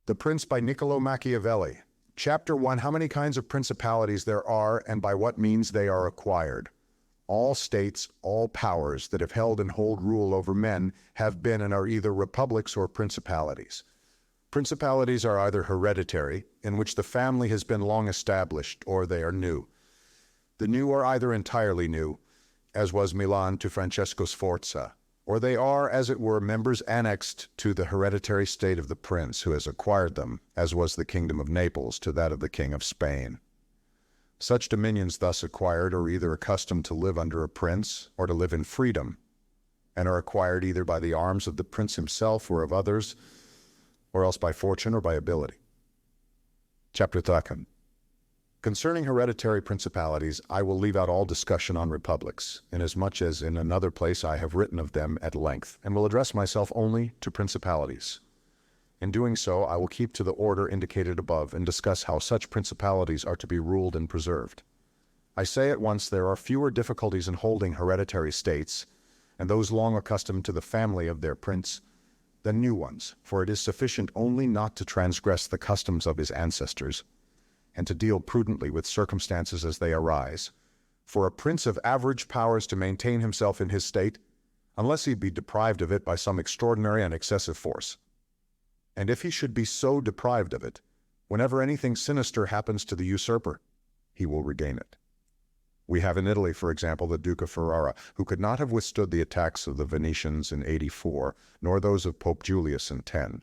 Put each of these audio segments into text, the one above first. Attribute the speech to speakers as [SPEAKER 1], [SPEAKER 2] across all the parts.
[SPEAKER 1] The Prince by Niccolo Machiavelli. Chapter 1. How many kinds of principalities there are and by what means they are acquired. All states, all powers that have held and hold rule over men have been and are either republics or principalities. Principalities are either hereditary, in which the family has been long established, or they are new. The new are either entirely new, as was Milan to Francesco Sforza, or they are, as it were, members annexed to the hereditary state of the prince who has acquired them, as was the kingdom of Naples to that of the king of Spain. Such dominions thus acquired are either accustomed to live under a prince or to live in freedom, and are acquired either by the arms of the prince himself or of others, or else by fortune or by ability. Chapter 2. Concerning hereditary principalities, I will leave out all discussion on republics, inasmuch as in another place I have written of them at length, and will address myself only to principalities. In doing so, I will keep to the order indicated above and discuss how such principalities are to be ruled and preserved. I say at once there are fewer difficulties in holding hereditary states, and those long accustomed to the family of their prince, than new ones, for it is sufficient only not to transgress the customs of his ancestors, and to deal prudently with circumstances as they arise. For a prince of average powers to maintain himself in his state, unless he be deprived of it by some extraordinary and excessive force. And if he should be so deprived of it, whenever anything sinister happens to the usurper, he will regain it. We have in Italy, for example, the Duke of Ferrara, who could not have withstood the attacks of the Venetians in 84, nor those of Pope Julius in 10,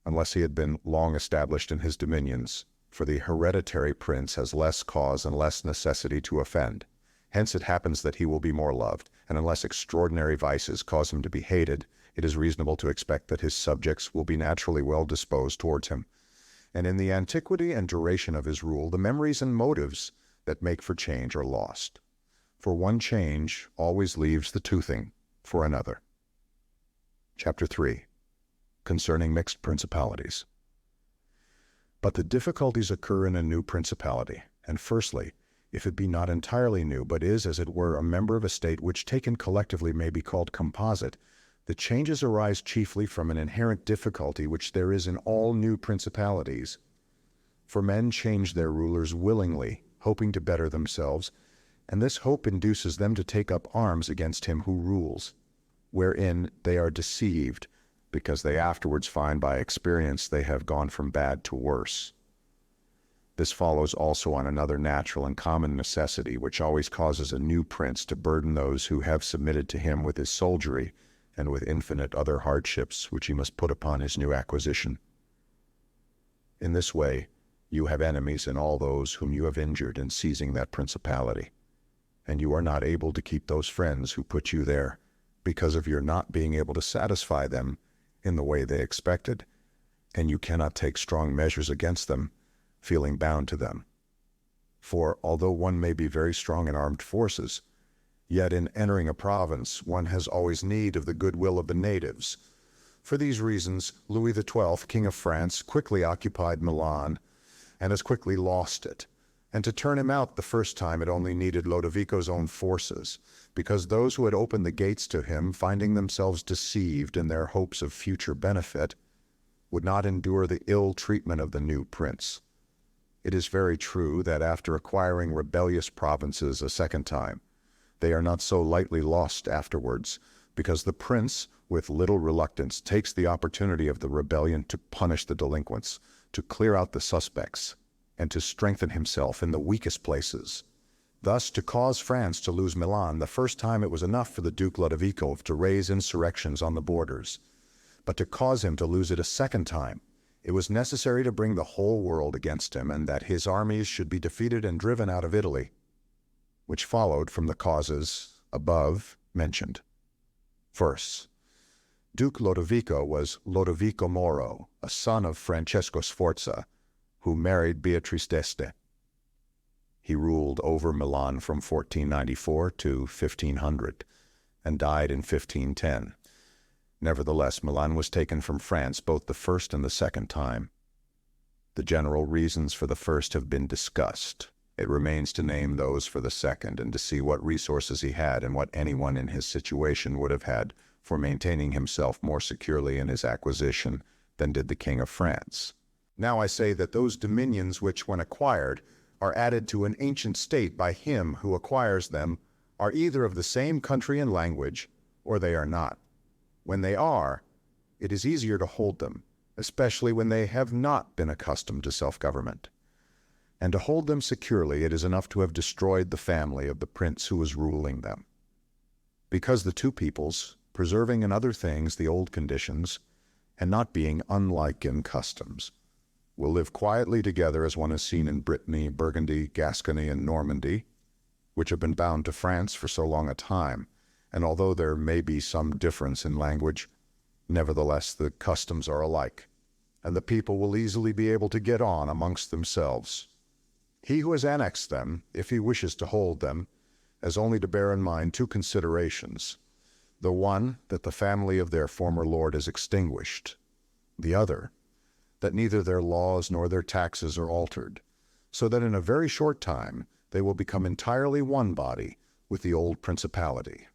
[SPEAKER 1] unless he had been long established in his dominions, for the hereditary prince has less cause and less necessity to offend. Hence it happens that he will be more loved, and unless extraordinary vices cause him to be hated, it is reasonable to expect that his subjects will be naturally well disposed towards him. And in the antiquity and duration of his rule, the memories and motives that make for change are lost. For one change always leaves the toothing for another. Chapter 3. Concerning mixed principalities. But the difficulties occur in a new principality, and firstly, if it be not entirely new, but is, as it were, a member of a state which taken collectively may be called composite, the changes arise chiefly from an inherent difficulty which there is in all new principalities. For men change their rulers willingly, hoping to better themselves, and this hope induces them to take up arms against him who rules, wherein they are deceived, because they afterwards find by experience they have gone from bad to worse. This follows also on another natural and common necessity which always causes a new prince to burden those who have submitted to him with his soldiery and with infinite other hardships which he must put upon his new acquisition. In this way, you have enemies in all those whom you have injured in seizing that principality, and you are not able to keep those friends who put you there because of your not being able to satisfy them in the way they expected, and you cannot take strong measures against them, feeling bound to them. For although one may be very strong in armed forces, yet in entering a province one has always need of the goodwill of the natives. For these reasons, Louis XII, King of France, quickly occupied Milan, and as quickly lost it. And to turn him out the first time it only needed Lodovico's own forces, because those who had opened the gates to him, finding themselves deceived in their hopes of future benefit, would not endure the ill treatment of the new prince. It is very true that after acquiring rebellious provinces a second time, they are not so lightly lost afterwards, because the prince, with little reluctance, takes the opportunity of the rebellion to punish the delinquents, to clear out the suspects, and to strengthen himself in the weakest places. Thus, to cause France to lose Milan the first time it was enough for the Duke Lodovico to raise insurrections on the borders. But to cause him to lose it a second time, it was necessary to bring the whole world against him, and that his armies should be defeated and driven out of Italy, which followed from the causes above mentioned. First, Duke Lodovico was Lodovico Moro, a son of Francesco Sforza, who married Beatrice d'Este. He ruled over Milan from 1494 to 1500, and died in 1510. Nevertheless, Milan was taken from France both the first and the second time. The general reasons for the first have been discussed. It remains to name those for the second, and to see what resources he had and what anyone in his situation would have had for maintaining himself more securely in his acquisition than did the King of France. Now I say that those dominions which, when acquired, are added to an ancient state by him who acquires them, are either of the same country and language, or they are not. When they are, it is easier to hold them, especially when they have not been accustomed to self-government. And to hold them securely, it is enough to have destroyed the family of the prince who was ruling them. Because the two peoples, preserving in other things the old conditions, and not being unlike in customs, will live quietly together as one has seen in Brittany, Burgundy, Gascony, and Normandy, which have been bound to France for so long a time, and although there may be some difference in language, nevertheless the customs are alike, and the people will easily be able to get on amongst themselves. He who has annexed them, if he wishes to hold them, has only to bear in mind two considerations: the one, that the family of their former lord is extinguished; the other, that neither their laws nor their taxes are altered, so that in a very short time they will become entirely one body with the old principality.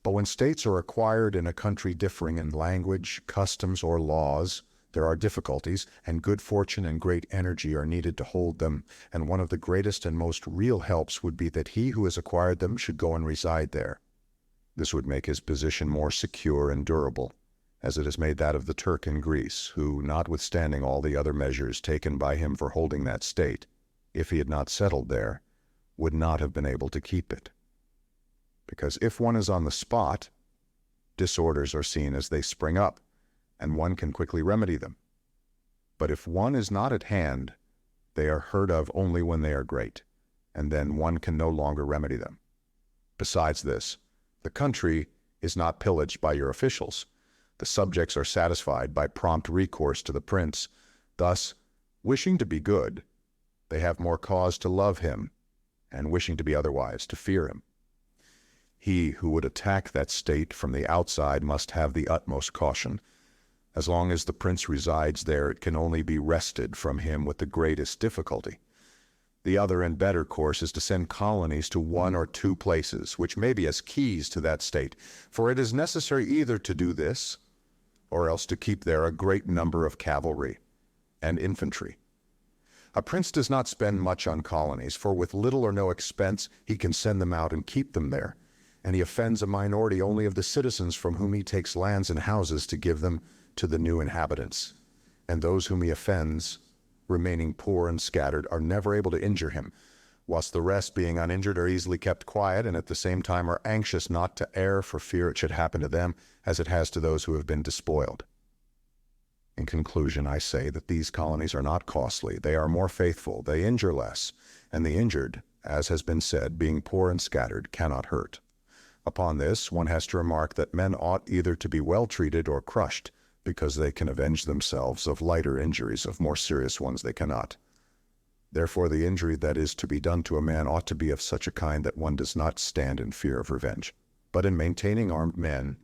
[SPEAKER 1] But when states are acquired in a country differing in language, customs, or laws, there are difficulties, and good fortune and great energy are needed to hold them, and one of the greatest and most real helps would be that he who has acquired them should go and reside there. This would make his position more secure and durable, as it has made that of the Turk in Greece, who, notwithstanding all the other measures taken by him for holding that state, if he had not settled there, would not have been able to keep it. Because if one is on the spot, disorders are seen as they spring up, and one can quickly remedy them. But if one is not at hand, they are heard of only when they are great, and then one can no longer remedy them. Besides this, the country is not pillaged by your officials. The subjects are satisfied by prompt recourse to the prince. Thus, wishing to be good, they have more cause to love him, and wishing to be otherwise, to fear him. He who would attack that state from the outside must have the utmost caution. As long as the prince resides there, it can only be wrested from him with the greatest difficulty. The other and better course is to send colonies to one or two places, which may be as keys to that state, for it is necessary either to do this, or else to keep there a great number of cavalry and infantry. A prince does not spend much on colonies, for with little or no expense he can send them out and keep them there, and he offends a minority only of the citizens from whom he takes lands and houses to give them to the new inhabitants, and those whom he offends, remaining poor and scattered, are never able to injure him, whilst the rest, being uninjured, are easily kept quiet, and at the same time are anxious not to err for fear it should happen to them as it has to those who have been despoiled. In conclusion, I say that these colonies are not costly, they are more faithful, they injure less, and the injured, as has been said, being poor and scattered, cannot hurt. Upon this, one has to remark that men ought either to be well treated or crushed, because they can avenge themselves of lighter injuries, of more serious ones they cannot. Therefore the injury that is to be done to a man ought to be of such a kind that one does not stand in fear of revenge. But in maintaining armed men,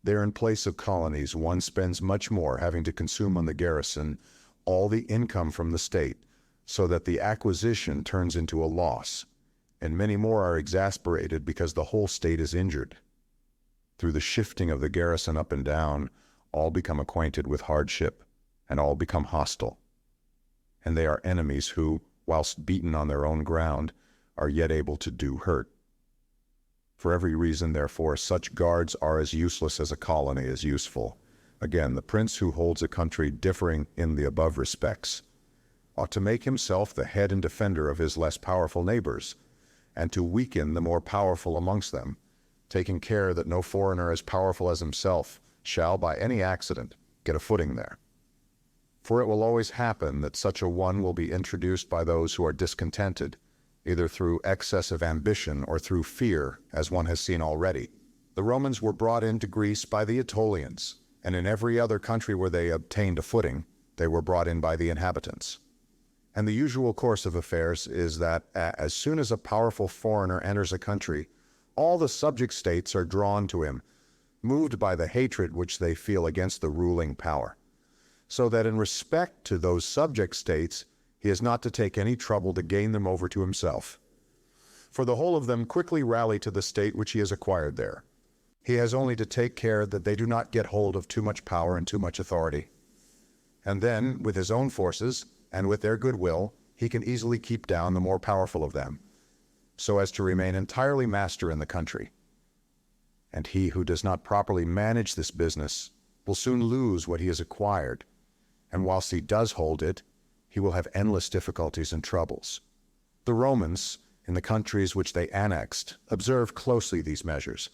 [SPEAKER 1] there in place of colonies one spends much more, having to consume on the garrison all the income from the state, so that the acquisition turns into a loss, and many more are exasperated because the whole state is injured. Through the shifting of the garrison up and down, all become acquainted with hardship, and all become hostile. And they are enemies who, whilst beaten on their own ground, are yet able to do hurt. For every reason, therefore, such guards are as useless as a colony is useful. Again, the prince who holds a country differing in the above respects ought to make himself the head and defender of his less powerful neighbors, and to weaken the more powerful amongst them, taking care that no foreigner as powerful as himself shall by any accident get a footing there. For it will always happen that such a one will be introduced by those who are discontented, either through excess of ambition or through fear, as one has seen already. The Romans were brought into Greece by the Aetolians, and in every other country where they obtained a footing, they were brought in by the inhabitants. And the usual course of affairs is that as soon as a powerful foreigner enters a country, all the subject states are drawn to him, moved by the hatred which they feel against the ruling power, so that in respect to those subject states, he is not to take any trouble to gain them over to himself. For the whole of them quickly rally to the state which he has acquired there. He has only to take care that they do not get hold of too much power and too much authority. And then, with his own forces, and with their goodwill, he can easily keep down the more powerful of them, so as to remain entirely master in the country. And he who does not properly manage this business will soon lose what he has acquired, and whilst he does hold it, he will have endless difficulties and troubles. The Romans, in the countries which they annexed, observed closely these measures.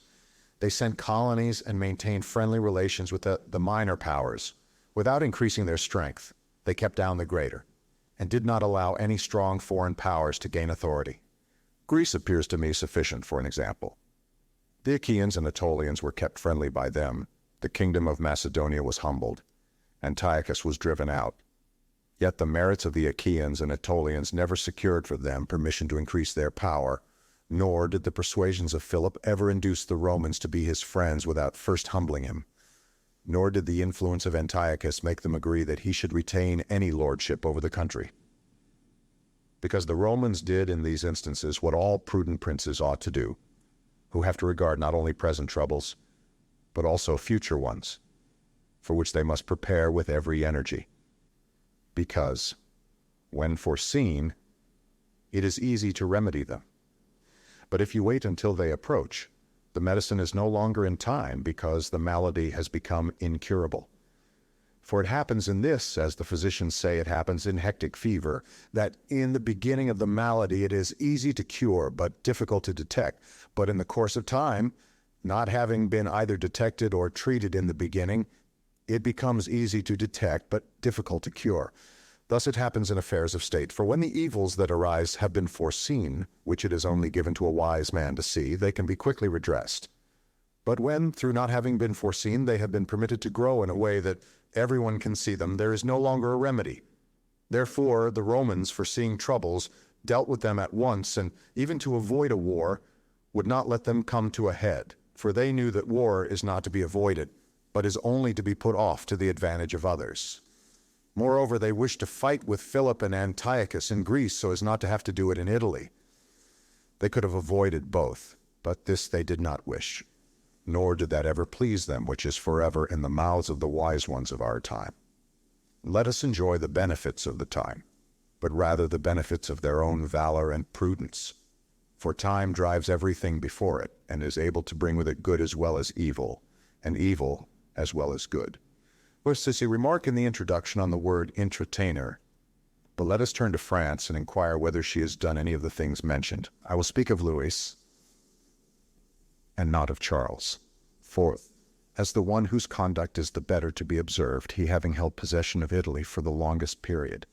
[SPEAKER 1] They sent colonies and maintained friendly relations with the minor powers. Without increasing their strength, they kept down the greater, and did not allow any strong foreign powers to gain authority. Greece appears to me sufficient for an example. The Achaeans and Aetolians were kept friendly by them. The kingdom of Macedonia was humbled. Antiochus was driven out. Yet the merits of the Achaeans and Aetolians never secured for them permission to increase their power, nor did the persuasions of Philip ever induce the Romans to be his friends without first humbling him. Nor did the influence of Antiochus make them agree that he should retain any lordship over the country. Because the Romans did in these instances what all prudent princes ought to do, who have to regard not only present troubles, but also future ones, for which they must prepare with every energy. Because, when foreseen, it is easy to remedy them. But if you wait until they approach, the medicine is no longer in time because the malady has become incurable. For it happens in this, as the physicians say it happens in hectic fever, that in the beginning of the malady it is easy to cure but difficult to detect, but in the course of time, not having been either detected or treated in the beginning, it becomes easy to detect but difficult to cure. Thus it happens in affairs of state, for when the evils that arise have been foreseen, which it is only given to a wise man to see, they can be quickly redressed. But when, through not having been foreseen, they have been permitted to grow in a way that everyone can see them, there is no longer a remedy. Therefore, the Romans, foreseeing troubles, dealt with them at once, and even to avoid a war, would not let them come to a head, for they knew that war is not to be avoided, but is only to be put off to the advantage of others. Moreover, they wished to fight with Philip and Antiochus in Greece so as not to have to do it in Italy. They could have avoided both, but this they did not wish, nor did that ever please them, which is forever in the mouths of the wise ones of our time. Let us enjoy the benefits of the time, but rather the benefits of their own valor and prudence. For time drives everything before it, and is able to bring with it good as well as evil, and evil as well as good. First is a remark in the introduction on the word entertainer. But let us turn to France and inquire whether she has done any of the things mentioned. I will speak of Louis, and not of Charles. Fourth, as the one whose conduct is the better to be observed, he having held possession of Italy for the longest period.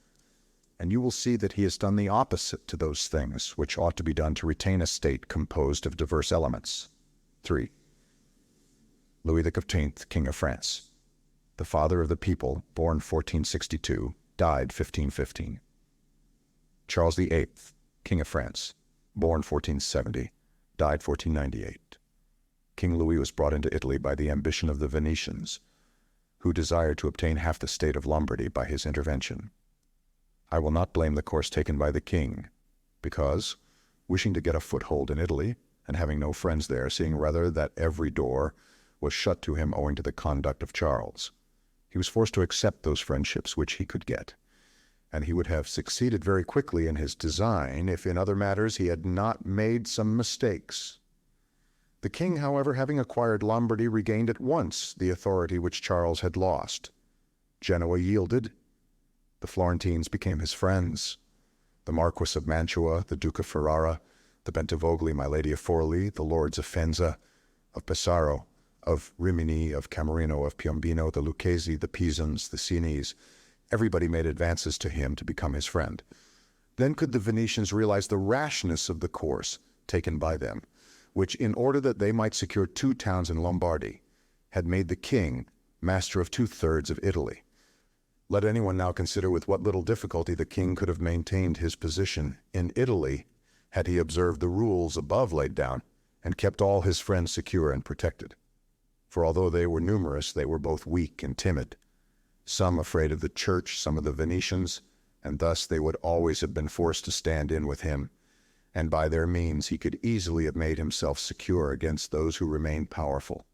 [SPEAKER 1] And you will see that he has done the opposite to those things which ought to be done to retain a state composed of diverse elements. 3. Louis XV, King of France, the father of the people, born 1462, died 1515. Charles VIII, King of France, born 1470, died 1498. King Louis was brought into Italy by the ambition of the Venetians, who desired to obtain half the state of Lombardy by his intervention. I will not blame the course taken by the king, because, wishing to get a foothold in Italy, and having no friends there, seeing rather that every door was shut to him owing to the conduct of Charles, he was forced to accept those friendships which he could get, and he would have succeeded very quickly in his design if in other matters he had not made some mistakes. The king, however, having acquired Lombardy, regained at once the authority which Charles had lost. Genoa yielded. The Florentines became his friends. The Marquis of Mantua, the Duke of Ferrara, the Bentivogli, my Lady of Forli, the lords of Faenza, of Pesaro, of Rimini, of Camerino, of Piombino, the Lucchesi, the Pisans, the Sienese, everybody made advances to him to become his friend. Then could the Venetians realize the rashness of the course taken by them, which, in order that they might secure 2 towns in Lombardy, had made the king master of 2/3 of Italy. Let anyone now consider with what little difficulty the king could have maintained his position in Italy had he observed the rules above laid down and kept all his friends secure and protected. For although they were numerous, they were both weak and timid, some afraid of the church, some of the Venetians, and thus they would always have been forced to stand in with him, and by their means he could easily have made himself secure against those who remained powerful.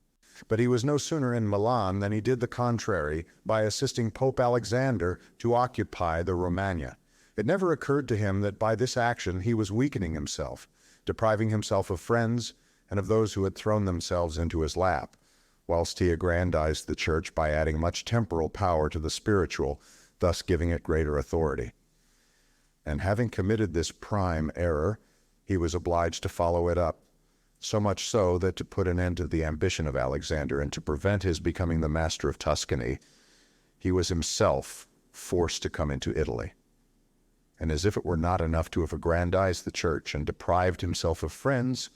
[SPEAKER 1] But he was no sooner in Milan than he did the contrary by assisting Pope Alexander to occupy the Romagna. It never occurred to him that by this action he was weakening himself, depriving himself of friends and of those who had thrown themselves into his lap, whilst he aggrandized the church by adding much temporal power to the spiritual, thus giving it greater authority. And having committed this prime error, he was obliged to follow it up, so much so that to put an end to the ambition of Alexander and to prevent his becoming the master of Tuscany, he was himself forced to come into Italy. And as if it were not enough to have aggrandized the church and deprived himself of friends,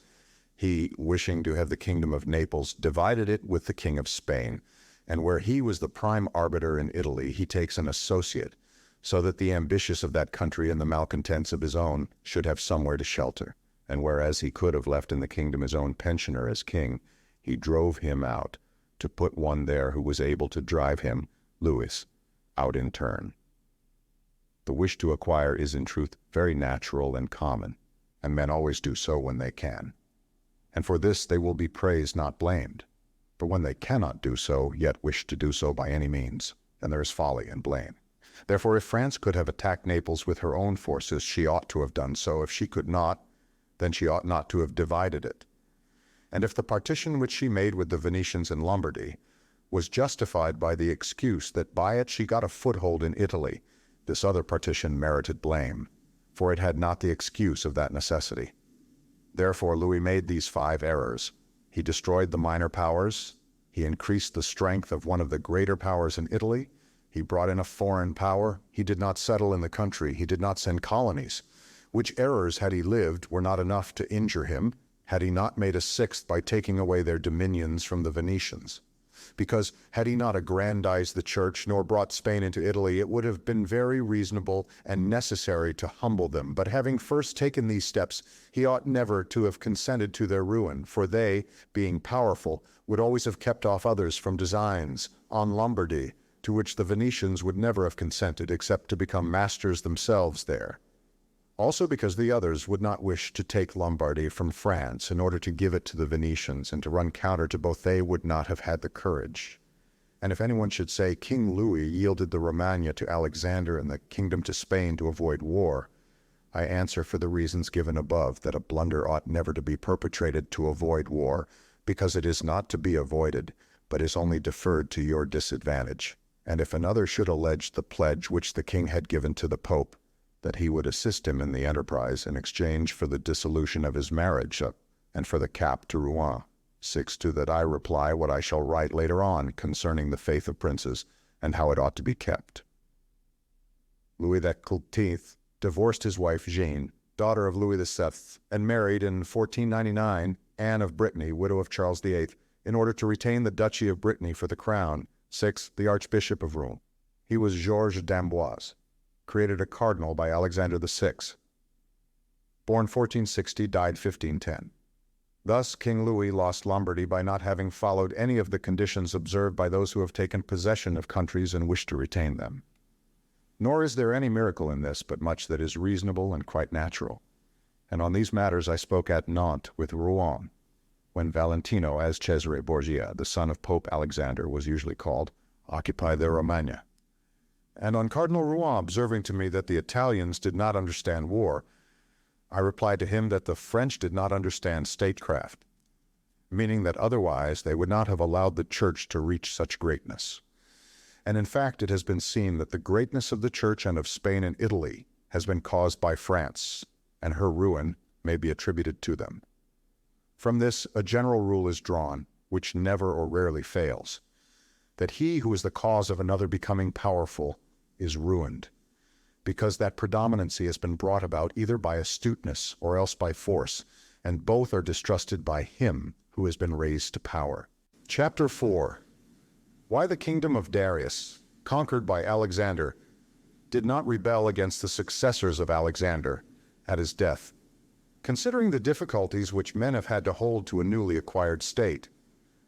[SPEAKER 1] he, wishing to have the kingdom of Naples, divided it with the king of Spain, and where he was the prime arbiter in Italy, he takes an associate, so that the ambitious of that country and the malcontents of his own should have somewhere to shelter. And whereas he could have left in the kingdom his own pensioner as king, he drove him out to put one there who was able to drive him, Louis, out in turn. The wish to acquire is in truth very natural and common, and men always do so when they can. And for this they will be praised, not blamed. For when they cannot do so, yet wish to do so by any means, then there is folly and blame. Therefore, if France could have attacked Naples with her own forces, she ought to have done so. If she could not, then she ought not to have divided it. And if the partition which she made with the Venetians in Lombardy was justified by the excuse that by it she got a foothold in Italy, this other partition merited blame, for it had not the excuse of that necessity. Therefore Louis made these 5 errors. He destroyed the minor powers, he increased the strength of one of the greater powers in Italy, he brought in a foreign power, he did not settle in the country, he did not send colonies, which errors, had he lived, were not enough to injure him, had he not made a 6th by taking away their dominions from the Venetians. Because had he not aggrandized the church, nor brought Spain into Italy, it would have been very reasonable and necessary to humble them. But having first taken these steps, he ought never to have consented to their ruin, for they, being powerful, would always have kept off others from designs on Lombardy, to which the Venetians would never have consented except to become masters themselves there. Also because the others would not wish to take Lombardy from France in order to give it to the Venetians, and to run counter to both they would not have had the courage. And if anyone should say King Louis yielded the Romagna to Alexander and the kingdom to Spain to avoid war, I answer for the reasons given above that a blunder ought never to be perpetrated to avoid war, because it is not to be avoided, but is only deferred to your disadvantage. And if another should allege the pledge which the king had given to the Pope, that he would assist him in the enterprise in exchange for the dissolution of his marriage, and for the cap to Rouen. 6. To that I reply what I shall write later on concerning the faith of princes, and how it ought to be kept. Louis XIII divorced his wife Jeanne, daughter of Louis VII, and married in 1499 Anne of Brittany, widow of Charles VIII, in order to retain the Duchy of Brittany for the crown. 6. The Archbishop of Rouen. He was Georges d'Amboise, created a cardinal by Alexander VI. Born 1460, died 1510. Thus King Louis lost Lombardy by not having followed any of the conditions observed by those who have taken possession of countries and wish to retain them. Nor is there any miracle in this, but much that is reasonable and quite natural. And on these matters I spoke at Nantes with Rouen, when Valentino, as Cesare Borgia, the son of Pope Alexander was usually called, occupied the Romagna. And on Cardinal Rouen observing to me that the Italians did not understand war, I replied to him that the French did not understand statecraft, meaning that otherwise they would not have allowed the church to reach such greatness. And in fact, it has been seen that the greatness of the church and of Spain and Italy has been caused by France, and her ruin may be attributed to them. From this, a general rule is drawn, which never or rarely fails, that he who is the cause of another becoming powerful is ruined, because that predominancy has been brought about either by astuteness or else by force, and both are distrusted by him who has been raised to power. Chapter 4. Why the kingdom of Darius, conquered by Alexander, did not rebel against the successors of Alexander at his death. Considering the difficulties which men have had to hold to a newly acquired state,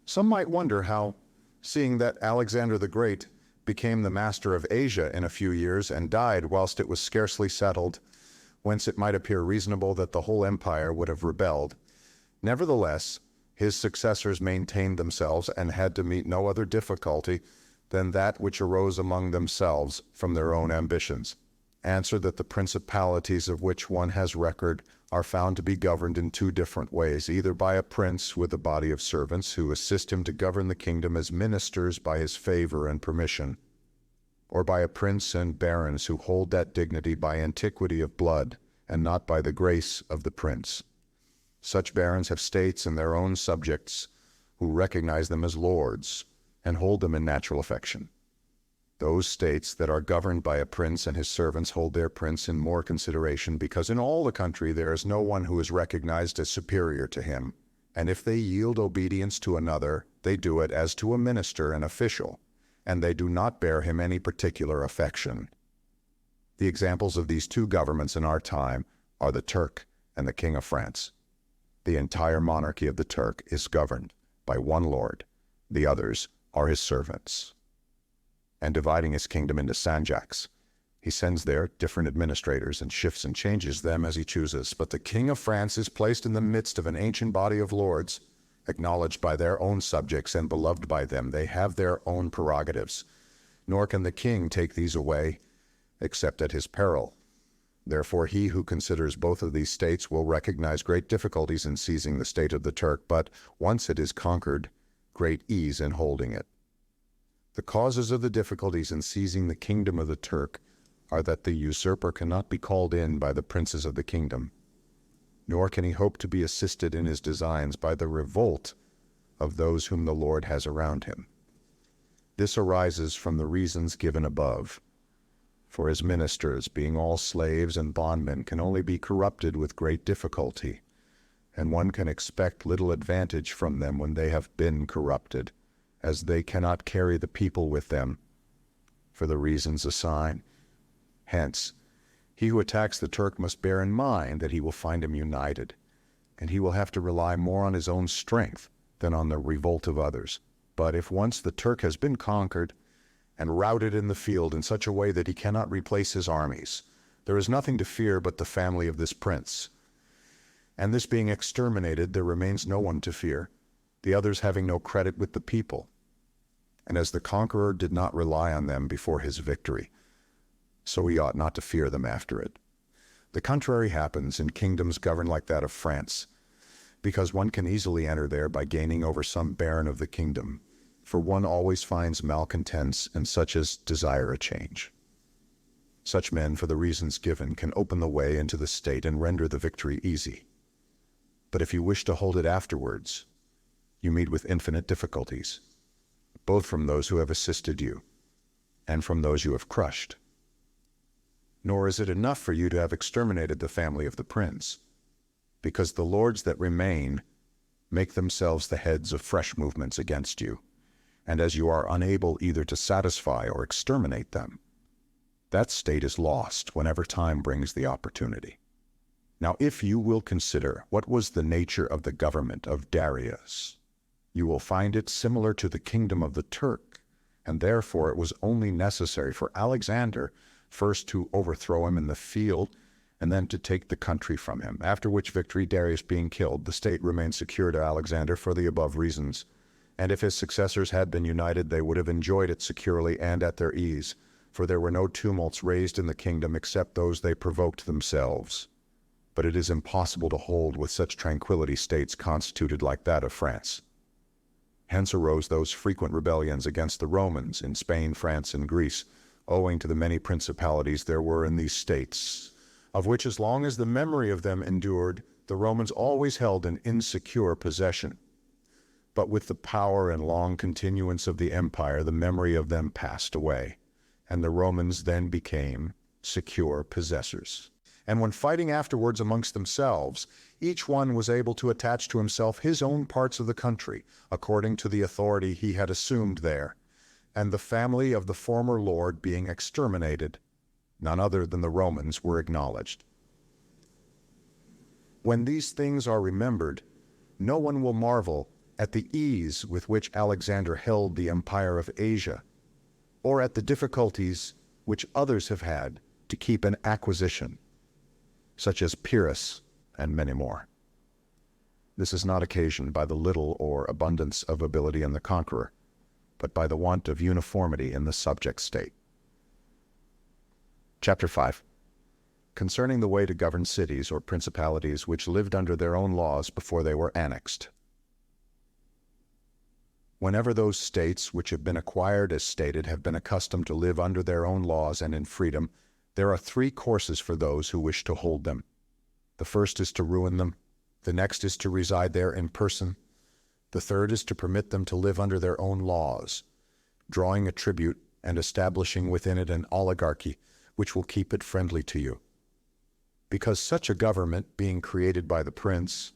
[SPEAKER 1] some might wonder how, seeing that Alexander the Great became the master of Asia in a few years and died whilst it was scarcely settled, whence it might appear reasonable that the whole empire would have rebelled. Nevertheless, His successors maintained themselves and had to meet no other difficulty than that which arose among themselves from their own ambitions. Answer that the principalities of which one has record are found to be governed in two different ways, either by a prince with a body of servants who assist him to govern the kingdom as ministers by his favor and permission, or by a prince and barons who hold that dignity by antiquity of blood and not by the grace of the prince. Such barons have states and their own subjects who recognize them as lords and hold them in natural affection. Those states that are governed by a prince and his servants hold their prince in more consideration, because in all the country there is no one who is recognized as superior to him, and if they yield obedience to another, they do it as to a minister and official, and they do not bear him any particular affection. The examples of these two governments in our time are the Turk and the King of France. The entire monarchy of the Turk is governed by one lord, the others are his servants. And dividing his kingdom into sanjaks, he sends there different administrators and shifts and changes them as he chooses. But the King of France is placed in the midst of an ancient body of lords, acknowledged by their own subjects and beloved by them. They have their own prerogatives, nor can the king take these away except at his peril. Therefore, he who considers both of these states will recognize great difficulties in seizing the state of the Turk, but once it is conquered, great ease in holding it. The causes of the difficulties in seizing the kingdom of the Turk are that the usurper cannot be called in by the princes of the kingdom, nor can he hope to be assisted in his designs by the revolt of those whom the Lord has around him. This arises from the reasons given above. For his ministers, being all slaves and bondmen, can only be corrupted with great difficulty, and one can expect little advantage from them when they have been corrupted, as they cannot carry the people with them, for the reasons assigned. Hence, he who attacks the Turk must bear in mind that he will find him united, and he will have to rely more on his own strength than on the revolt of others. But if once the Turk has been conquered, and routed in the field in such a way that he cannot replace his armies, there is nothing to fear but the family of this prince. And this being exterminated, there remains no one to fear, the others having no credit with the people. And as the conqueror did not rely on them before his victory, so he ought not to fear them after it. The contrary happens in kingdoms governed like that of France, because one can easily enter there by gaining over some baron of the kingdom, for one always finds malcontents and such as desire a change. Such men, for the reasons given, can open the way into the state and render the victory easy. But if you wish to hold it afterwards, you meet with infinite difficulties, both from those who have assisted you and from those you have crushed. Nor is it enough for you to have exterminated the family of the prince, because the lords that remain make themselves the heads of fresh movements against you, and as you are unable either to satisfy or exterminate them, that state is lost whenever time brings the opportunity. Now, if you will consider what was the nature of the government of Darius, you will find it similar to the kingdom of the Turk, and therefore it was only necessary for Alexander first to overthrow him in the field, and then to take the country from him, after which victory, Darius being killed, the state remained secure to Alexander for the above reasons. And if his successors had been united, they would have enjoyed it securely and at their ease, for there were no tumults raised in the kingdom except those they provoked themselves. But it is impossible to hold with such tranquility states constituted like that of France. Hence arose those frequent rebellions against the Romans in Spain, France, and Greece, owing to the many principalities there were in these states, of which as long as the memory of them endured, the Romans always held an insecure possession. But with the power and long continuance of the empire, the memory of them passed away, and the Romans then became secure possessors. And when fighting afterwards amongst themselves, each one was able to attach to himself his own parts of the country, according to the authority he had assumed there, and the family of the former lord being exterminated, none other than the Romans were acknowledged. When these things are remembered, no one will marvel at the ease with which Alexander held the empire of Asia, or at the difficulties which others have had to keep an acquisition, such as Pyrrhus and many more. This is not occasioned by the little or abundance of ability in the conqueror, but by the want of uniformity in the subject state. Chapter 5. Concerning the way to govern cities or principalities which lived under their own laws before they were annexed. Whenever those states which have been acquired as stated have been accustomed to live under their own laws and in freedom, there are three courses for those who wish to hold them. The first is to ruin them, the next is to reside there in person, the third is to permit them to live under their own laws, drawing a tribute and establishing within it an oligarchy which will keep it friendly to you. Because such a government, being created by the prince,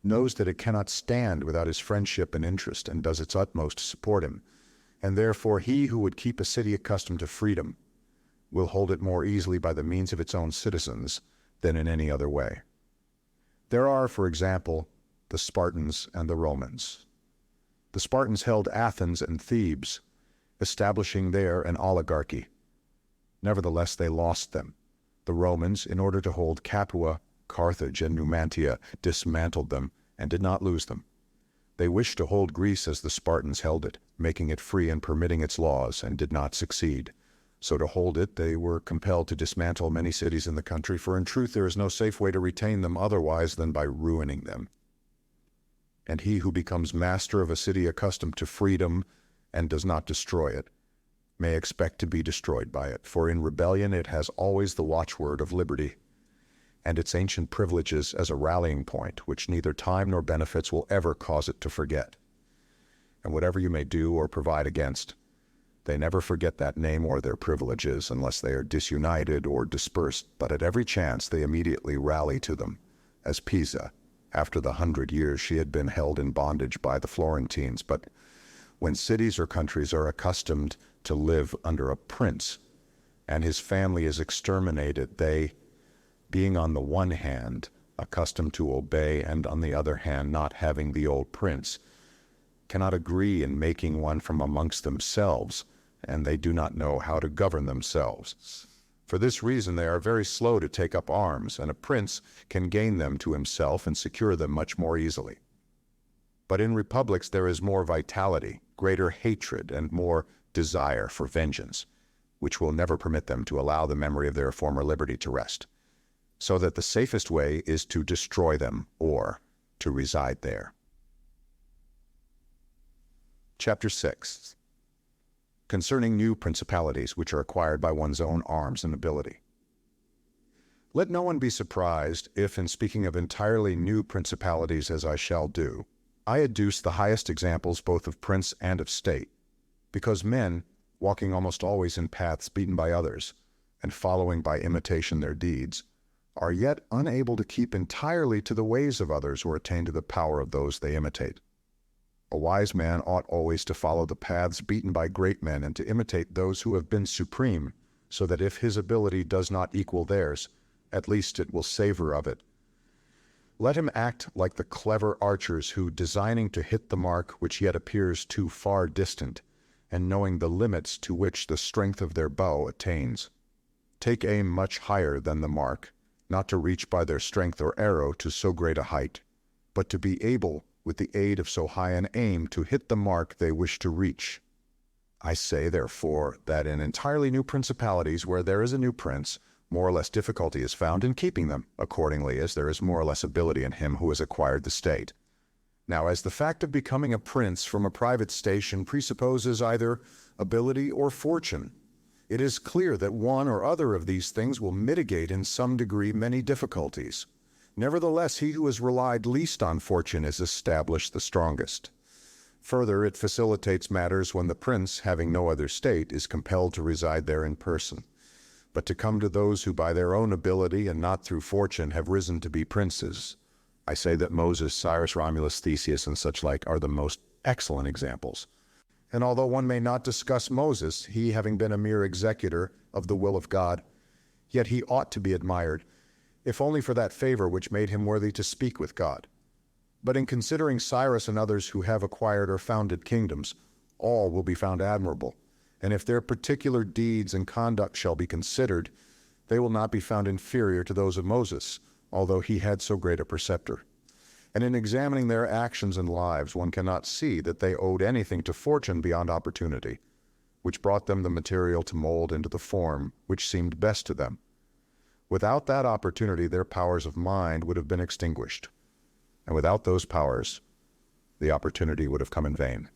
[SPEAKER 1] knows that it cannot stand without his friendship and interest, and does its utmost to support him, and therefore he who would keep a city accustomed to freedom will hold it more easily by the means of its own citizens than in any other way. There are, for example, the Spartans and the Romans. The Spartans held Athens and Thebes, establishing there an oligarchy. Nevertheless, they lost them. The Romans, in order to hold Capua, Carthage, and Numantia, dismantled them and did not lose them. They wished to hold Greece as the Spartans held it, making it free and permitting its laws, and did not succeed. So to hold it, they were compelled to dismantle many cities in the country, for in truth there is no safe way to retain them otherwise than by ruining them. And he who becomes master of a city accustomed to freedom and does not destroy it, may expect to be destroyed by it, for in rebellion it has always the watchword of liberty, and its ancient privileges as a rallying point, which neither time nor benefits will ever cause it to forget. And whatever you may do or provide against, they never forget that name or their privileges unless they are disunited or dispersed, but at every chance they immediately rally to them, as Pisa, after the 100 years she had been held in bondage by the Florentines. But when cities or countries are accustomed to live under a prince, and his family is exterminated, they, being on the one hand accustomed to obey, and on the other hand not having the old prince, cannot agree in making one from amongst themselves, and they do not know how to govern themselves. For this reason they are very slow to take up arms, and a prince can gain them to himself and secure them much more easily. But in republics there is more vitality, greater hatred, and more desire for vengeance, which will never permit them to allow the memory of their former liberty to rest. So that the safest way is to destroy them or to reside there. Chapter 6. Concerning new principalities which are acquired by one's own arms and ability. Let no one be surprised if, in speaking of entirely new principalities as I shall do, I adduce the highest examples both of prince and of state, because men, walking almost always in paths beaten by others, and following by imitation their deeds, are yet unable to keep entirely to the ways of others or attain to the power of those they imitate. A wise man ought always to follow the paths beaten by great men and to imitate those who have been supreme, so that if his ability does not equal theirs, at least it will savor of it. Let him act like the clever archers who, designing to hit the mark which yet appears too far distant, and knowing the limits to which the strength of their bow attains, take aim much higher than the mark, not to reach by their strength or arrow to so great a height, but to be able, with the aid of so high an aim, to hit the mark they wish to reach. I say, therefore, that in entirely new principalities where there is a new prince, more or less difficulty is found in keeping them, accordingly as there is more or less ability in him who has acquired the state. Now, as the fact of becoming a prince from a private station presupposes either ability or fortune, it is clear that one or other of these things will mitigate in some degree many difficulties. Nevertheless, he who has relied least on fortune is established the strongest. Further, it facilitates matters when the prince, having no other state, is compelled to reside there in person. But to come to those who by their own ability and not through fortune have risen to be princes, I say that Moses, Cyrus, Romulus, Theseus, and such like are the most excellent examples. And although one may not discuss Moses, he having been a mere executor of the will of God, yet he ought to be admired, if only for that favor which made him worthy to speak with God. But in considering Cyrus and others who have acquired or founded kingdoms, all will be found admirable, and if their particular deeds and conduct shall be considered, they will not be found inferior to those of Moses, although he had so great a preceptor. and in examining their actions and lives one cannot see that they owed anything to fortune beyond opportunity, which brought them the material to mold into the form which seemed best to them. Without that opportunity, their powers of mind would have been extinguished, and without those powers, the opportunity would have come in vain.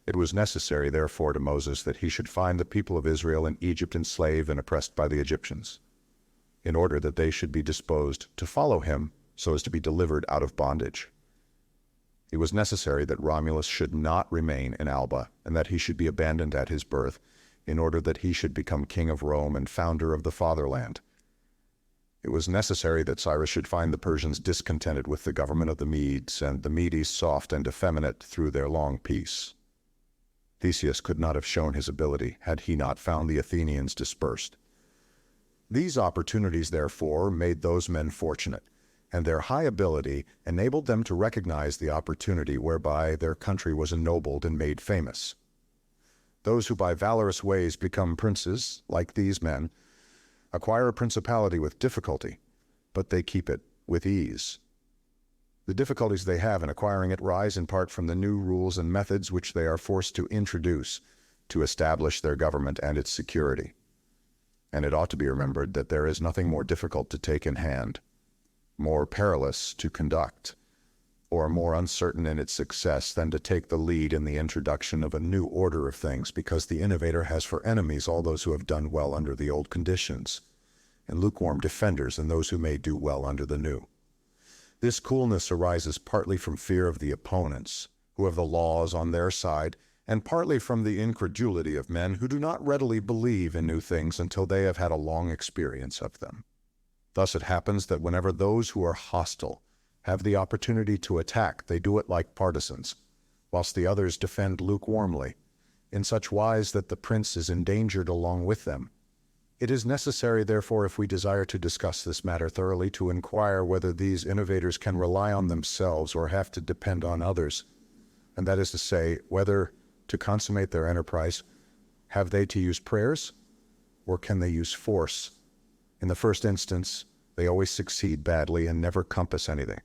[SPEAKER 1] It was necessary, therefore, to Moses that he should find the people of Israel in Egypt enslaved and oppressed by the Egyptians, in order that they should be disposed to follow him so as to be delivered out of bondage. It was necessary that Romulus should not remain in Alba, and that he should be abandoned at his birth, in order that he should become king of Rome and founder of the fatherland. It was necessary that Cyrus should find the Persians discontented with the government of the Medes, and the Medes soft and effeminate through their long peace. Theseus could not have shown his ability had he not found the Athenians dispersed. These opportunities, therefore, made those men fortunate, and their high ability enabled them to recognize the opportunity whereby their country was ennobled and made famous. Those who by valorous ways become princes, like these men, acquire a principality with difficulty, but they keep it with ease. The difficulties they have in acquiring it rise in part from the new rules and methods which they are forced to introduce to establish their government and its security. And it ought to be remembered that there is nothing more difficult to take in hand, more perilous to conduct, or more uncertain in its success than to take the lead in the introduction of a new order of things, because the innovator has for enemies all those who have done well under the old conditions, and lukewarm defenders in those who may do well under the new. This coolness arises partly from fear of the opponents, who have the laws on their side, and partly from the incredulity of men who do not readily believe in new things until they have had a long experience of them. Thus it happens that whenever those who are hostile have the opportunity to attack, they do it like partisans, whilst the others defend lukewarmly, in such wise that the prince is endangered along with them. It is necessary, therefore, if we desire to discuss this matter thoroughly, to inquire whether these innovators can rely on themselves or have to depend on others, and that is to say, whether, to consummate their enterprise, have they to use prayers, or can they use force? In the first instance, they always succeed badly and never compass anything.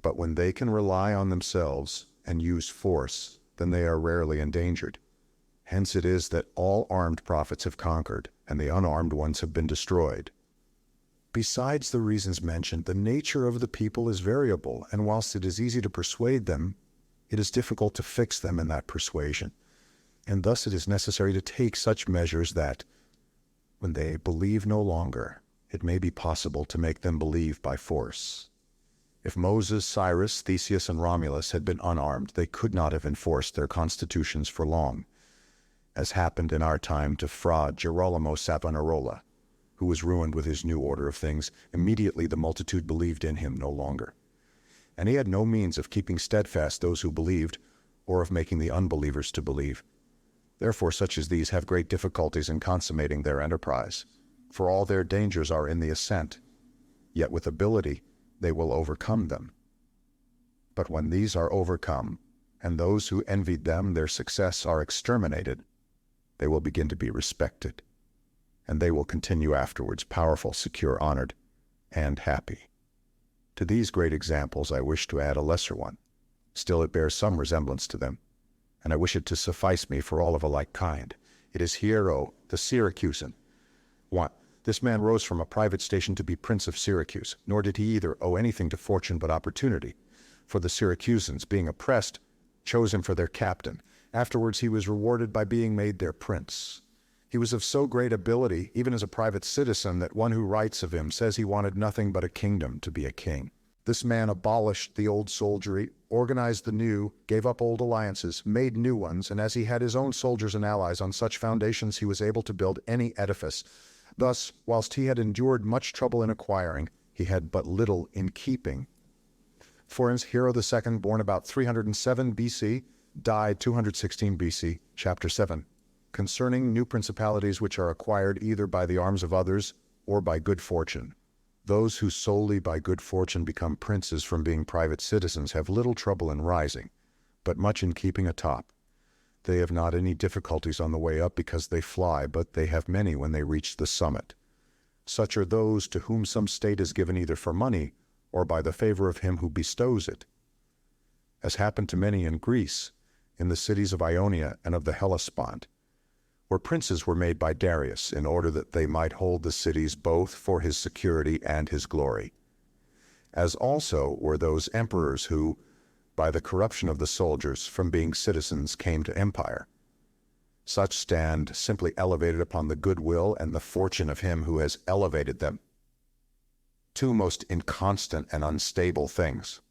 [SPEAKER 1] But when they can rely on themselves and use force, then they are rarely endangered. Hence it is that all armed prophets have conquered, and the unarmed ones have been destroyed. Besides the reasons mentioned, the nature of the people is variable, and whilst it is easy to persuade them, it is difficult to fix them in that persuasion. And thus it is necessary to take such measures that, when they believe no longer, it may be possible to make them believe by force. If Moses, Cyrus, Theseus, and Romulus had been unarmed, they could not have enforced their constitutions for long, as happened in our time to Fra Girolamo Savonarola, who was ruined with his new order of things. Immediately the multitude believed in him no longer. And he had no means of keeping steadfast those who believed, or of making the unbelievers to believe. Therefore such as these have great difficulties in consummating their enterprise, for all their dangers are in the ascent, yet with ability they will overcome them. But when these are overcome, and those who envied them their success are exterminated, they will begin to be respected, and they will continue afterwards powerful, secure, honored, and happy. To these great examples I wish to add a lesser one. Still it bears some resemblance to them, and I wish it to suffice me for all of a like kind. It is Hiero, the Syracusan. 1. This man rose from a private station to be Prince of Syracuse, nor did he either owe anything to fortune but opportunity. For the Syracusans, being oppressed, chose him for their captain. Afterwards he was rewarded by being made their prince. He was of so great ability, even as a private citizen, that one who writes of him says he wanted nothing but a kingdom to be a king. This man abolished the old soldiery, organized the new, gave up old alliances, made new ones, and as he had his own soldiers and allies on such foundations, he was able to build any edifice. Thus, whilst he had endured much trouble in acquiring, he had but little in keeping. For instance, Hero II, born about 307 BC, died 216 BC, chapter 7, concerning new principalities which are acquired either by the arms of others or by good fortune. Those who solely by good fortune become princes from being private citizens have little trouble in rising, but much in keeping atop. They have not any difficulties on the way up because they fly, but they have many when they reach the summit. Such are those to whom some state is given either for money or by the favor of him who bestows it, as happened to many in Greece, in the cities of Ionia and of the Hellespont, where princes were made by Darius in order that they might hold the cities both for his security and his glory, as also were those emperors who, by the corruption of the soldiers, from being citizens came to empire. Such stand simply elevated upon the goodwill and the fortune of him who has elevated them. Two most inconstant and unstable things.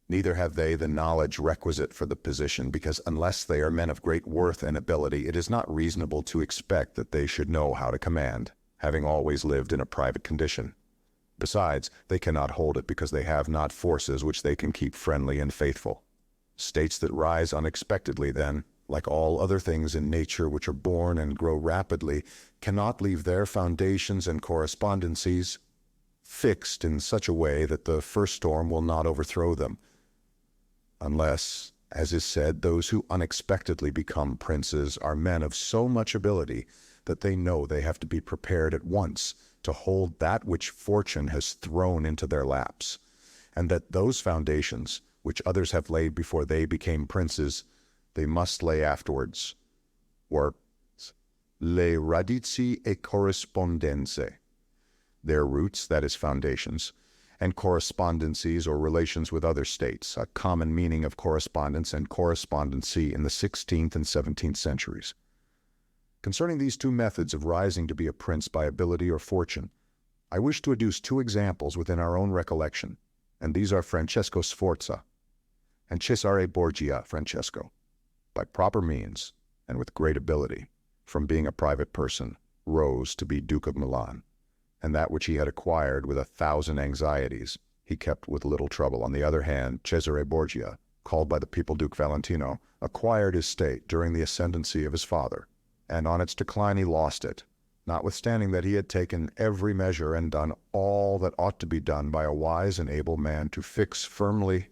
[SPEAKER 1] Neither have they the knowledge requisite for the position, because unless they are men of great worth and ability, it is not reasonable to expect that they should know how to command, having always lived in a private condition. Besides, they cannot hold it because they have not forces which they can keep friendly and faithful. States that rise unexpectedly, then, like all other things in nature which are born and grow rapidly, cannot leave their foundations and correspondencies fixed in such a way that the first storm will not overthrow them, unless, as is said, those who unexpectedly become princes are men of so much ability that they know they have to be prepared at once to hold that which fortune has thrown into their laps, and that those foundations, which others have laid before they became princes, they must lay afterwards, or le radici e correspondenze, their roots, that is foundations, and correspondencies or relations with other states, a common meaning of correspondence and correspondency in the 16th and 17th centuries. Concerning these two methods of rising to be a prince by ability or fortune, I wish to adduce two examples within our own recollection, and these are Francesco Sforza and Cesare Borgia Francesco. By proper means, and with great ability, from being a private person, rose to be Duke of Milan, and that which he had acquired with 1,000 anxieties, he kept with little trouble. On the other hand, Cesare Borgia, called by the people Duke Valentino, acquired his state during the ascendancy of his father, and on its decline he lost it, notwithstanding that he had taken every measure and done all that ought to be done by a wise and able man to fix firmly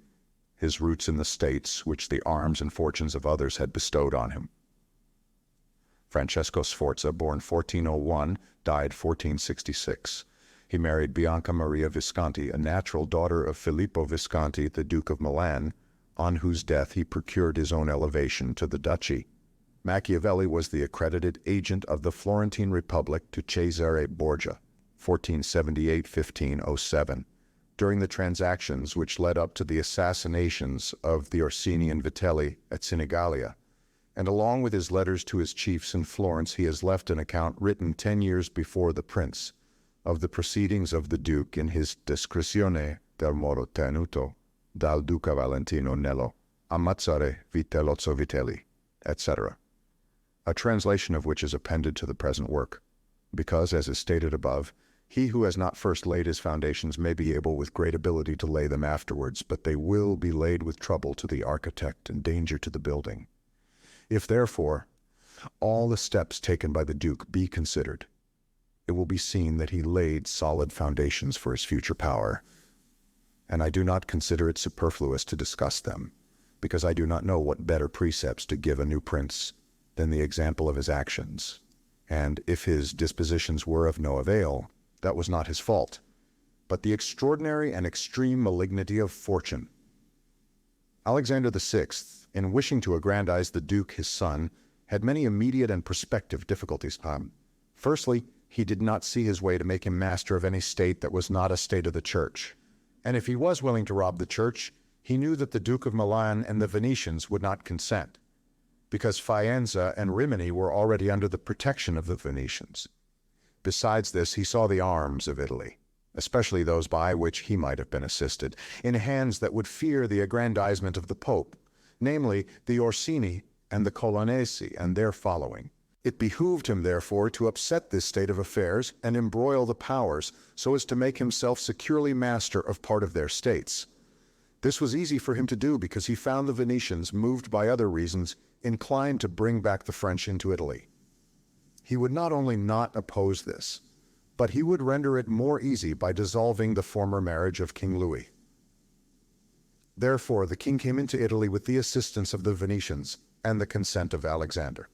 [SPEAKER 1] his roots in the states which the arms and fortunes of others had bestowed on him. Francesco Sforza, born 1401, died 1466. He married Bianca Maria Visconti, a natural daughter of Filippo Visconti, the Duke of Milan, on whose death he procured his own elevation to the duchy. Machiavelli was the accredited agent of the Florentine Republic to Cesare Borgia, 1478-1507, during the transactions which led up to the assassinations of the Orsini and Vitelli at Sinigalia, and along with his letters to his chiefs in Florence, he has left an account written 10 years before the prince of the proceedings of the Duke in his Descrizione del moro tenuto dal Duca Valentino nello ammazzare Vitellozzo Vitelli, etc., a translation of which is appended to the present work, because, as is stated above, he who has not first laid his foundations may be able with great ability to lay them afterwards, but they will be laid with trouble to the architect and danger to the building. If, therefore, all the steps taken by the Duke be considered, it will be seen that he laid solid foundations for his future power, and I do not consider it superfluous to discuss them, because I do not know what better precepts to give a new prince than the example of his actions, and if his dispositions were of no avail, that was not his fault, but the extraordinary and extreme malignity of fortune. Alexander VI, in wishing to aggrandize the Duke his son, had many immediate and prospective difficulties. Firstly, he did not see his way to make him master of any state that was not a state of the Church, and if he was willing to rob the Church, he knew that the Duke of Milan and the Venetians would not consent, because Faenza and Rimini were already under the protection of the Venetians. Besides this, he saw the arms of Italy, especially those by which he might have been assisted, in hands that would fear the aggrandizement of the Pope, namely the Orsini and the Colonnesi and their following. It behooved him, therefore, to upset this state of affairs and embroil the powers so as to make himself securely master of part of their states. This was easy for him to do because he found the Venetians, moved by other reasons, inclined to bring back the French into Italy. He would not only not oppose this, but he would render it more easy by dissolving the former marriage of King Louis. Therefore, the king came into Italy with the assistance of the Venetians and the consent of Alexander.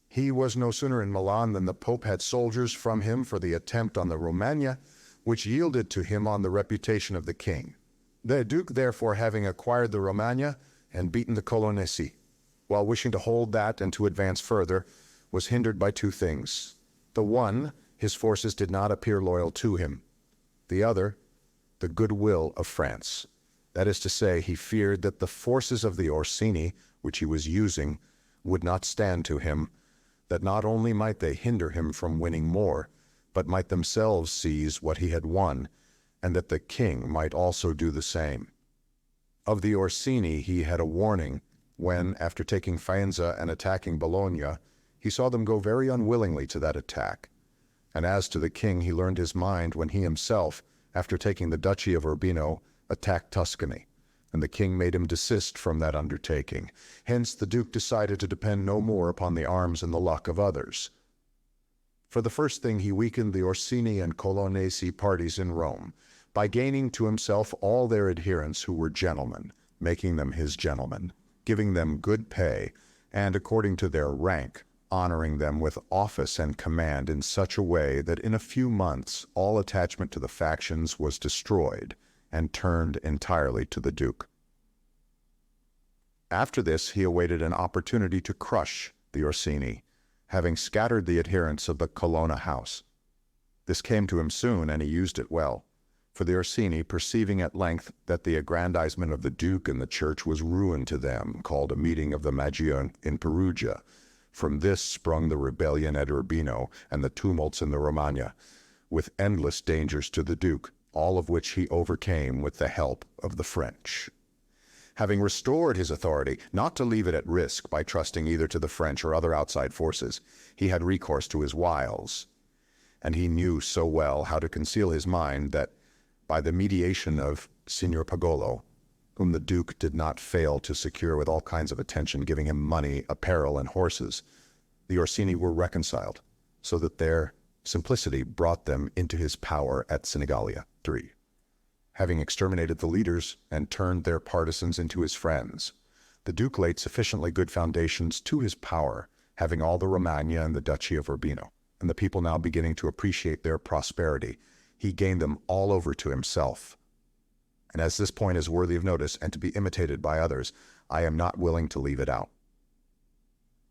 [SPEAKER 1] He was no sooner in Milan than the Pope had soldiers from him for the attempt on the Romagna, which yielded to him on the reputation of the king. The Duke, therefore, having acquired the Romagna and beaten the Colonnesi, while wishing to hold that and to advance further, was hindered by two things. The one, his forces did not appear loyal to him. The other, the goodwill of France. That is to say, he feared that the forces of the Orsini, which he was using, would not stand to him, that not only might they hinder him from winning more, but might themselves seize what he had won, and that the king might also do the same. Of the Orsini he had a warning when, after taking Faenza and attacking Bologna, he saw them go very unwillingly to that attack. And as to the king, he learned his mind when he himself, after taking the Duchy of Urbino, attacked Tuscany, and the king made him desist from that undertaking. Hence the Duke decided to depend no more upon the arms and the luck of others. For the first thing, he weakened the Orsini and Colonnesi parties in Rome, by gaining to himself all their adherents who were gentlemen, making them his gentlemen, giving them good pay, and according to their rank, honoring them with office and command in such a way that in a few months all attachment to the factions was destroyed and turned entirely to the Duke. After this, he awaited an opportunity to crush the Orsini, having scattered the adherents of the Colonna house. This came to him soon, and he used it well. For the Orsini, perceiving at length that the aggrandizement of the Duke and the Church was ruin to them, called a meeting of the Magi in Perugia. From this sprung the rebellion at Urbino and the tumults in the Romagna, with endless dangers to the Duke, all of which he overcame with the help of the French. Having restored his authority, not to leave it at risk by trusting either to the French or other outside forces, he had recourse to his wiles. And he knew so well how to conceal his mind that, by the mediation of Signor Pagolo, whom the Duke did not fail to secure with all kinds of attention, giving him money, apparel, and horses, the Orsini were reconciled, so that their simplicity brought them into his power at Sinigalia. 3. Having exterminated the leaders and turned their partisans into his friends, the Duke laid sufficiently good foundations to his power, having all the Romagna and the Duchy of Urbino, and the people now beginning to appreciate their prosperity, he gained them all over to himself. And as this point is worthy of notice and to be imitated by others, I am not willing to leave it out.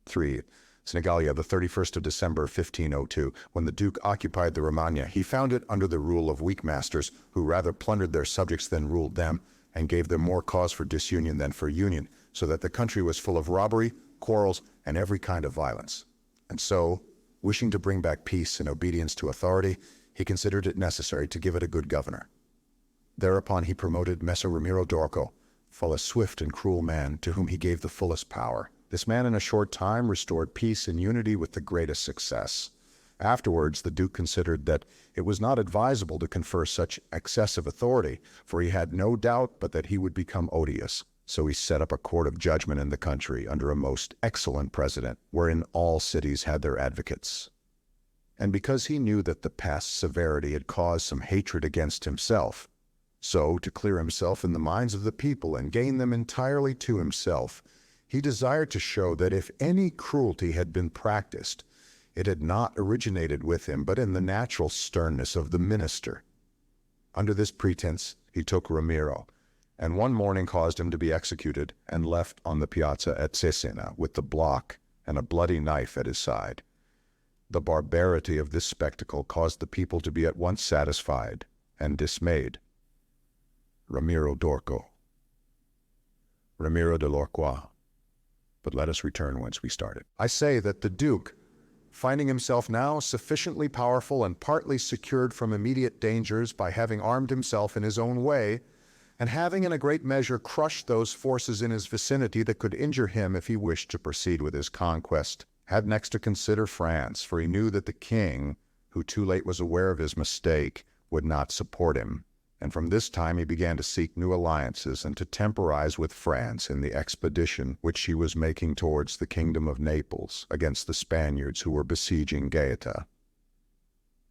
[SPEAKER 1] 3. Sinigalia, the 31st of December, 1502, when the Duke occupied the Romagna, he found it under the rule of weak masters, who rather plundered their subjects than ruled them, and gave them more cause for disunion than for union, so that the country was full of robbery, quarrels, and every kind of violence. And so, wishing to bring back peace and obedience to authority, he considered it necessary to give it a good governor. Thereupon he promoted Messer Ramiro d'Orco, full a swift and cruel man, to whom he gave the fullest power. This man in a short time restored peace and unity with the greatest success. Afterwards, the Duke considered that it was not advisable to confer such excessive authority, for he had no doubt but that he would become odious. So he set up a court of judgment in the country under a most excellent president, wherein all cities had their advocates. And because he knew that the past severity had caused some hatred against himself, so, to clear himself in the minds of the people and gain them entirely to himself, he desired to show that if any cruelty had been practiced, it had not originated with him, but in the natural sternness of the minister. Under this pretense, he took Ramiro, and one morning caused him to be executed, and left on the piazza at Cesena with the block and a bloody knife at his side. The barbarity of this spectacle caused the people to be at once satisfied and dismayed. Ramiro d'Orco. Ramiro de l'Orcois. But let us return whence we started. I say that the Duke, finding himself now sufficiently powerful and partly secured from immediate dangers by having armed himself in his own way, and having in a great measure crushed those forces in his vicinity that could injure him if he wished to proceed with his conquest, had next to consider France, for he knew that the king, who too late was aware of his mistake, would not support him. And from this time he began to seek new alliances and to temporize with France in the expedition which she was making towards the kingdom of Naples against the Spaniards who were besieging Gaeta.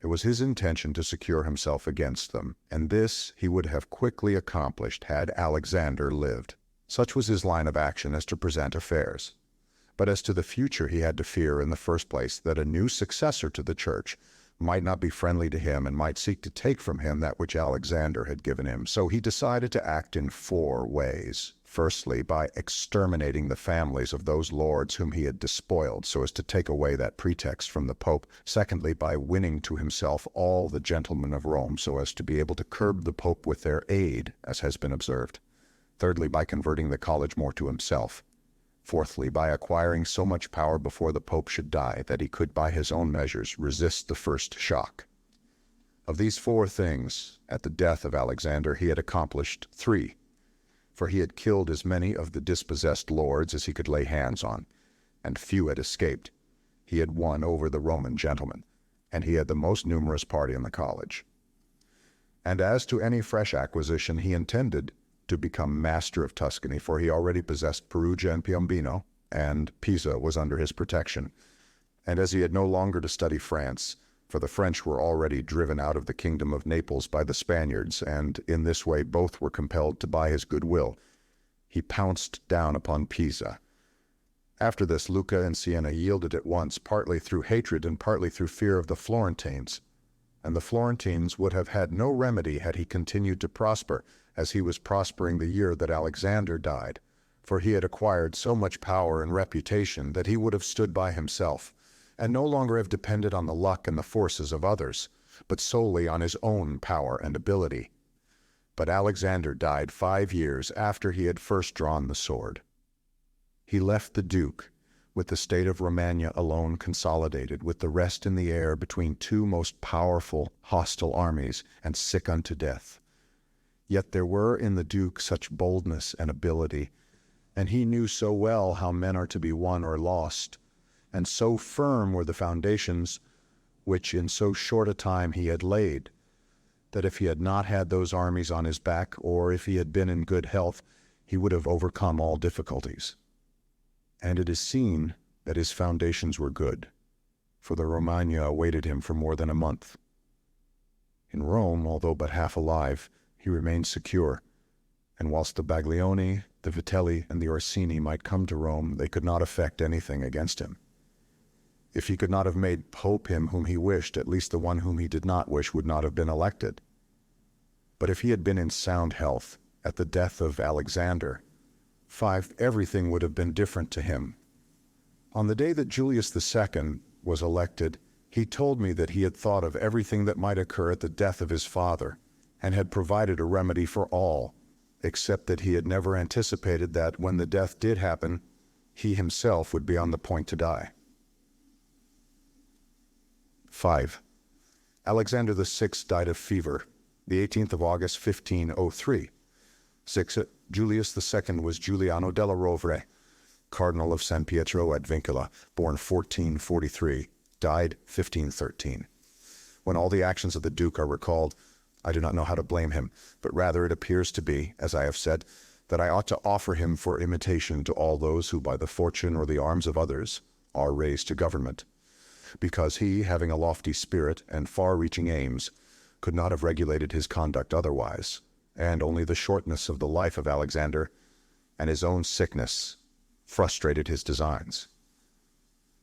[SPEAKER 1] It was his intention to secure himself against them, and this he would have quickly accomplished had Alexander lived. Such was his line of action as to present affairs. But as to the future, he had to fear, in the first place, that a new successor to the Church might not be friendly to him and might seek to take from him that which Alexander had given him. So he decided to act in 4 ways. Firstly, by exterminating the families of those lords whom he had despoiled, so as to take away that pretext from the Pope. Secondly, by winning to himself all the gentlemen of Rome, so as to be able to curb the Pope with their aid, as has been observed. Thirdly, by converting the college more to himself. Fourthly, by acquiring so much power before the Pope should die that he could by his own measures resist the first shock. Of these 4 things, at the death of Alexander, he had accomplished 3. For he had killed as many of the dispossessed lords as he could lay hands on, and few had escaped. He had won over the Roman gentlemen, and he had the most numerous party in the college. And as to any fresh acquisition, he intended to become master of Tuscany, for he already possessed Perugia and Piombino, and Pisa was under his protection. And as he had no longer to study France, for the French were already driven out of the kingdom of Naples by the Spaniards, and in this way both were compelled to buy his goodwill, he pounced down upon Pisa. After this, Lucca and Siena yielded at once, partly through hatred and partly through fear of the Florentines. And the Florentines would have had no remedy had he continued to prosper, as he was prospering the year that Alexander died, for he had acquired so much power and reputation that he would have stood by himself, and no longer have depended on the luck and the forces of others, but solely on his own power and ability. But Alexander died 5 years after he had first drawn the sword. He left the Duke, with the state of Romagna alone consolidated, with the rest in the air between 2 most powerful hostile armies, and sick unto death. Yet there were in the Duke such boldness and ability, and he knew so well how men are to be won or lost, and so firm were the foundations which in so short a time he had laid, that if he had not had those armies on his back, or if he had been in good health, he would have overcome all difficulties. And it is seen that his foundations were good, for the Romagna awaited him for more than a month. In Rome, although but half alive, he remained secure, and whilst the Baglioni, the Vitelli, and the Orsini might come to Rome, they could not effect anything against him. If he could not have made Pope him whom he wished, at least the one whom he did not wish would not have been elected. But if he had been in sound health at the death of Alexander, everything would have been different to him. On the day that Julius II was elected, he told me that he had thought of everything that might occur at the death of his father, and had provided a remedy for all, except that he had never anticipated that when the death did happen, he himself would be on the point to die. 5. Alexander VI died of fever, the 18th of August, 1503. 6. Julius II was Giuliano della Rovere, Cardinal of San Pietro ad Vincula, born 1443, died 1513. When all the actions of the Duke are recalled, I do not know how to blame him, but rather it appears to be, as I have said, that I ought to offer him for imitation to all those who by the fortune or the arms of others are raised to government, because he, having a lofty spirit and far-reaching aims, could not have regulated his conduct otherwise, and only the shortness of the life of Alexander and his own sickness frustrated his designs.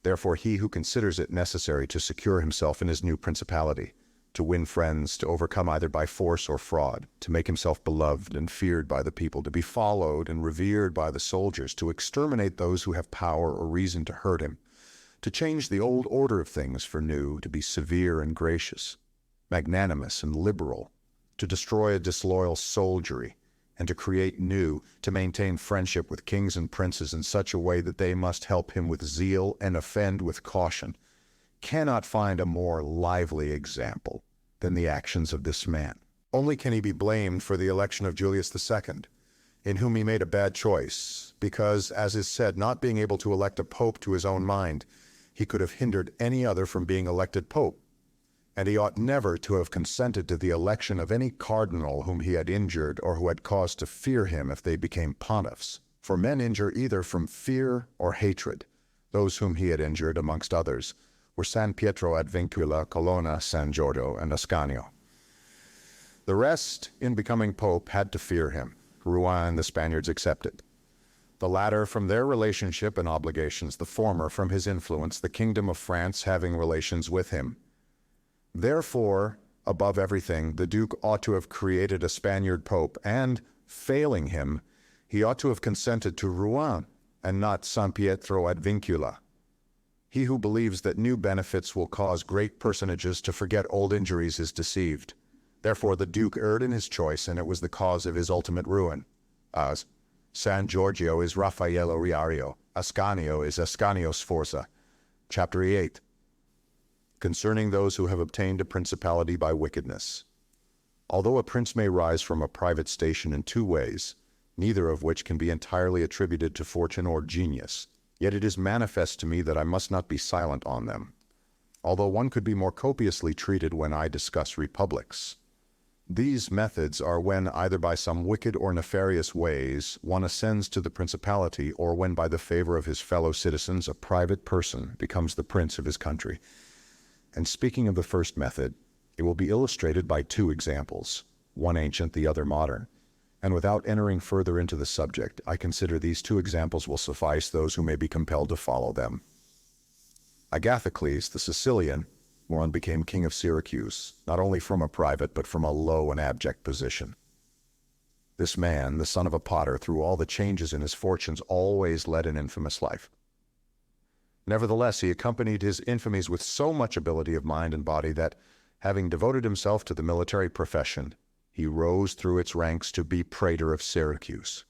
[SPEAKER 1] Therefore he who considers it necessary to secure himself in his new principality, to win friends, to overcome either by force or fraud, to make himself beloved and feared by the people, to be followed and revered by the soldiers, to exterminate those who have power or reason to hurt him, to change the old order of things for new, to be severe and gracious, magnanimous and liberal, to destroy a disloyal soldiery, and to create new, to maintain friendship with kings and princes in such a way that they must help him with zeal and offend with caution, cannot find a more lively example than the actions of this man. Only can he be blamed for the election of Julius II, in whom he made a bad choice, because, as is said, not being able to elect a pope to his own mind, he could have hindered any other from being elected pope, and he ought never to have consented to the election of any cardinal whom he had injured or who had cause to fear him if they became pontiffs. For men injure either from fear or hatred. Those whom he had injured, amongst others, were San Pietro ad Vincula, Colonna, San Giorgio, and Ascanio. The rest, in becoming pope, had to fear him, Rouen and the Spaniards excepted. The latter from their relationship and obligations, the former from his influence, the kingdom of France having relations with him. Therefore, above everything, the Duke ought to have created a Spaniard pope, and, failing him, he ought to have consented to Rouen, and not San Pietro ad Vincula. He who believes that new benefits will cause great personages to forget old injuries is deceived. Therefore the Duke erred in his choice, and it was the cause of his ultimate ruin. As San Giorgio is Raffaello Riario, Ascanio is Ascanio Sforza. Chapter 8. Concerning those who have obtained a principality by wickedness. Although a prince may rise from a private station in two ways, neither of which can be entirely attributed to fortune or genius, yet it is manifest to me that I must not be silent on them, although one could be more copiously treated when I discuss republics. These methods are when, either by some wicked or nefarious ways, one ascends to the principality, or when by the favor of his fellow citizens a private person becomes the prince of his country. And speaking of the first method, it will be illustrated by two examples, one ancient, the other modern. And without entering further into the subject, I consider these two examples will suffice those who may be compelled to follow them. Agathocles, the Sicilian, one became king of Syracuse, not only from a private but from a low and abject position. This man, the son of a potter, through all the changes in his fortunes, always led an infamous life. Nevertheless, he accompanied his infamies with so much ability of mind and body that, having devoted himself to the military profession, he rose through its ranks to be praetor of Syracuse.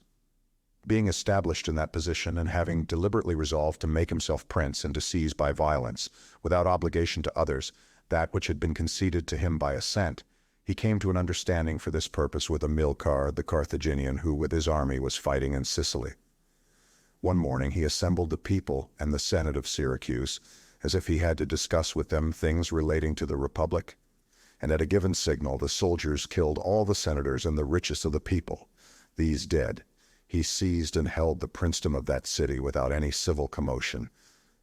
[SPEAKER 1] Being established in that position, and having deliberately resolved to make himself prince and to seize by violence, without obligation to others, that which had been conceded to him by assent, he came to an understanding for this purpose with Amilcar, the Carthaginian, who with his army was fighting in Sicily. One morning he assembled the people and the Senate of Syracuse, as if he had to discuss with them things relating to the Republic, and at a given signal the soldiers killed all the senators and the richest of the people. These dead, he seized and held the princedom of that city without any civil commotion,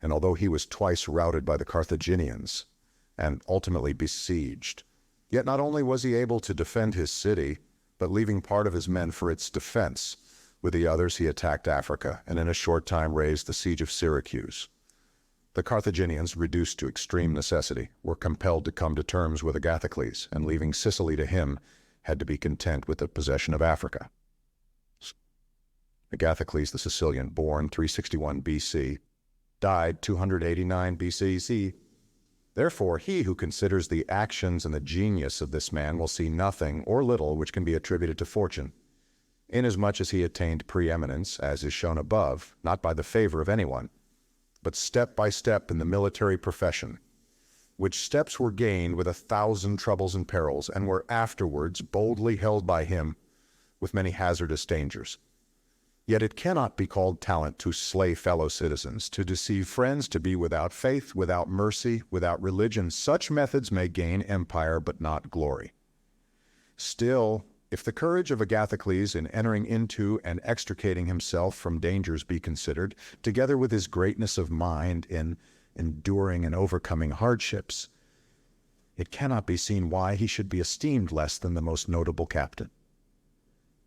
[SPEAKER 1] and although he was twice routed by the Carthaginians, and ultimately besieged, yet not only was he able to defend his city, but leaving part of his men for its defense, with the others he attacked Africa, and in a short time raised the siege of Syracuse. The Carthaginians, reduced to extreme necessity, were compelled to come to terms with Agathocles, and leaving Sicily to him, had to be content with the possession of Africa. Agathocles the Sicilian, born 361 BC, died 289 BC. Therefore, he who considers the actions and the genius of this man will see nothing or little which can be attributed to fortune, inasmuch as he attained preeminence, as is shown above, not by the favor of anyone, but step by step in the military profession, which steps were gained with 1,000 troubles and perils, and were afterwards boldly held by him with many hazardous dangers. Yet it cannot be called talent to slay fellow citizens, to deceive friends, to be without faith, without mercy, without religion. Such methods may gain empire, but not glory. Still, if the courage of Agathocles in entering into and extricating himself from dangers be considered, together with his greatness of mind in enduring and overcoming hardships, it cannot be seen why he should be esteemed less than the most notable captain.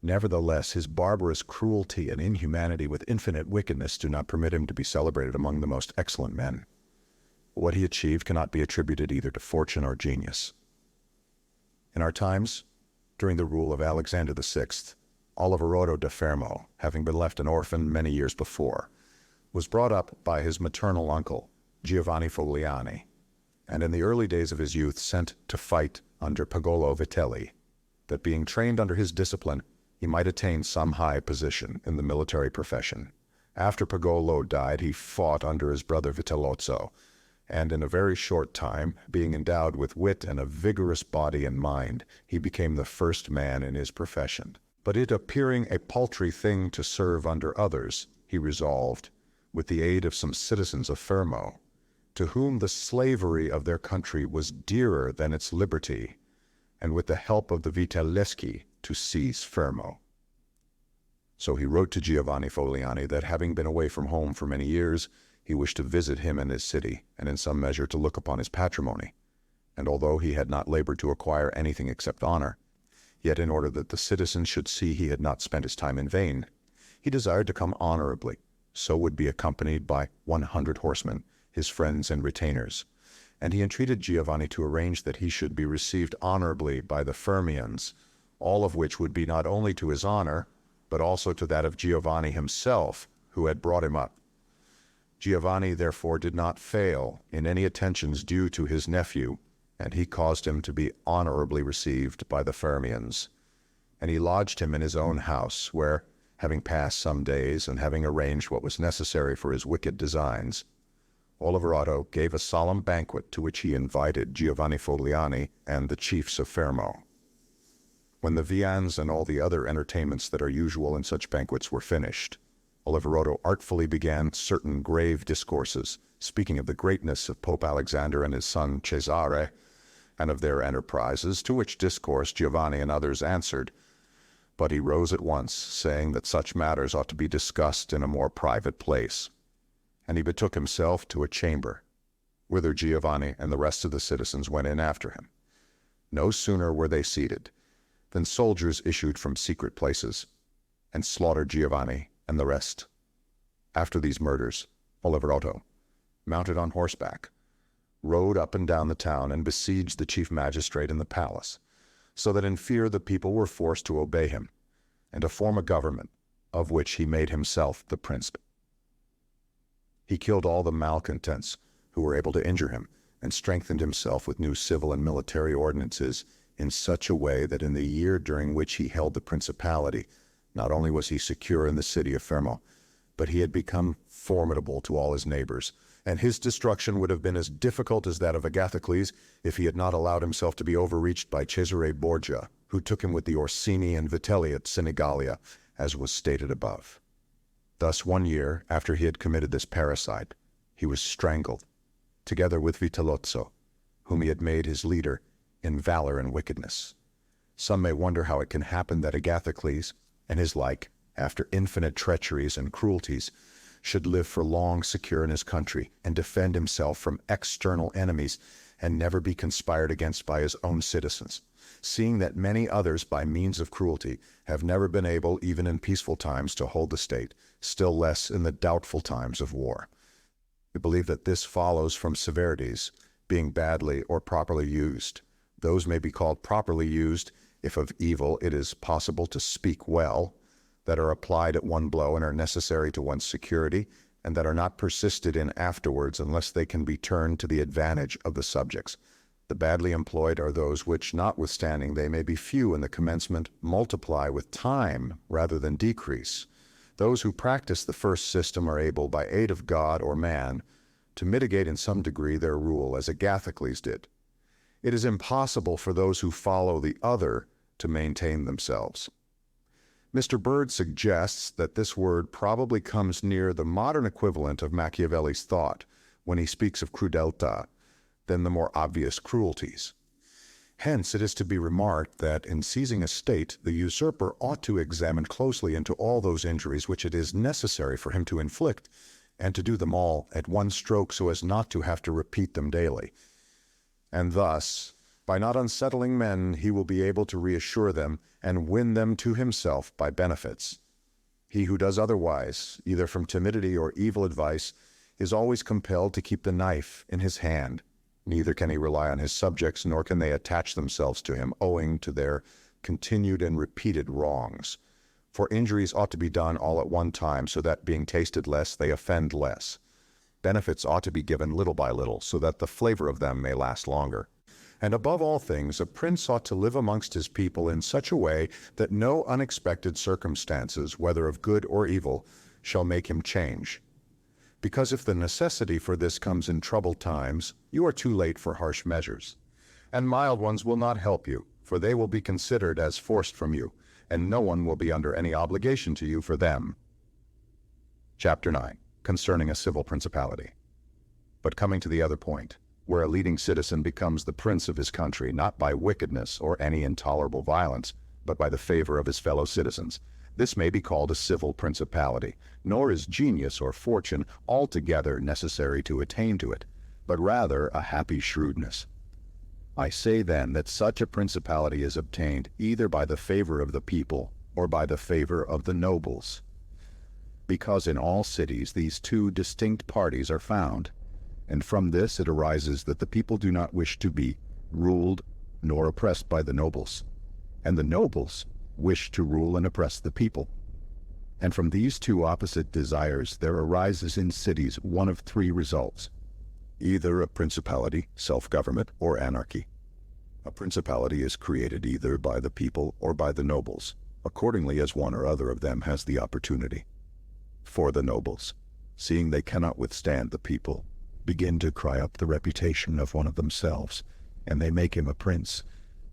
[SPEAKER 1] Nevertheless, his barbarous cruelty and inhumanity with infinite wickedness do not permit him to be celebrated among the most excellent men. What he achieved cannot be attributed either to fortune or genius. In our times, during the rule of Alexander VI, Oliverotto da Fermo, having been left an orphan many years before, was brought up by his maternal uncle, Giovanni Fogliani, and in the early days of his youth sent to fight under Pagolo Vitelli, that being trained under his discipline, he might attain some high position in the military profession. After Pagolo died, he fought under his brother Vitellozzo, and in a very short time, being endowed with wit and a vigorous body and mind, he became the first man in his profession. But it appearing a paltry thing to serve under others, he resolved, with the aid of some citizens of Fermo, to whom the slavery of their country was dearer than its liberty, and with the help of the Vitelleschi, to seize Fermo. So he wrote to Giovanni Fogliani that, having been away from home for many years, he wished to visit him in his city, and in some measure to look upon his patrimony. And although he had not labored to acquire anything except honor, yet in order that the citizens should see he had not spent his time in vain, he desired to come honorably, so would be accompanied by 100 horsemen, his friends and retainers, and he entreated Giovanni to arrange that he should be received honorably by the Fermians, all of which would be not only to his honor, but also to that of Giovanni himself, who had brought him up. Giovanni therefore did not fail in any attentions due to his nephew, and he caused him to be honorably received by the Fermians. And he lodged him in his own house, where, having passed some days and having arranged what was necessary for his wicked designs, Oliverato gave a solemn banquet to which he invited Giovanni Fogliani and the chiefs of Fermo. When the viands and all the other entertainments that are usual in such banquets were finished, Oliverato artfully began certain grave discourses, speaking of the greatness of Pope Alexander and his son Cesare, and of their enterprises, to which discourse Giovanni and others answered. But he rose at once, saying that such matters ought to be discussed in a more private place. And he betook himself to a chamber, whither Giovanni and the rest of the citizens went in after him. No sooner were they seated than soldiers issued from secret places and slaughtered Giovanni and the rest. After these murders, Oliverato, mounted on horseback, rode up and down the town and besieged the chief magistrate in the palace, so that in fear the people were forced to obey him and to form a government, of which he made himself the prince. He killed all the malcontents who were able to injure him, and strengthened himself with new civil and military ordinances in such a way that in the year during which he held the principality, not only was he secure in the city of Fermo, but he had become formidable to all his neighbors, and his destruction would have been as difficult as that of Agathocles if he had not allowed himself to be overreached by Cesare Borgia, who took him with the Orsini and Vitelli at Senigallia, as was stated above. Thus 1 year after he had committed this parricide, he was strangled, together with Vitellozzo, whom he had made his leader in valor and wickedness. Some may wonder how it can happen that Agathocles and his like, after infinite treacheries and cruelties, should live for long secure in his country and defend himself from external enemies and never be conspired against by his own citizens, seeing that many others by means of cruelty have never been able even in peaceful times to hold the state, still less in the doubtful times of war. We believe that this follows from severities being badly or properly used. Those may be called properly used if of evil it is possible to speak well, that are applied at one blow and are necessary to one's security, and that are not persisted in afterwards unless they can be turned to the advantage of the subjects. The badly employed are those which, notwithstanding they may be few in the commencement, multiply with time rather than decrease. Those who practice the first system are able, by aid of God or man, to mitigate in some degree their rule, as Agathocles did. It is impossible for those who follow the other to maintain themselves. Mr. Bird suggests that this word probably comes near the modern equivalent of Machiavelli's thought when he speaks of crudeltà than the more obvious cruelties. Hence, it is to be remarked that in seizing a state, the usurper ought to examine closely into all those injuries which it is necessary for him to inflict, and to do them all at one stroke so as not to have to repeat them daily. And thus, by not unsettling men, he will be able to reassure them and win them to himself by benefits. He who does otherwise, either from timidity or evil advice, is always compelled to keep the knife in his hand. Neither can he rely on his subjects, nor can they attach themselves to him, owing to their continued and repeated wrongs. For injuries ought to be done all at one time, so that, being tasted less, they offend less. Benefits ought to be given little by little, so that the flavor of them may last longer. And above all things, a prince ought to live amongst his people in such a way that no unexpected circumstances, whether of good or evil, shall make him change. Because if the necessity for this comes in troubled times, you are too late for harsh measures. And mild ones will not help you, for they will be considered as forced from you, and no one will be under any obligation to you for them. Chapter 9. Concerning a civil principality. But coming to the other point, where a leading citizen becomes the prince of his country, not by wickedness or any intolerable violence, but by the favor of his fellow citizens, this may be called a civil principality, nor is genius or fortune altogether necessary to attain to it, but rather a happy shrewdness. I say then that such a principality is obtained either by the favor of the people or by the favor of the nobles, because in all cities these two distinct parties are found,
[SPEAKER 2] And from this it arises that the people do not wish to be ruled nor oppressed by the nobles, and the nobles wish to rule and oppress the people. And from these two opposite desires there arises in cities one of three results: either a principality, self-government, or anarchy. A principality is created either by the people or by the nobles, accordingly as one or other of them has the opportunity. For the nobles, seeing they cannot withstand the people, begin to cry up the reputation of one of themselves, and they make him a prince,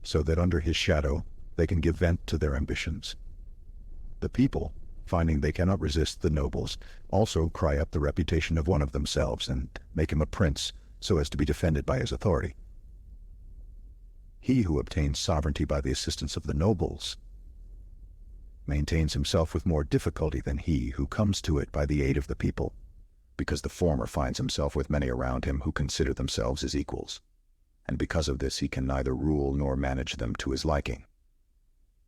[SPEAKER 2] so that under his shadow they can give vent to their ambitions. The people, finding they cannot resist the nobles, also cry up the reputation of one of themselves, and make him a prince, so as to be defended by his authority. He who obtains sovereignty by the assistance of the nobles maintains himself with more difficulty than he who comes to it by the aid of the people, because the former finds himself with many around him who consider themselves his equals, and because of this he can neither rule nor manage them to his liking.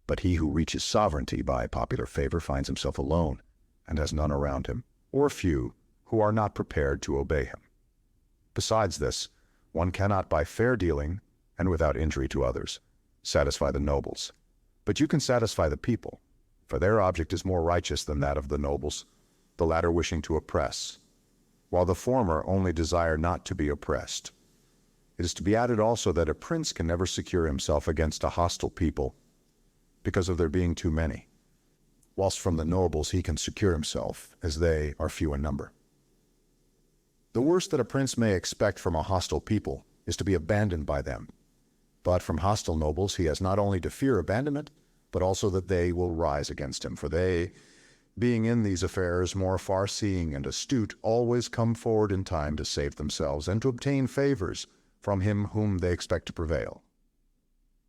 [SPEAKER 2] But he who reaches sovereignty by popular favor finds himself alone, and has none around him, or few, who are not prepared to obey him. Besides this, one cannot by fair dealing, and without injury to others, satisfy the nobles. But you can satisfy the people, for their object is more righteous than that of the nobles, the latter wishing to oppress, while the former only desire not to be oppressed. It is to be added also that a prince can never secure himself against a hostile people, because of there being too many, whilst from the nobles he can secure himself, as they are few in number. The worst that a prince may expect from a hostile people is to be abandoned by them, but from hostile nobles he has not only to fear abandonment, but also that they will rise against him, for they, being in these affairs more far-seeing and astute, always come forward in time to save themselves and to obtain favors from him whom they expect to prevail.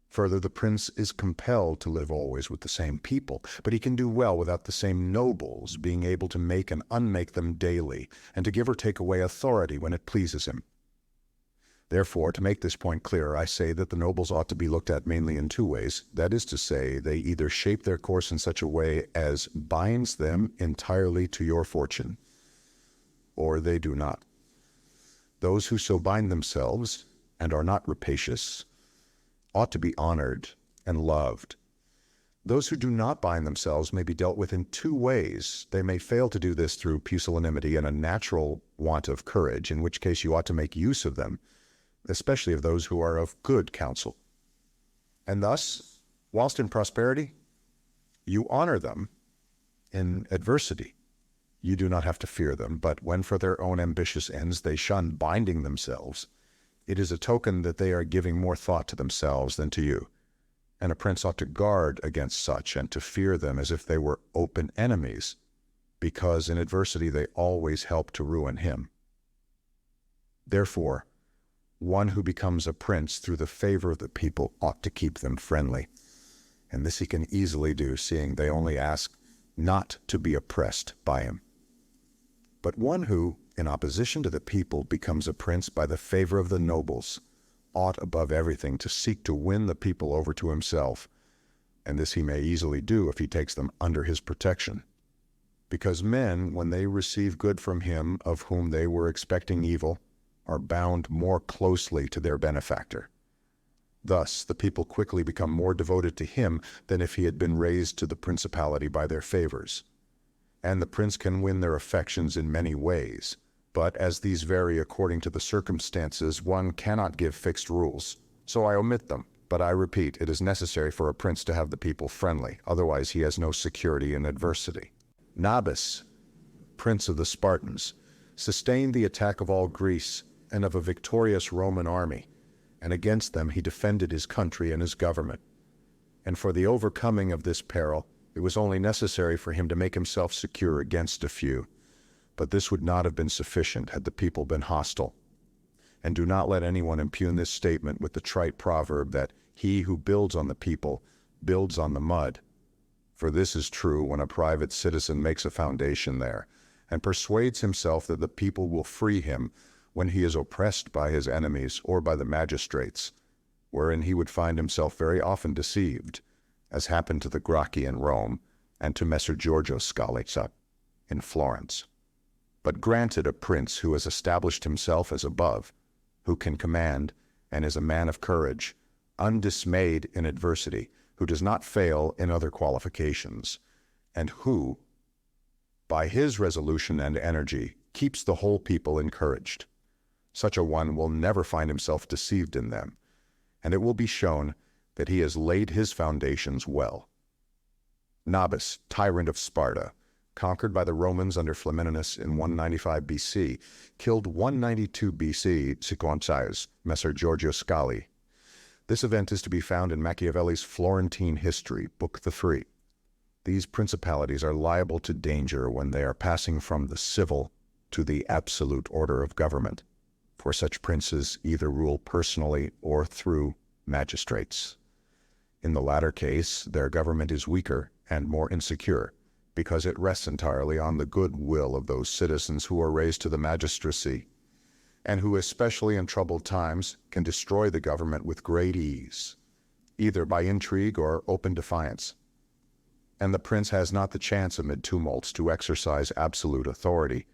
[SPEAKER 2] Further, the prince is compelled to live always with the same people, but he can do well without the same nobles, being able to make and unmake them daily, and to give or take away authority when it pleases him. Therefore, to make this point clearer, I say that the nobles ought to be looked at mainly in two ways. That is to say, they either shape their course in such a way as binds them entirely to your fortune, or they do not. Those who so bind themselves, and are not rapacious, ought to be honored and loved. Those who do not bind themselves may be dealt with in two ways. They may fail to do this through pusillanimity and a natural want of courage, in which case you ought to make use of them, especially of those who are of good counsel. And thus, whilst in prosperity, you honor them. In adversity, you do not have to fear them, but when for their own ambitious ends they shun binding themselves, it is a token that they are giving more thought to themselves than to you. And a prince ought to guard against such, and to fear them as if they were open enemies, because in adversity they always help to ruin him. Therefore, one who becomes a prince through the favor of the people ought to keep them friendly. And this he can easily do, seeing they only ask not to be oppressed by him. But one who, in opposition to the people, becomes a prince by the favor of the nobles, ought above everything to seek to win the people over to himself, and this he may easily do if he takes them under his protection. Because men, when they receive good from him of whom they were expecting evil, are bound more closely to their benefactor. Thus, the people quickly become more devoted to him than if he had been raised to the principality by their favors. And the prince can win their affections in many ways, but as these vary according to the circumstances, one cannot give fixed rules. So I omit them, but I repeat, it is necessary for a prince to have the people friendly, otherwise he has no security in adversity. Nabis, prince of the Spartans, sustained the attack of all Greece and of a victorious Roman army, and against them he defended his country and his government. And for the overcoming of this peril, it was only necessary for him to make himself secure against a few. But this would not have been sufficient had the people been hostile. And do not let anyone impugn this statement with the trite proverb that he who builds on the people builds on the mud. For this is true when a private citizen makes a foundation there, and persuades himself that the people will free him when he is oppressed by his enemies or by the magistrates, wherein he would find himself very often deceived, as happened to the Gracchi in Rome and to Messer Giorgio Scaletta in Florence.
[SPEAKER 1] but granted a prince who has established himself as above, who can command, and is a man of courage, undismayed in adversity, who does not fail in other qualifications, and who, by his resolution and energy, keeps the whole people encouraged. Such a one will never find himself deceived in them, and it will be shown that he has laid his foundations well. Nabis, tyrant of Sparta, conquered by the Romans under Flamininus in 195 BC, killed 192 BC Sequentius, Messer Giorgio Scali. This event is to be found in Machiavelli's Florentine History, Book the 3. These principalities are liable to danger when they are passing from the civil to the absolute order of government, for such princes either rule personally or through magistrates. In the latter case, their government is weaker and more insecure, because it rests entirely on the good will of those citizens who are raised to the magistracy, and who, especially in troubled times, can destroy the government with great ease, either by intrigue or open defiance. And the prince has not the chance amid tumults to exercise absolute authority,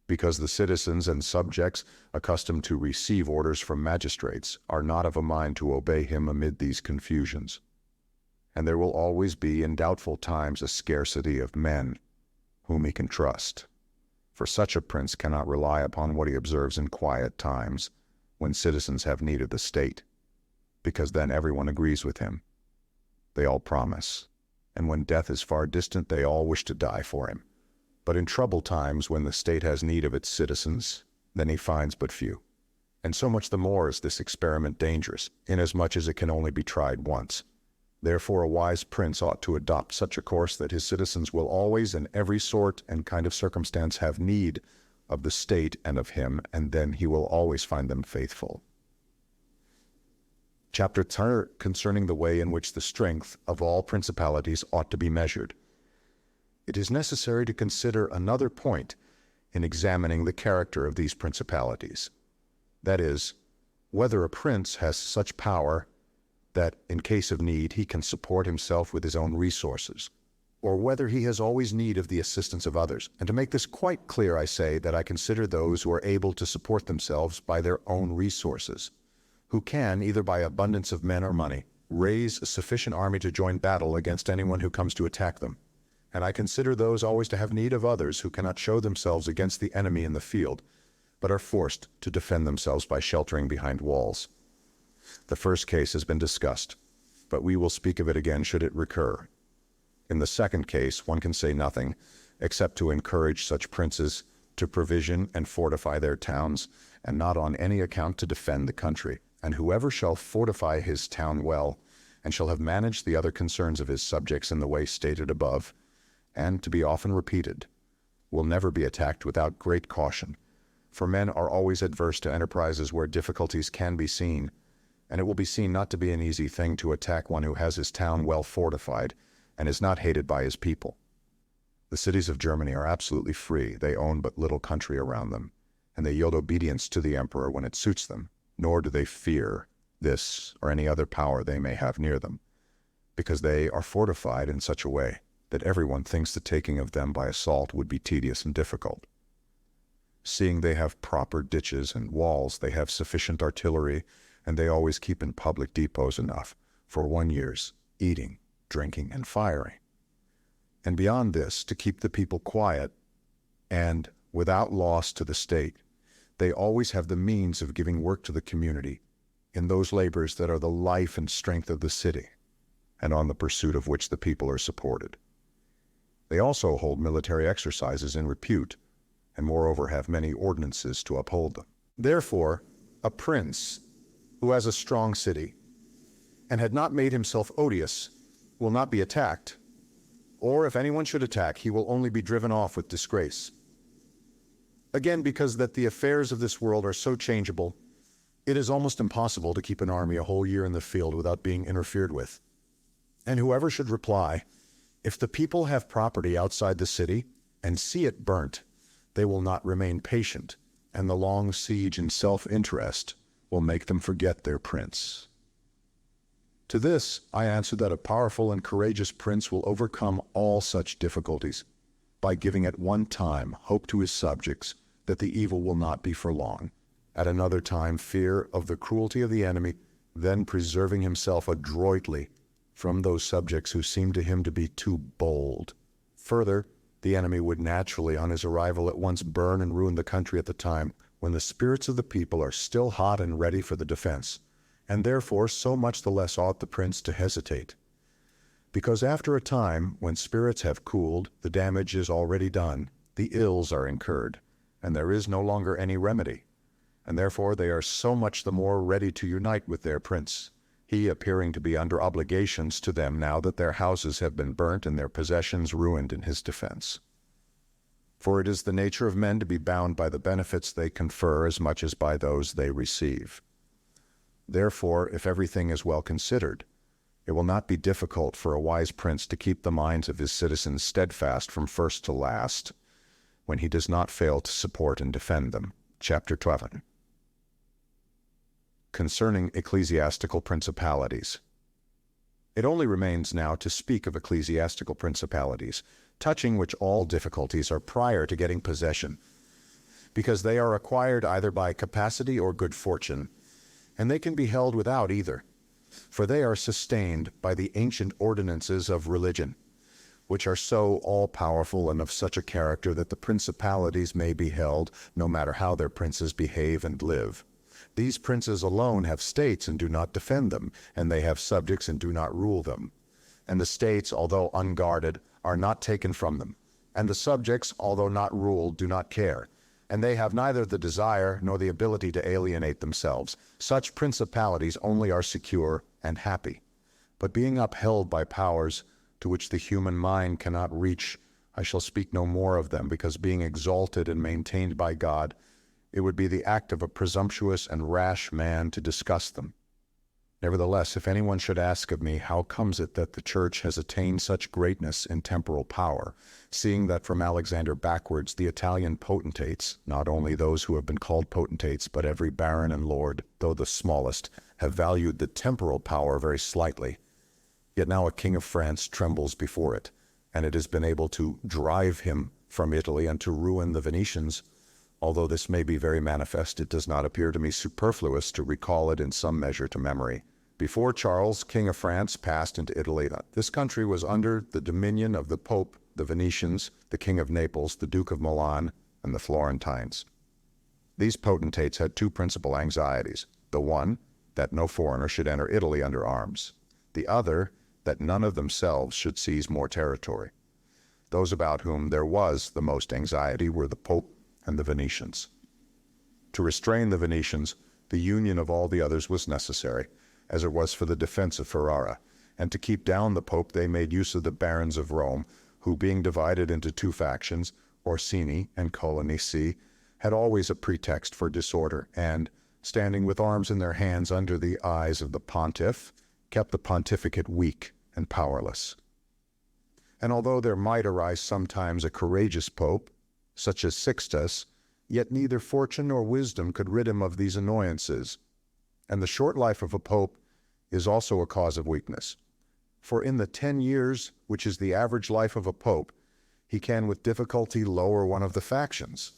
[SPEAKER 1] because the citizens and subjects, accustomed to receive orders from magistrates, are not of a mind to obey him amid these confusions. And there will always be in doubtful times a scarcity of men whom he can trust. For such a prince cannot rely upon what he observes in quiet times, when citizens have need of the state, because then everyone agrees with him. They all promise, and when death is far distant, they all wish to die for him. But in troubled times, when the state has need of its citizens, then he finds but few. And so much the more is this experiment dangerous, inasmuch as it can only be tried once. Therefore a wise prince ought to adopt such a course that his citizens will always in every sort and kind of circumstance have need of the state and of him, and then he will always find them faithful. Chapter 10 concerning the way in which the strength of all principalities ought to be measured. It is necessary to consider another point in examining the character of these principalities. That is, whether a prince has such power that, in case of need, he can support himself with his own resources, or whether he has always need of the assistance of others. And to make this quite clear, I say that I consider those who are able to support themselves by their own resources, who can, either by abundance of men or money, raise a sufficient army to join battle against anyone who comes to attack them. And I consider those always to have need of others who cannot show themselves against the enemy in the field, but are forced to defend themselves by sheltering behind walls. The first case has been discussed, but we will speak of it again should it recur. In the second case, one can say nothing, except to encourage such princes to provision and fortify their towns, and not on any account to defend the country. And whoever shall fortify his town well, and shall have managed the other concerns of his subjects in the way stated above, and to be often repeated, will never be attacked without great caution, for men are always adverse to enterprises where difficulties can be seen, and it will be seen not to be an easy thing to attack one who has his town well fortified, and is not hated by his people. The cities of Germany are absolutely free. They own but little country around them, and they yield obedience to the emperor when it suits them, nor do they fear this or any other power they may have near them, because they are fortified in such a way that everyone thinks the taking of them by assault would be tedious and difficult. Seeing they have proper ditches and walls, they have sufficient artillery, and they always keep in public depots enough for 1 year's eating, drinking, and firing. And beyond this, to keep the people quiet and without loss to the state, they always have the means of giving work to the community in those labors that are the life and strength of the city, and on the pursuit of which the people are supported. They also hold military exercises in repute, and moreover have many ordinances to uphold them. Therefore, a prince who has a strong city, and had not made himself odious, will not be attacked, or if anyone should attack, he will only be driven off with disgrace. Again, because that the affairs of this world are so changeable, it is almost impossible to keep an army a whole year in the field without being interfered with. And whoever should reply, if the people have property outside the city and see it burnt, they will not remain patient, and the long siege and self-interest will make them forget their prince. To this I answer that a powerful and courageous prince will overcome all such difficulties, by giving at one time hope to his subjects that the evil will not be for long, at another time fear of the cruelty of the enemy, then preserving himself adroitly from those subjects who seemed to him to be too bold. Further, the enemy would naturally, on his arrival, at once burn and ruin the country at the time when the spirits of the people are still hot and ready for the defense, and therefore so much the less ought the prince to hesitate. Because after a time, when spirits have cooled, the damage is already done, the ills are incurred, and there is no longer any remedy, and therefore they are so much the more ready to unite with their prince, he appearing to be under obligations to them now that their houses have been burnt and their possessions ruined in his defense. For it is the nature of men to be bound by the benefits they confer as much as by those they receive. Therefore, if everything is well considered, it will not be difficult for a wise prince to keep the minds of his citizens steadfast from first to last, when he does not fail to support and defend them. Chapter 12. Concerning ecclesiastical principalities. It only remains now to speak of ecclesiastical principalities, touching which all difficulties are prior to getting possession, because they are acquired either by capacity or good fortune, and they can be held without either, for they are sustained by the ancient ordinances of religion, which are so all-powerful and of such a character that the principalities may be held, no matter how their princes behave and live. These princes alone have states and do not defend them, and they have subjects and do not rule them. And the states, although unguarded, are not taken from them, and the subjects, although not ruled, do not care, and they have neither the desire nor the ability to alienate themselves. Such principalities only are secure and happy. But being upheld by powers to which the human mind cannot reach, I shall speak no more of them, because being exalted and maintained by God, it would be the act of a presumptuous and rash man to discuss them. Nevertheless, if anyone should ask of me, how comes it that the Church has attained such greatness in temporal power, seeing that from Alexander backwards the Italian potentates, not only those who have been called potentates, but every baron and lord, though the smallest, have valued the temporal power very slightly, yet now a king of France trembles before it, and it has been able to drive him from Italy and to ruin the Venetians. Although this may be very manifest, it does not appear to me superfluous to recall it in some measure to memory. Before Charles, King of France, passed into Italy, this country was under the dominion of the Pope, the Venetians, the King of Naples, the Duke of Milan, and the Florentines. These potentates had two principal anxieties. The one, that no foreigner should enter Italy under arms. The other, that none of themselves should seize more territory. Those about whom there was the most anxiety were the Pope and the Venetians. To restrain the Venetians, the union of all the others was necessary, as it was for the defense of Ferrara, and to keep down the Pope they made use of the barons of Rome, who, being divided into two factions, Orsini and Colonnesi, had always a pretext for disorder, and, standing with arms in their hands under the eyes of the pontiff, kept the pontificate weak and powerless. And although there might arise sometimes a courageous pope, such as Sixtus, yet neither fortune nor wisdom could rid him of these annoyances. And the short life of a pope is also a cause of weakness. For in the 10 years, which is the average life of a pope, he can with difficulty lower one of the factions.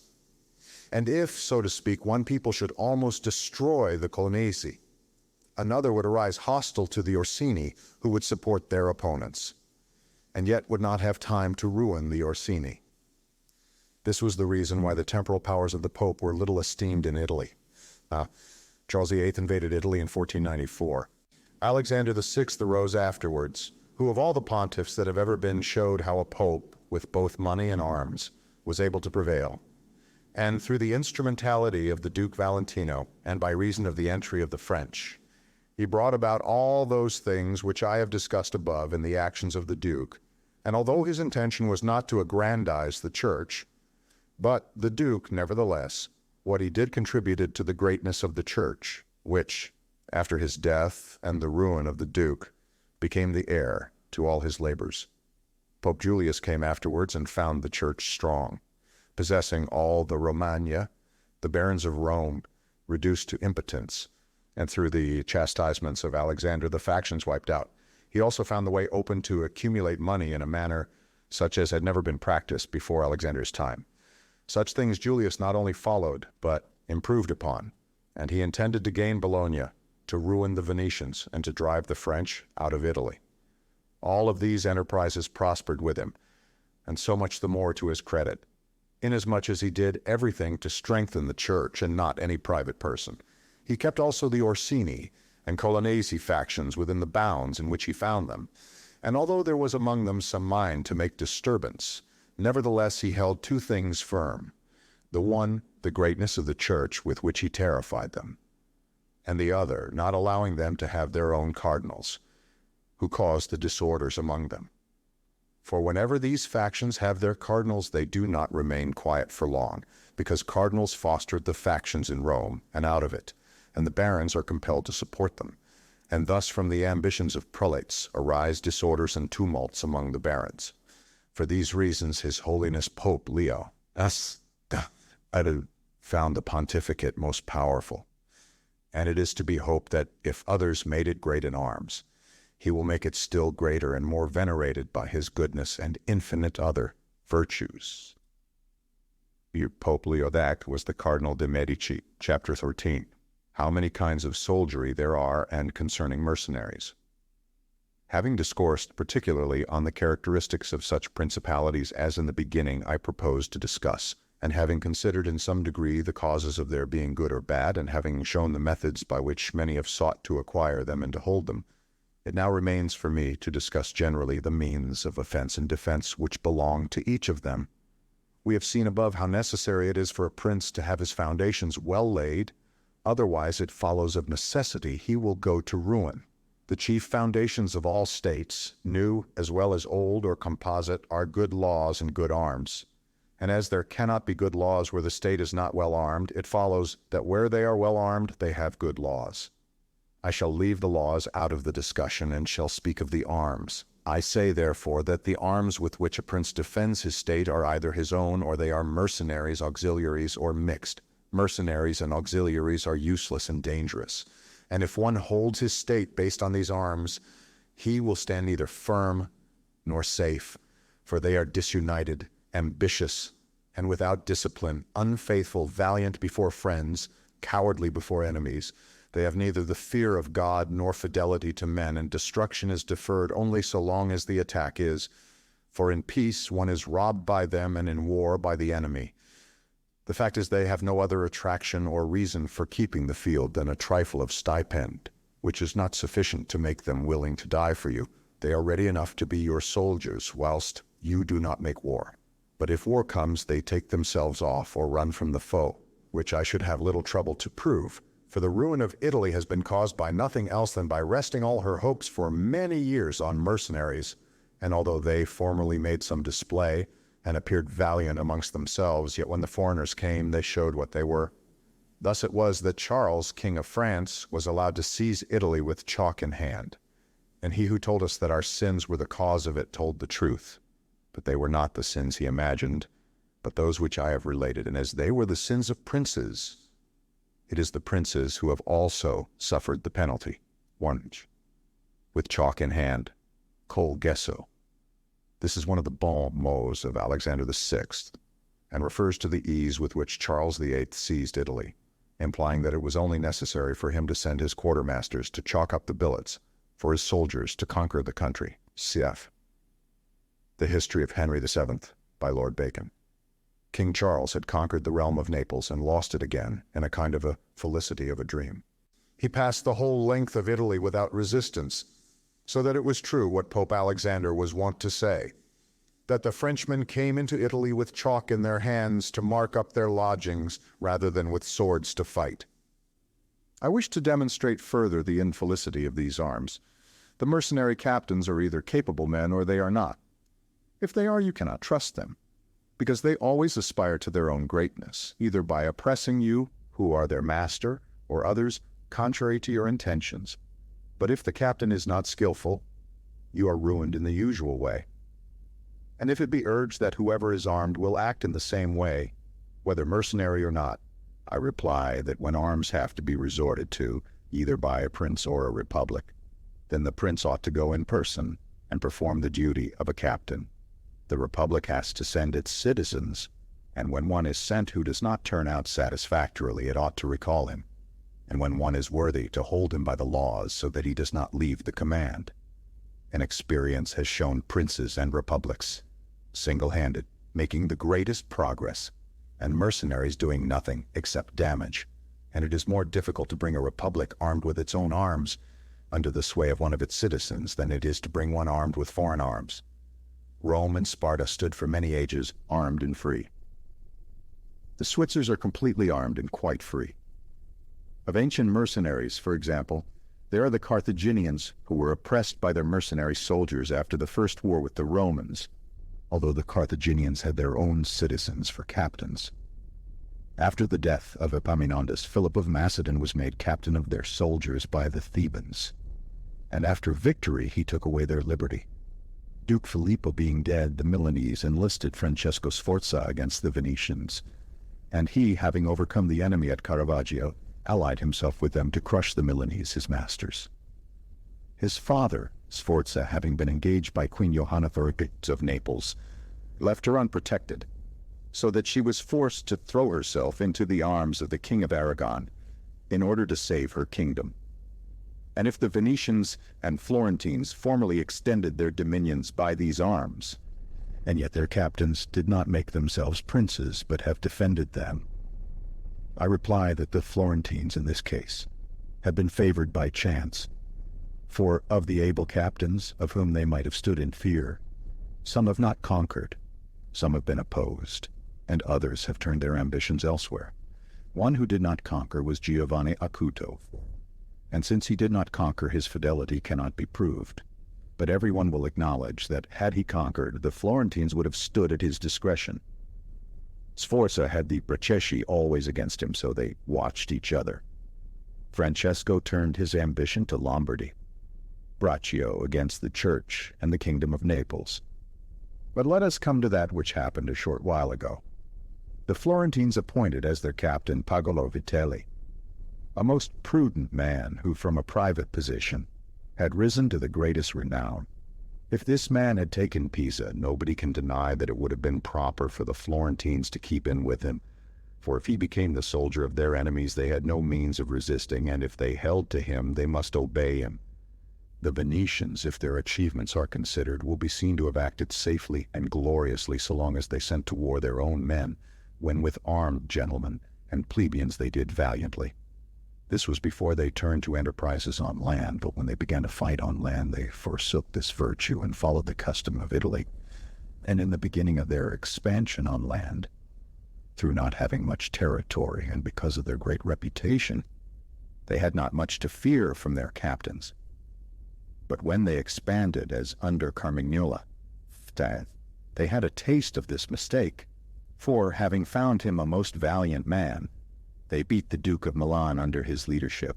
[SPEAKER 1] And if, so to speak, one people should almost destroy the Colonnesi, another would arise hostile to the Orsini, who would support their opponents, and yet would not have time to ruin the Orsini. This was the reason why the temporal powers of the Pope were little esteemed in Italy. Charles VIII invaded Italy in 1494. Alexander VI arose afterwards, who of all the pontiffs that have ever been showed how a pope, with both money and arms, was able to prevail. And through the instrumentality of the Duke Valentino, and by reason of the entry of the French, he brought about all those things which I have discussed above in the actions of the Duke. And although his intention was not to aggrandize the Church, but the Duke, nevertheless, what he did contributed to the greatness of the Church, which, after his death and the ruin of the Duke, became the heir to all his labors. Pope Julius came afterwards and found the Church strong, possessing all the Romagna, the barons of Rome, reduced to impotence, and through the chastisements of Alexander, the factions wiped out. He also found the way open to accumulate money in a manner such as had never been practiced before Alexander's time. Such things Julius not only followed, but improved upon, and he intended to gain Bologna, to ruin the Venetians, and to drive the French out of Italy. All of these enterprises prospered with him, and so much the more to his credit, inasmuch as he did everything to strengthen the church and not any private person. He kept also the Orsini and Colonnesi factions within the bounds in which he found them, and although there was among them some mind to make disturbance, nevertheless he held two things firm: the one, the greatness of the church with which he terrified them, and the other, not allowing them to have their own cardinals, who caused the disorders among them. For whenever these factions have their cardinals, they do not remain quiet for long, because cardinals fostered the factions in Rome and out of it, and the barons are compelled to support them. And thus from the ambitions of prelates arise disorders and tumults among the barons. For these reasons His Holiness Pope Leo found the pontificate most powerful, and it is to be hoped that if others made it great in arms, he will make it still greater and more venerated by his goodness and infinite other virtues. Pope Leo X was the Cardinal de Medici, chapter 13. How many kinds of soldiery there are, and concerning mercenaries. Having discoursed particularly on the characteristics of such principalities as in the beginning I proposed to discuss, and having considered in some degree the causes of their being good or bad, and having shown the methods by which many have sought to acquire them and to hold them, it now remains for me to discuss generally the means of offense and defense which belong to each of them. We have seen above how necessary it is for a prince to have his foundations well laid, otherwise it follows of necessity he will go to ruin. The chief foundations of all states, new as well as old or composite, are good laws and good arms. And as there cannot be good laws where the state is not well armed, it follows that where they are well armed, they have good laws. I shall leave the laws out of the discussion and shall speak of the arms. I say, therefore, that the arms with which a prince defends his state are either his own, or they are mercenaries, auxiliaries, or mixed. Mercenaries and auxiliaries are useless and dangerous, and if one holds his state based on these arms, he will stand neither firm nor safe, for they are disunited, ambitious, and without discipline, unfaithful, valiant before friends, cowardly before enemies. They have neither the fear of God nor fidelity to men, and destruction is deferred only so long as the attack is, for in peace one is robbed by them, and in war by the enemy. The fact is they have no other attraction or reason for keeping the field than a trifle of stipend, which is not sufficient to make them willing to die for you. They are ready enough to be your soldiers, whilst you do not make war. But if war comes, they take themselves off or run from the foe, which I should have little trouble to prove, for the ruin of Italy has been caused by nothing else than by resting all her hopes for many years on mercenaries, and although they formerly made some display, and appeared valiant amongst themselves, yet when the foreigners came, they showed what they were. Thus it was that Charles, King of France, was allowed to seize Italy with chalk in hand. And he who told us that our sins were the cause of it told the truth. But they were not the sins he imagined, but those which I have related, and as they were the sins of princes, it is the princes who have also suffered the penalty. 1. With chalk in hand, col gesso. This is one of the bon mots of Alexander VI, and refers to the ease with which Charles VIII seized Italy, implying that it was only necessary for him to send his quartermasters to chalk up the billets for his soldiers to conquer the country. Cf. The History of Henry VII by Lord Bacon. King Charles had conquered the realm of Naples and lost it again in a kind of a felicity of a dream. He passed the whole length of Italy without resistance, so that it was true what Pope Alexander was wont to say, that the Frenchmen came into Italy with chalk in their hands to mark up their lodgings rather than with swords to fight. I wish to demonstrate further the infelicity of these arms. The mercenary captains are either capable men or they are not. If they are, you cannot trust them, because they always aspire to their own greatness, either by oppressing you, who are their master, or others, contrary to your intentions. But if the captain is not skillful, you are ruined in the usual way. And if it be urged that whoever is armed will act in the same way, whether mercenary or not, I reply that when arms have to be resorted to, either by a prince or a republic, then the prince ought to go in person and perform the duty of a captain.
[SPEAKER 2] The Republic has to send its citizens, and when one is sent who does not turn out satisfactorily, it ought to recall him, and when one is worthy, to hold him by the laws so that he does not leave the command. And experience has shown princes and republics, single-handed, making the greatest progress, and mercenaries doing nothing except damage. And it is more difficult to bring a republic armed with its own arms under the sway of one of its citizens than it is to bring one armed with foreign arms. Rome and Sparta stood for many ages armed and free. The Switzers are completely armed and quite free. Of ancient mercenaries, for example, there are the Carthaginians, who were oppressed by their mercenary soldiers after the first war with the Romans, although the Carthaginians had their own citizens for captains. After the death of Epaminondas, Philip of Macedon was made captain of their soldiers by the Thebans, and after victory he took away their liberty. Duke Filippo being dead, the Milanese enlisted Francesco Sforza against the Venetians, and he, having overcome the enemy at Caravaggio, allied himself with them to crush the Milanese, his masters. His father, Sforza, having been engaged by Queen Johanna Thoricus of Naples, left her unprotected, so that she was forced to throw herself into the arms of the King of Aragon in order to save her kingdom. And if the Venetians and Florentines formerly extended their dominions by these arms, and yet their captains did not make themselves princes but have defended them, I reply that the Florentines in this case have been favored by chance, for of the able captains of whom they might have stood in fear, some have not conquered, some have been opposed, and others have turned their ambitions elsewhere. One who did not conquer was Giovanni Acuto, and since he did not conquer, his fidelity cannot be proved. But everyone will acknowledge that had he conquered, the Florentines would have stood at his discretion. Sforza had the Bracceschi always against him, so they watched each other. Francesco turned his ambition to Lombardy, Braccio against the Church and the Kingdom of Naples. But let us come to that which happened a short while ago. The Florentines appointed as their captain Pagolo Vitelli, a most prudent man who from a private position had risen to the greatest renown. If this man had taken Pisa, nobody can deny that it would have been proper for the Florentines to keep in with him, for if he became the soldier of their enemies, they had no means of resisting, and if they held to him, they must obey him. The Venetians, if their achievements are considered, will be seen to have acted safely and gloriously so long as they sent to war their own men, when with armed gentlemen and plebeians they did valiantly. This was before they turned to enterprises on land, but when they began to fight on land, they forsook this virtue and followed the custom of Italy. And in the beginning of their expansion on land, through not having much territory and because of their great reputation, they had not much to fear from their captains. But when they expanded, as under Carmignola, they had a taste of this mistake, for, having found him a most valiant man, they beat the Duke of Milan under his leadership.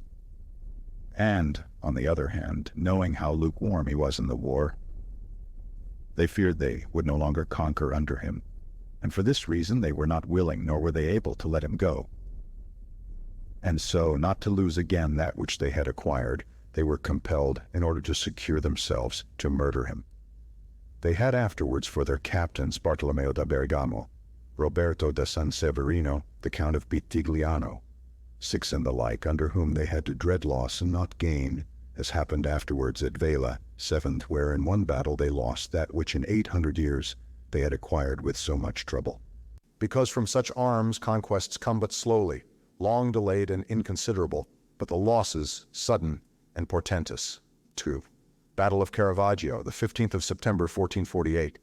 [SPEAKER 2] And, on the other hand, knowing how lukewarm he was in the war, they feared they would no longer conquer under him, and for this reason they were not willing, nor were they able to let him go. And so, not to lose again that which they had acquired, they were compelled, in order to secure themselves, to murder him. They had afterwards for their captains Bartolomeo da Bergamo, Roberto da San Severino, the Count of Bitigliano, 6 and the like, under whom they had to dread loss and not gain, as happened afterwards at Vela, 7th, where in one battle they lost that which in 800 years they had acquired with so much trouble.
[SPEAKER 1] Because from such arms conquests come but slowly, long delayed and inconsiderable, but the losses sudden and portentous. 2. Battle of Caravaggio, the 15th of September, 1448.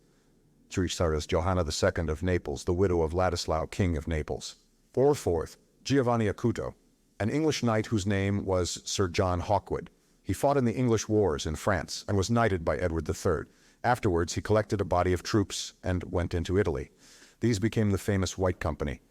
[SPEAKER 1] Treatise Johanna II of Naples, the widow of Ladislao, King of Naples. 4th, Giovanni Acuto, an English knight whose name was Sir John Hawkwood. He fought in the English wars in France and was knighted by Edward III. Afterwards, he collected a body of troops and went into Italy. These became the famous White Company.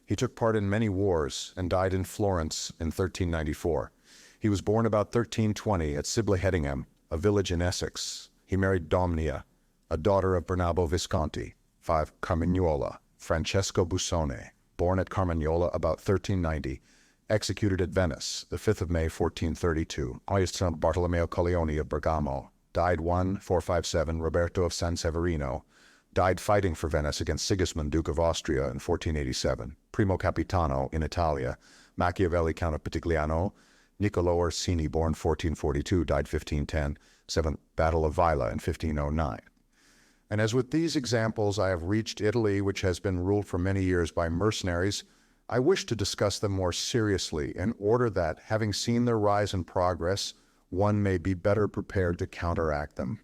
[SPEAKER 1] He took part in many wars and died in Florence in 1394. He was born about 1320 at Sible Hedingham, a village in Essex. He married Domnia, a daughter of Bernabo Visconti. 5. Carmignola, Francesco Busoni, born at Carmignola about 1390, executed at Venice, the 5th of May, 1432. San Bartolomeo Colleoni of Bergamo, died 1457, Roberto of San Severino, died fighting for Venice against Sigismund, Duke of Austria in 1487, Primo Capitano in Italia, Machiavelli, Count of Pitigliano, Niccolo Orsini, born 1442, died 1510, Seventh Battle of Vaila in 1509. And as with these examples, I have reached Italy, which has been ruled for many years by mercenaries. I wish to discuss them more seriously in order that, having seen their rise and progress, one may be better prepared to counteract them.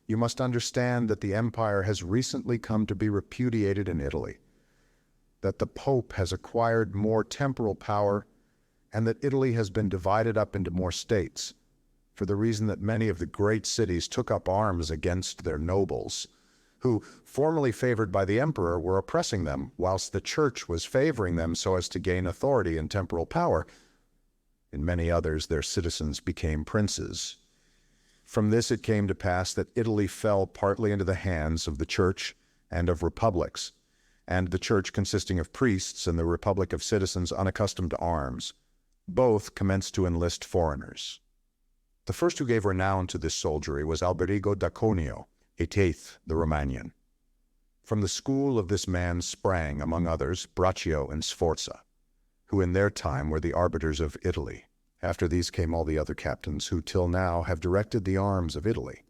[SPEAKER 1] You must understand that the empire has recently come to be repudiated in Italy, that the Pope has acquired more temporal power, and that Italy has been divided up into more states, for the reason that many of the great cities took up arms against their nobles, who, formerly favored by the emperor, were oppressing them, whilst the church was favoring them so as to gain authority and temporal power. In many others, their citizens became princes. From this it came to pass that Italy fell partly into the hands of the church and of republics, and the church consisting of priests and the republic of citizens unaccustomed to arms. Both commenced to enlist foreigners. The first who gave renown to this soldiery was Alberigo da Conio, Eighth, the Romagnan. From the school of this man sprang, among others, Braccio and Sforza, who in their time were the arbiters of Italy. After these came all the other captains, who till now have directed the arms of Italy.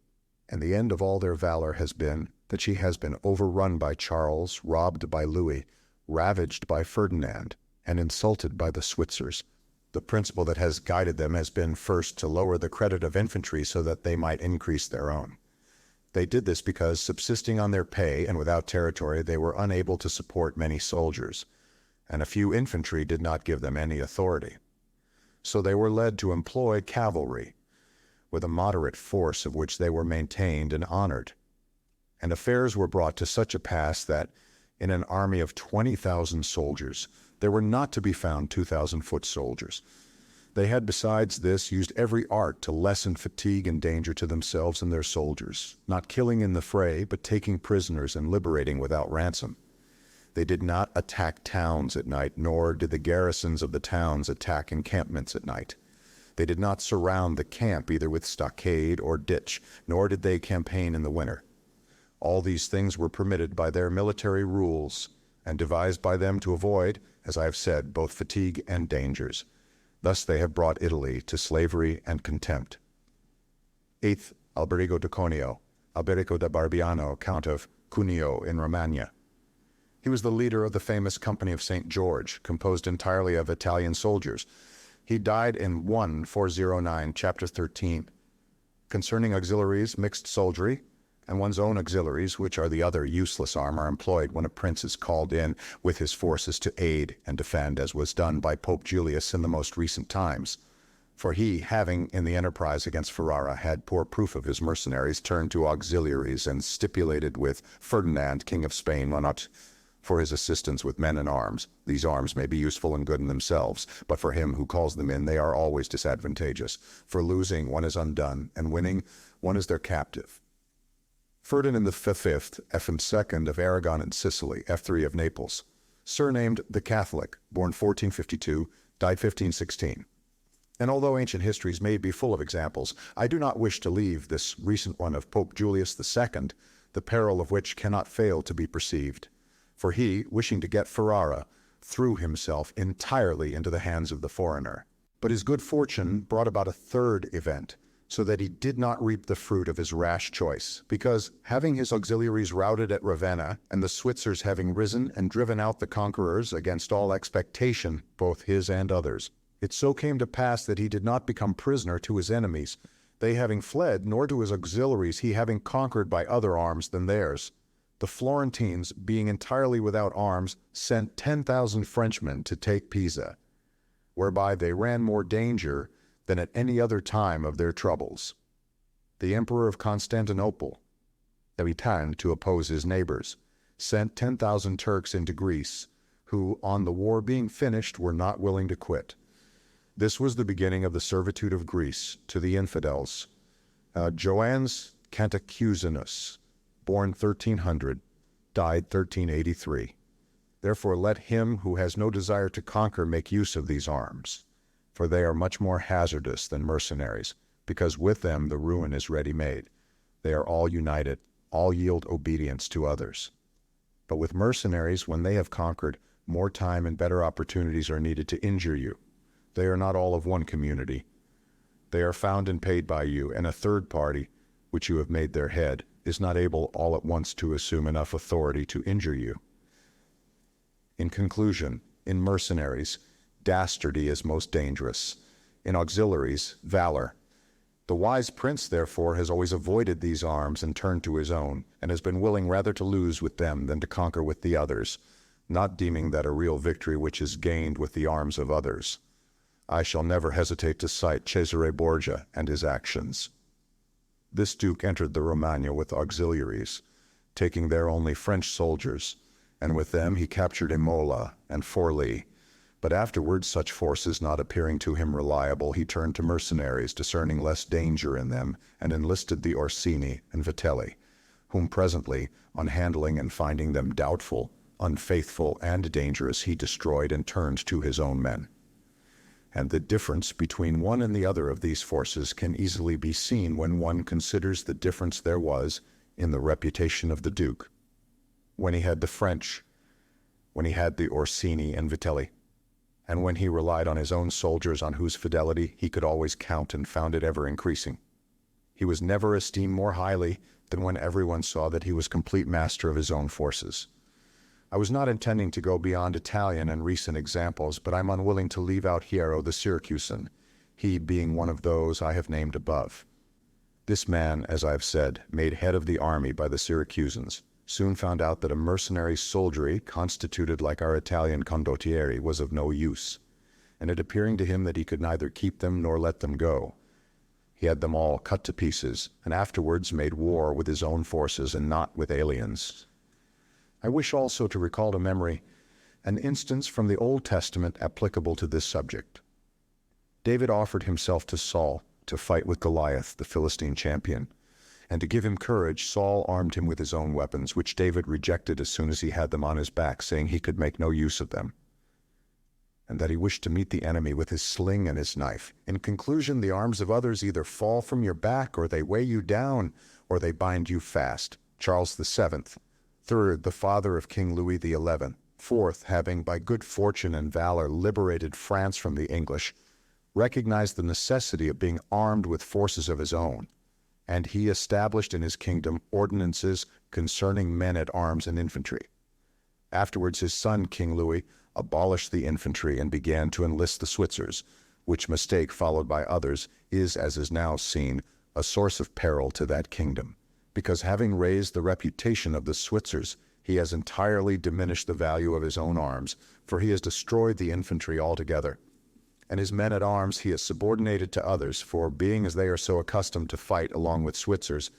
[SPEAKER 1] And the end of all their valor has been that she has been overrun by Charles, robbed by Louis, ravaged by Ferdinand, and insulted by the Switzers. The principle that has guided them has been first to lower the credit of infantry so that they might increase their own. They did this because, subsisting on their pay and without territory, they were unable to support many soldiers, and a few infantry did not give them any authority. So they were led to employ cavalry, with a moderate force of which they were maintained and honored. And affairs were brought to such a pass that, in an army of 20,000 soldiers, there were not to be found 2,000 foot soldiers. They had besides this used every art to lessen fatigue and danger to themselves and their soldiers, not killing in the fray, but taking prisoners and liberating without ransom. They did not attack towns at night, nor did the garrisons of the towns attack encampments at night. They did not surround the camp either with stockade or ditch, nor did they campaign in the winter. All these things were permitted by their military rules, and devised by them to avoid, as I have said, both fatigue and dangers. Thus they have brought Italy to slavery and contempt. Eighth, Alberigo da Conio, Alberico da Barbiano, Count of Cuneo in Romagna. He was the leader of the famous Company of St. George, composed entirely of Italian soldiers. He died in 1409, chapter 13, concerning auxiliaries, mixed soldiery, and one's own auxiliaries, which are the other useless arm, are employed when a prince is called in with his forces to aid and defend, as was done by Pope Julius in the most recent times. For he, having in the enterprise against Ferrara had poor proof of his mercenaries, turned to auxiliaries and stipulated with Ferdinand, King of Spain, for his assistance with men and arms. These arms may be useful and good in themselves, but for him who calls them in, they are always disadvantageous. For losing, one is undone, and winning, one is their captive. Ferdinand V, F. II of Aragon and Sicily, F3 of Naples, surnamed the Catholic, born 1452, died 1516. And although ancient histories may be full of examples, I do not wish to leave this recent one of Pope Julius II, the peril of which cannot fail to be perceived. For he, wishing to get Ferrara, threw himself entirely into the hands of the foreigner. But his good fortune brought about a third event, so that he did not reap the fruit of his rash choice, because, having his auxiliaries routed at Ravenna, and the Switzers having risen and driven out the conquerors against all expectation, both his and others, it so came to pass that he did not become prisoner to his enemies, they having fled, nor to his auxiliaries, he having conquered by other arms than theirs. The Florentines, being entirely without arms, sent 10,000 Frenchmen to take Pisa, whereby they ran more danger than at any other time of their troubles. The Emperor of Constantinople, Habitan, to oppose his neighbors, sent 10,000 Turks into Greece, who, on the war being finished, were not willing to quit. This was the beginning of the servitude of Greece to the infidels. Joannes Cantacuzenus, born 1300, died 1383. Therefore let him who has no desire to conquer make use of these arms, for they are much more hazardous than mercenaries, because with them the ruin is ready-made. They are all united, all yield obedience to others. But with mercenaries, when they have conquered, more time and better opportunities are needed to injure you. They are not all of one community. They are found and paid by you, and a third party, which you have made their head, is not able all at once to assume enough authority to injure you. In conclusion, in mercenaries, dastardly is most dangerous. In auxiliaries, valor. The wise prince, therefore, has always avoided these arms and turned to his own, and has been willing rather to lose with them than to conquer with the others, not deeming that a real victory which is gained with the arms of others. I shall never hesitate to cite Cesare Borgia and his actions. This duke entered the Romagna with auxiliaries, taking there only French soldiers, and with them he captured Imola and Forlì. But afterwards, such forces not appearing to him reliable, he turned to mercenaries, discerning less danger in them, and enlisted the Orsini and Vitelli, whom presently, on handling and finding them doubtful, unfaithful, and dangerous, he destroyed and turned to his own men. And the difference between one and the other of these forces can easily be seen when one considers the difference there was in the reputation of the Duke, when he had the French, when he had the Orsini and Vitelli, and when he relied on his own soldiers on whose fidelity he could always count and found it ever increasing. He was never esteemed more highly than when everyone saw that he was complete master of his own forces. I was not intending to go beyond Italian and recent examples, but I'm unwilling to leave out Hiero the Syracusan, he being one of those I have named above. This man, as I have said, made head of the army by the Syracusans, soon found out that a mercenary soldiery, constituted like our Italian condottieri, was of no use, and it appearing to him that he could neither keep them nor let them go, he had them all cut to pieces, and afterwards made war with his own forces and not with aliens. I wish also to recall to memory an instance from the Old Testament applicable to this subject. David offered himself to Saul to fight with Goliath, the Philistine champion, and to give him courage, Saul armed him with his own weapons, which David rejected as soon as he had them on his back, saying he could make no use of them, and that he wished to meet the enemy with his sling and his knife. In conclusion, the arms of others either fall from your back, or they weigh you down, or they bind you fast. Charles VII. Third, the father of King Louis XI. Fourth, having by good fortune and valor liberated France from the English, recognized the necessity of being armed with forces of his own, and he established in his kingdom ordinances concerning men at arms and infantry. Afterwards his son, King Louis, abolished the infantry and began to enlist the Switzers, which mistake, followed by others, is, as is now seen, a source of peril to that kingdom, because having raised the reputation of the Switzers, he has entirely diminished the value of his own arms, for he has destroyed the infantry altogether. And his men at arms he has subordinated to others, for being as they are so accustomed to fight along with Switzers,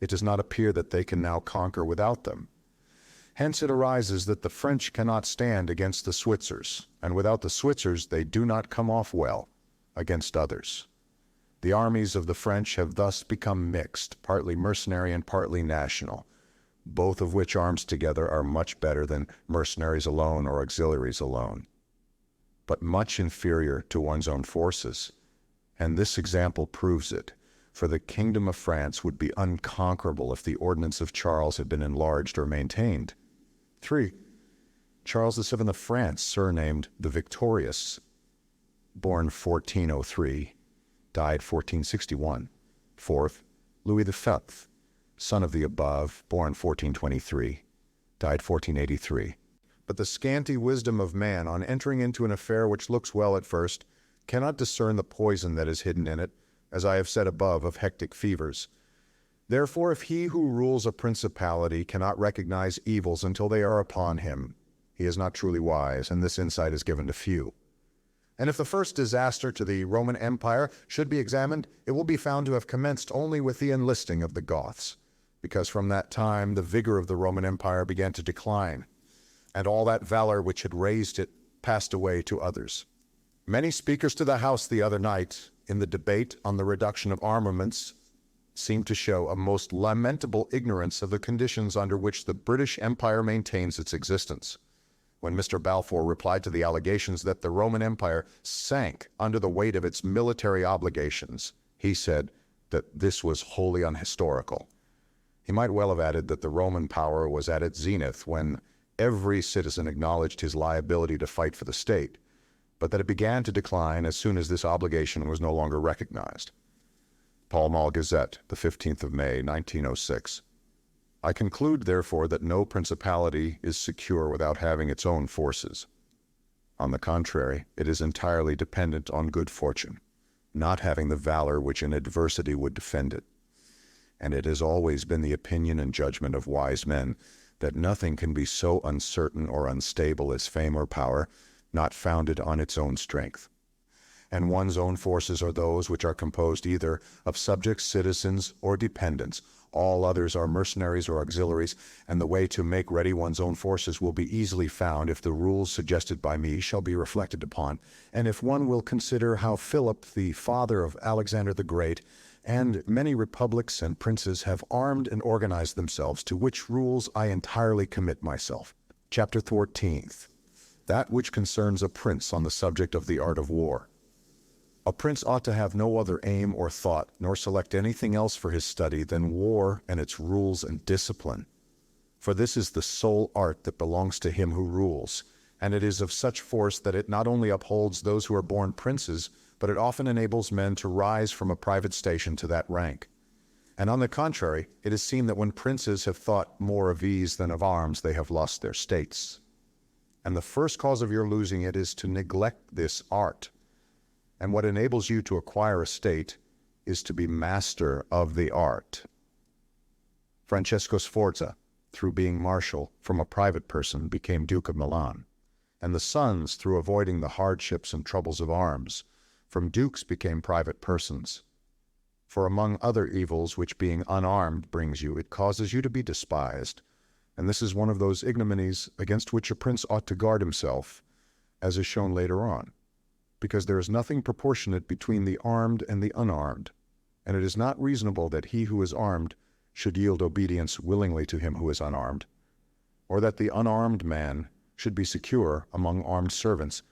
[SPEAKER 1] it does not appear that they can now conquer without them. Hence it arises that the French cannot stand against the Switzers, and without the Switzers they do not come off well against others. The armies of the French have thus become mixed, partly mercenary and partly national, both of which arms together are much better than mercenaries alone or auxiliaries alone, but much inferior to one's own forces. And this example proves it, for the kingdom of France would be unconquerable if the ordinance of Charles had been enlarged or maintained. 3. Charles VII of France, surnamed the Victorious, born 1403, died 1461. Fourth, Louis V, son of the above, born 1423, died 1483. But the scanty wisdom of man, on entering into an affair which looks well at first, cannot discern the poison that is hidden in it, as I have said above of hectic fevers. Therefore, if he who rules a principality cannot recognize evils until they are upon him, he is not truly wise, and this insight is given to few. And if the first disaster to the Roman Empire should be examined, it will be found to have commenced only with the enlisting of the Goths, because from that time the vigor of the Roman Empire began to decline, and all that valor which had raised it passed away to others. Many speakers to the House the other night, in the debate on the reduction of armaments, seemed to show a most lamentable ignorance of the conditions under which the British Empire maintains its existence. When Mr. Balfour replied to the allegations that the Roman Empire sank under the weight of its military obligations, he said that this was wholly unhistorical, He might well have added that the Roman power was at its zenith when every citizen acknowledged his liability to fight for the state, but that it began to decline as soon as this obligation was no longer recognized. Pall Mall Gazette, the 15th of May, 1906. I conclude, therefore, that no principality is secure without having its own forces. On the contrary, it is entirely dependent on good fortune, not having the valor which in adversity would defend it. And it has always been the opinion and judgment of wise men that nothing can be so uncertain or unstable as fame or power, not founded on its own strength. And one's own forces are those which are composed either of subjects, citizens, or dependents. All others are mercenaries or auxiliaries, and the way to make ready one's own forces will be easily found if the rules suggested by me shall be reflected upon, and if one will consider how Philip, the father of Alexander the Great, and many republics and princes have armed and organized themselves, to which rules I entirely commit myself. Chapter 14. That which concerns a prince on the subject of the art of war. A prince ought to have no other aim or thought, nor select anything else for his study than war and its rules and discipline. For this is the sole art that belongs to him who rules, and it is of such force that it not only upholds those who are born princes, but it often enables men to rise from a private station to that rank. And on the contrary, it is seen that when princes have thought more of ease than of arms, they have lost their states. And the first cause of your losing it is to neglect this art. And what enables you to acquire a state is to be master of the art. Francesco Sforza, through being marshal from a private person, became Duke of Milan. And the sons, through avoiding the hardships and troubles of arms, from dukes became private persons. For among other evils which being unarmed brings you, it causes you to be despised. And this is one of those ignominies against which a prince ought to guard himself, as is shown later on, because there is nothing proportionate between the armed and the unarmed, and it is not reasonable that he who is armed should yield obedience willingly to him who is unarmed, or that the unarmed man should be secure among armed servants,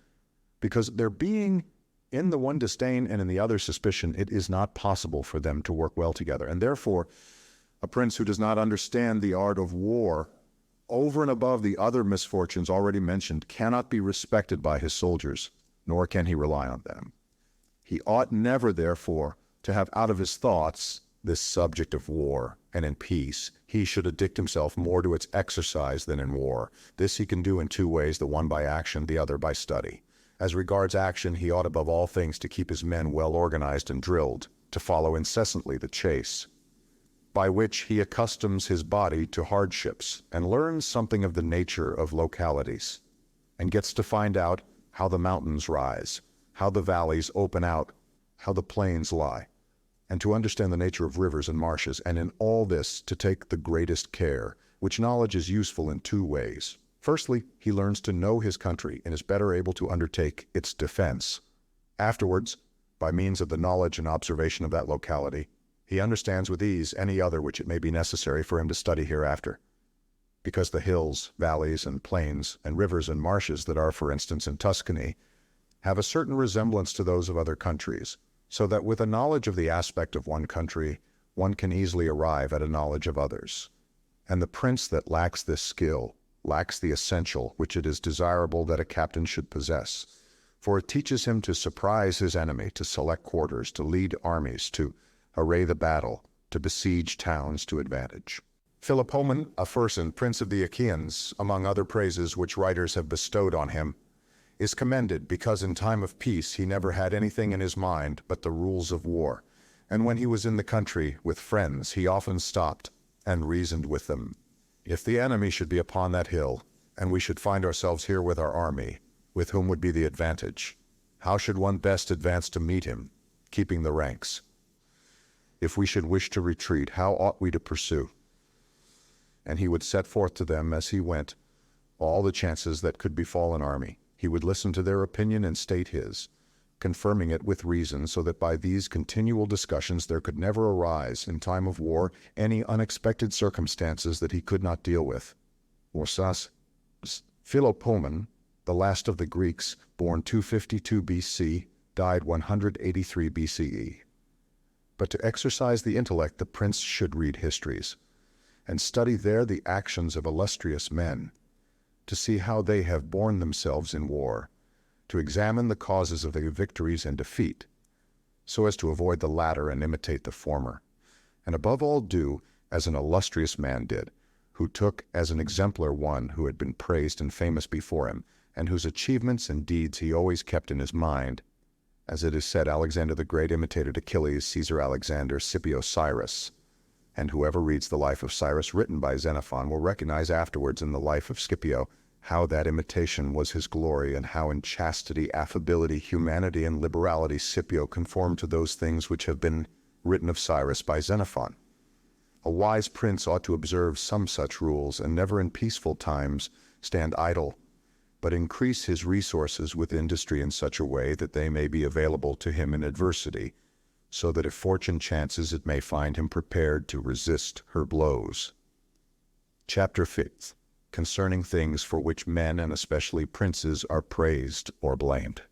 [SPEAKER 1] because there being in the one disdain and in the other suspicion, it is not possible for them to work well together. And therefore, a prince who does not understand the art of war, over and above the other misfortunes already mentioned, cannot be respected by his soldiers, nor can he rely on them. He ought never, therefore, to have out of his thoughts this subject of war, and in peace he should addict himself more to its exercise than in war. This he can do in two ways, the one by action, the other by study. As regards action, he ought above all things to keep his men well organized and drilled, to follow incessantly the chase, by which he accustoms his body to hardships, and learns something of the nature of localities, and gets to find out how the mountains rise, how the valleys open out, how the plains lie, and to understand the nature of rivers and marshes, and in all this to take the greatest care, which knowledge is useful in two ways. Firstly, he learns to know his country and is better able to undertake its defense. Afterwards, by means of the knowledge and observation of that locality, he understands with ease any other which it may be necessary for him to study hereafter. Because the hills, valleys, and plains, and rivers and marshes that are, for instance, in Tuscany, have a certain resemblance to those of other countries, so that with a knowledge of the aspect of one country, one can easily arrive at a knowledge of others. And the prince that lacks this skill lacks the essential which it is desirable that a captain should possess, for it teaches him to surprise his enemy, to select quarters, to lead armies, to array the battle, to besiege towns to advantage. Philopoemen, a Phrygian, prince of the Achaeans, among other praises which writers have bestowed on him, is commended because in time of peace he never had anything in his mind but the rules of war, and when he was in the country with friends he often stopped and reasoned with them. If the enemy should be upon that hill, and we should find ourselves here with our army, with whom would be the advantage? How should one best advance to meet him, keeping the ranks? If we should wish to retreat, how ought we to pursue? And he would set forth to them as he went all the chances that could befall an army. He would listen to their opinion and state his, confirming it with reason, so that by these continual discussions there could never arise, in time of war, any unexpected circumstances that he could not deal with. Morsas, Philopoemen, the last of the Greeks, born 252 BC, died 183 BCE. But to exercise the intellect, the prince should read histories. and study there the actions of illustrious men, to see how they have borne themselves in war, to examine the causes of their victories and defeat, so as to avoid the latter and imitate the former, and above all do as an illustrious man did, who took as an exemplar one who had been praised and famous before him, and whose achievements and deeds he always kept in his mind. As it is said, Alexander the Great imitated Achilles, Caesar Alexander, Scipio Cyrus, and whoever reads the life of Cyrus written by Xenophon will recognize afterwards in the life of Scipio how that imitation was his glory, and how in chastity, affability, humanity, and liberality Scipio conformed to those things which have been written of Cyrus by Xenophon. A wise prince ought to observe some such rules, and never in peaceful times stand idle, but increase his resources with industry in such a way that they may be available to him in adversity, so that if fortune chances it may find him prepared to resist her blows. Chapter 5. Concerning things for which men, and especially princes, are praised or blamed.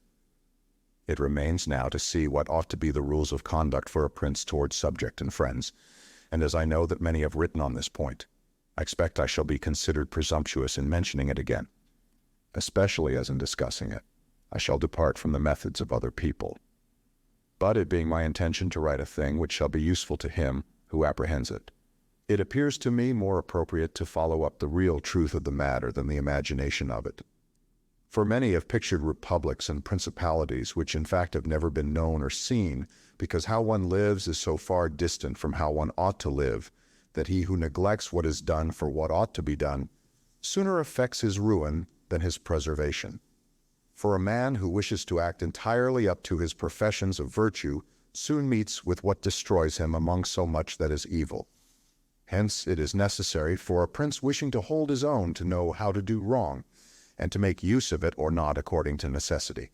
[SPEAKER 1] It remains now to see what ought to be the rules of conduct for a prince towards subject and friends, and as I know that many have written on this point, I expect I shall be considered presumptuous in mentioning it again, especially as in discussing it I shall depart from the methods of other people. But it being my intention to write a thing which shall be useful to him who apprehends it, it appears to me more appropriate to follow up the real truth of the matter than the imagination of it. For many have pictured republics and principalities which in fact have never been known or seen, because how one lives is so far distant from how one ought to live, that he who neglects what is done for what ought to be done sooner effects his ruin than his preservation. For a man who wishes to act entirely up to his professions of virtue soon meets with what destroys him among so much that is evil. Hence it is necessary for a prince wishing to hold his own to know how to do wrong, and to make use of it or not according to necessity.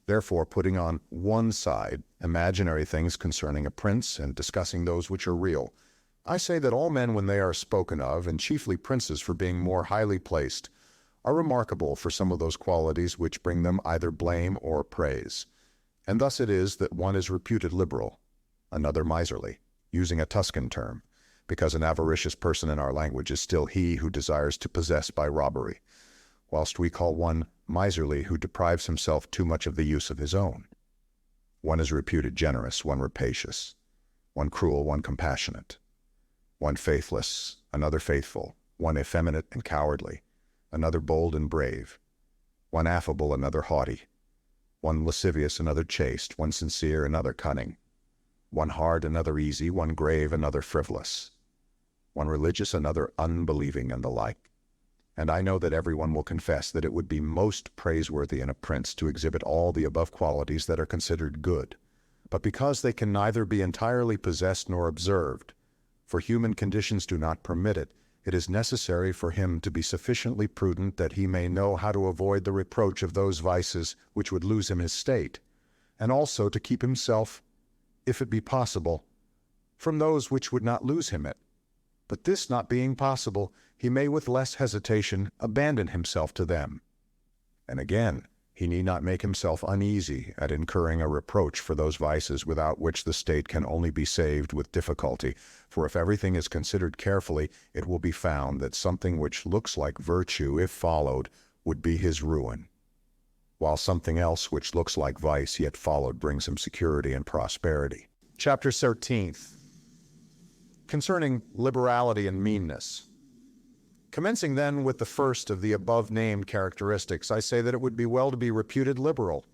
[SPEAKER 1] Therefore, putting on one side imaginary things concerning a prince, and discussing those which are real, I say that all men when they are spoken of, and chiefly princes for being more highly placed, are remarkable for some of those qualities which bring them either blame or praise. And thus it is that one is reputed liberal, another miserly, using a Tuscan term, because an avaricious person in our language is still he who desires to possess by robbery, whilst we call one miserly who deprives himself too much of the use of his own. One is reputed generous, one rapacious, one cruel, one compassionate, one faithless, another faithful, one effeminate and cowardly, another bold and brave, one affable, another haughty, one lascivious, another chaste, one sincere, another cunning, one hard, another easy, one grave, another frivolous, one religious, another unbelieving, and the like. And I know that everyone will confess that it would be most praiseworthy in a prince to exhibit all the above qualities that are considered good, but because they can neither be entirely possessed nor observed, for human conditions do not permit it, it is necessary for him to be sufficiently prudent that he may know how to avoid the reproach of those vices which would lose him his state, and also to keep himself, if it be possible, from those which would not lose him it. But this not being possible, he may with less hesitation abandon himself to them. And again, he need not make himself uneasy at incurring a reproach for those vices without which the state can only be saved with difficulty, for if everything is considered carefully, it will be found that something which looks like virtue, if followed, would be his ruin, while something else which looks like vice yet followed brings him security and prosperity. Chapter 13. Concerning liberality and meanness. Commencing then with the first of the above-named characteristics, I say that it would be well to be reputed liberal.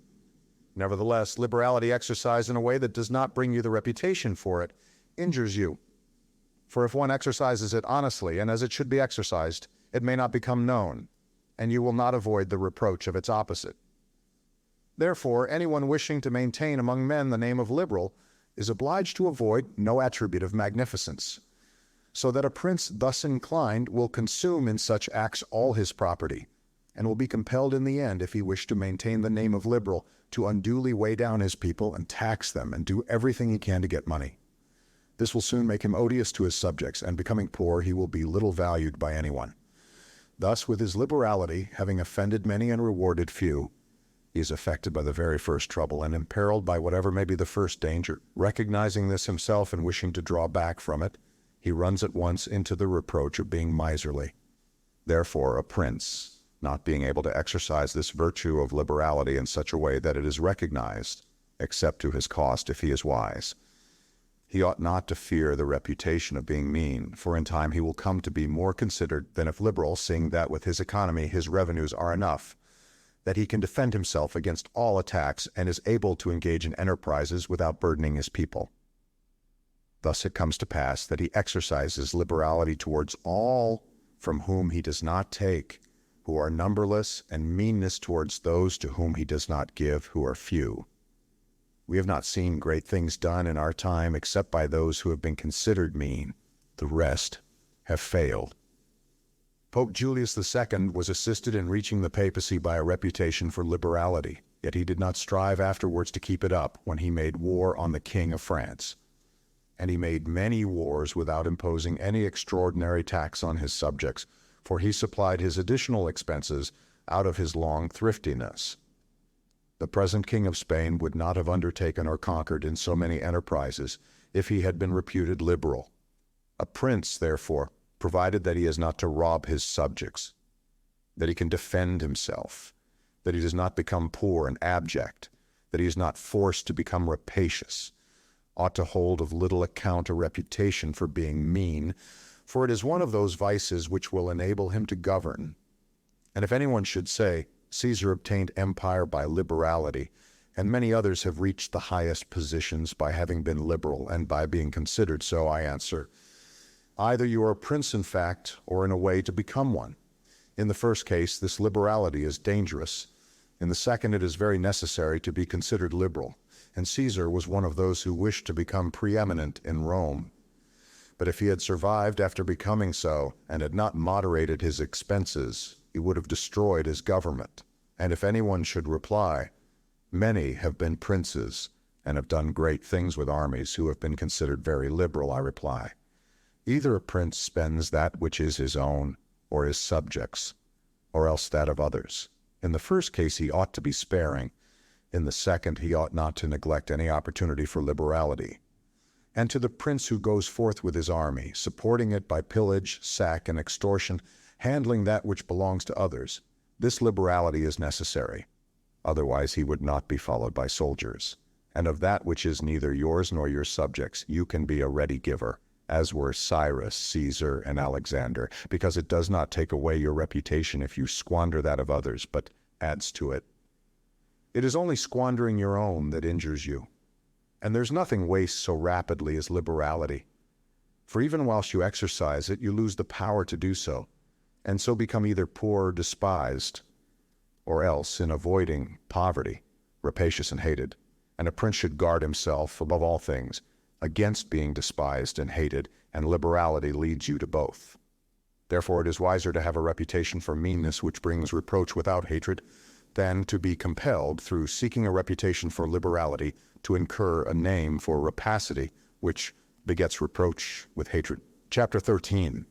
[SPEAKER 1] Nevertheless, liberality exercised in a way that does not bring you the reputation for it injures you. For if one exercises it honestly and as it should be exercised, it may not become known, and you will not avoid the reproach of its opposite. Therefore, anyone wishing to maintain among men the name of liberal is obliged to avoid no attribute of magnificence, so that a prince thus inclined will consume in such acts all his property, and will be compelled in the end, if he wish to maintain the name of liberal, to unduly weigh down his people and tax them and do everything he can to get money. This will soon make him odious to his subjects, and becoming poor, he will be little valued by anyone. Thus, with his liberality, having offended many and rewarded few, he is affected by the very first trouble and imperiled by whatever may be the first danger. Recognizing this himself and wishing to draw back from it, he runs at once into the reproach of being miserly. Therefore, a prince, not being able to exercise this virtue of liberality in such a way that it is recognized, except to his cost if he is wise, he ought not to fear the reputation of being mean, for in time he will come to be more considered than if liberal, seeing that with his economy his revenues are enough, that he can defend himself against all attacks and is able to engage in enterprises without burdening his people. Thus it comes to pass that he exercises liberality towards all from whom he does not take, who are numberless, and meanness towards those to whom he does not give, who are few. We have not seen great things done in our time except by those who have been considered mean. The rest have failed. Pope Julius II was assisted in reaching the papacy by a reputation for liberality, yet he did not strive afterwards to keep it up when he made war on the King of France. And he made many wars without imposing any extraordinary tax on his subjects, for he supplied his additional expenses out of his long thriftiness. The present King of Spain would not have undertaken or conquered in so many enterprises if he had been reputed liberal. A prince, therefore, provided that he is not to rob his subjects, that he can defend himself, that he does not become poor and abject, that he is not forced to become rapacious, ought to hold of little account a reputation for being mean, for it is one of those vices which will enable him to govern. And if anyone should say, Caesar obtained empire by liberality, and many others have reached the highest positions by having been liberal and by being considered so, I answer, either you are a prince in fact, or in a way to become one. In the first case, this liberality is dangerous. In the second, it is very necessary to be considered liberal, and Caesar was one of those who wished to become preeminent in Rome. But if he had survived after becoming so, and had not moderated his expenses, he would have destroyed his government. And if anyone should reply, many have been princes and have done great things with armies who have been considered very liberal, I reply, either a prince spends that which is his own or his subjects, or else that of others. In the first case he ought to be sparing. In the second he ought not to neglect any opportunity for liberality. And to the prince who goes forth with his army, supporting it by pillage, sack, and extortion, handling that which belongs to others, this liberality is necessary. Otherwise he would not be followed by soldiers. And of that which is neither yours nor your subjects, you can be a ready giver, as were Cyrus, Caesar, and Alexander, because it does not take away your reputation if you squander that of others, but adds to it. It is only squandering your own that injures you. And there's nothing wastes so rapidly as liberality. For even whilst you exercise it, you lose the power to do so, and so become either poor or despised, or else, in avoiding poverty, rapacious and hated. And a prince should guard himself, above all things, against being despised and hated, and liberality leads you to both. Therefore it is wiser to have a reputation for meanness which brings reproach without hatred, than to be compelled, through seeking a reputation for liberality, to incur a name for rapacity, which begets reproach with hatred. Chapter 13.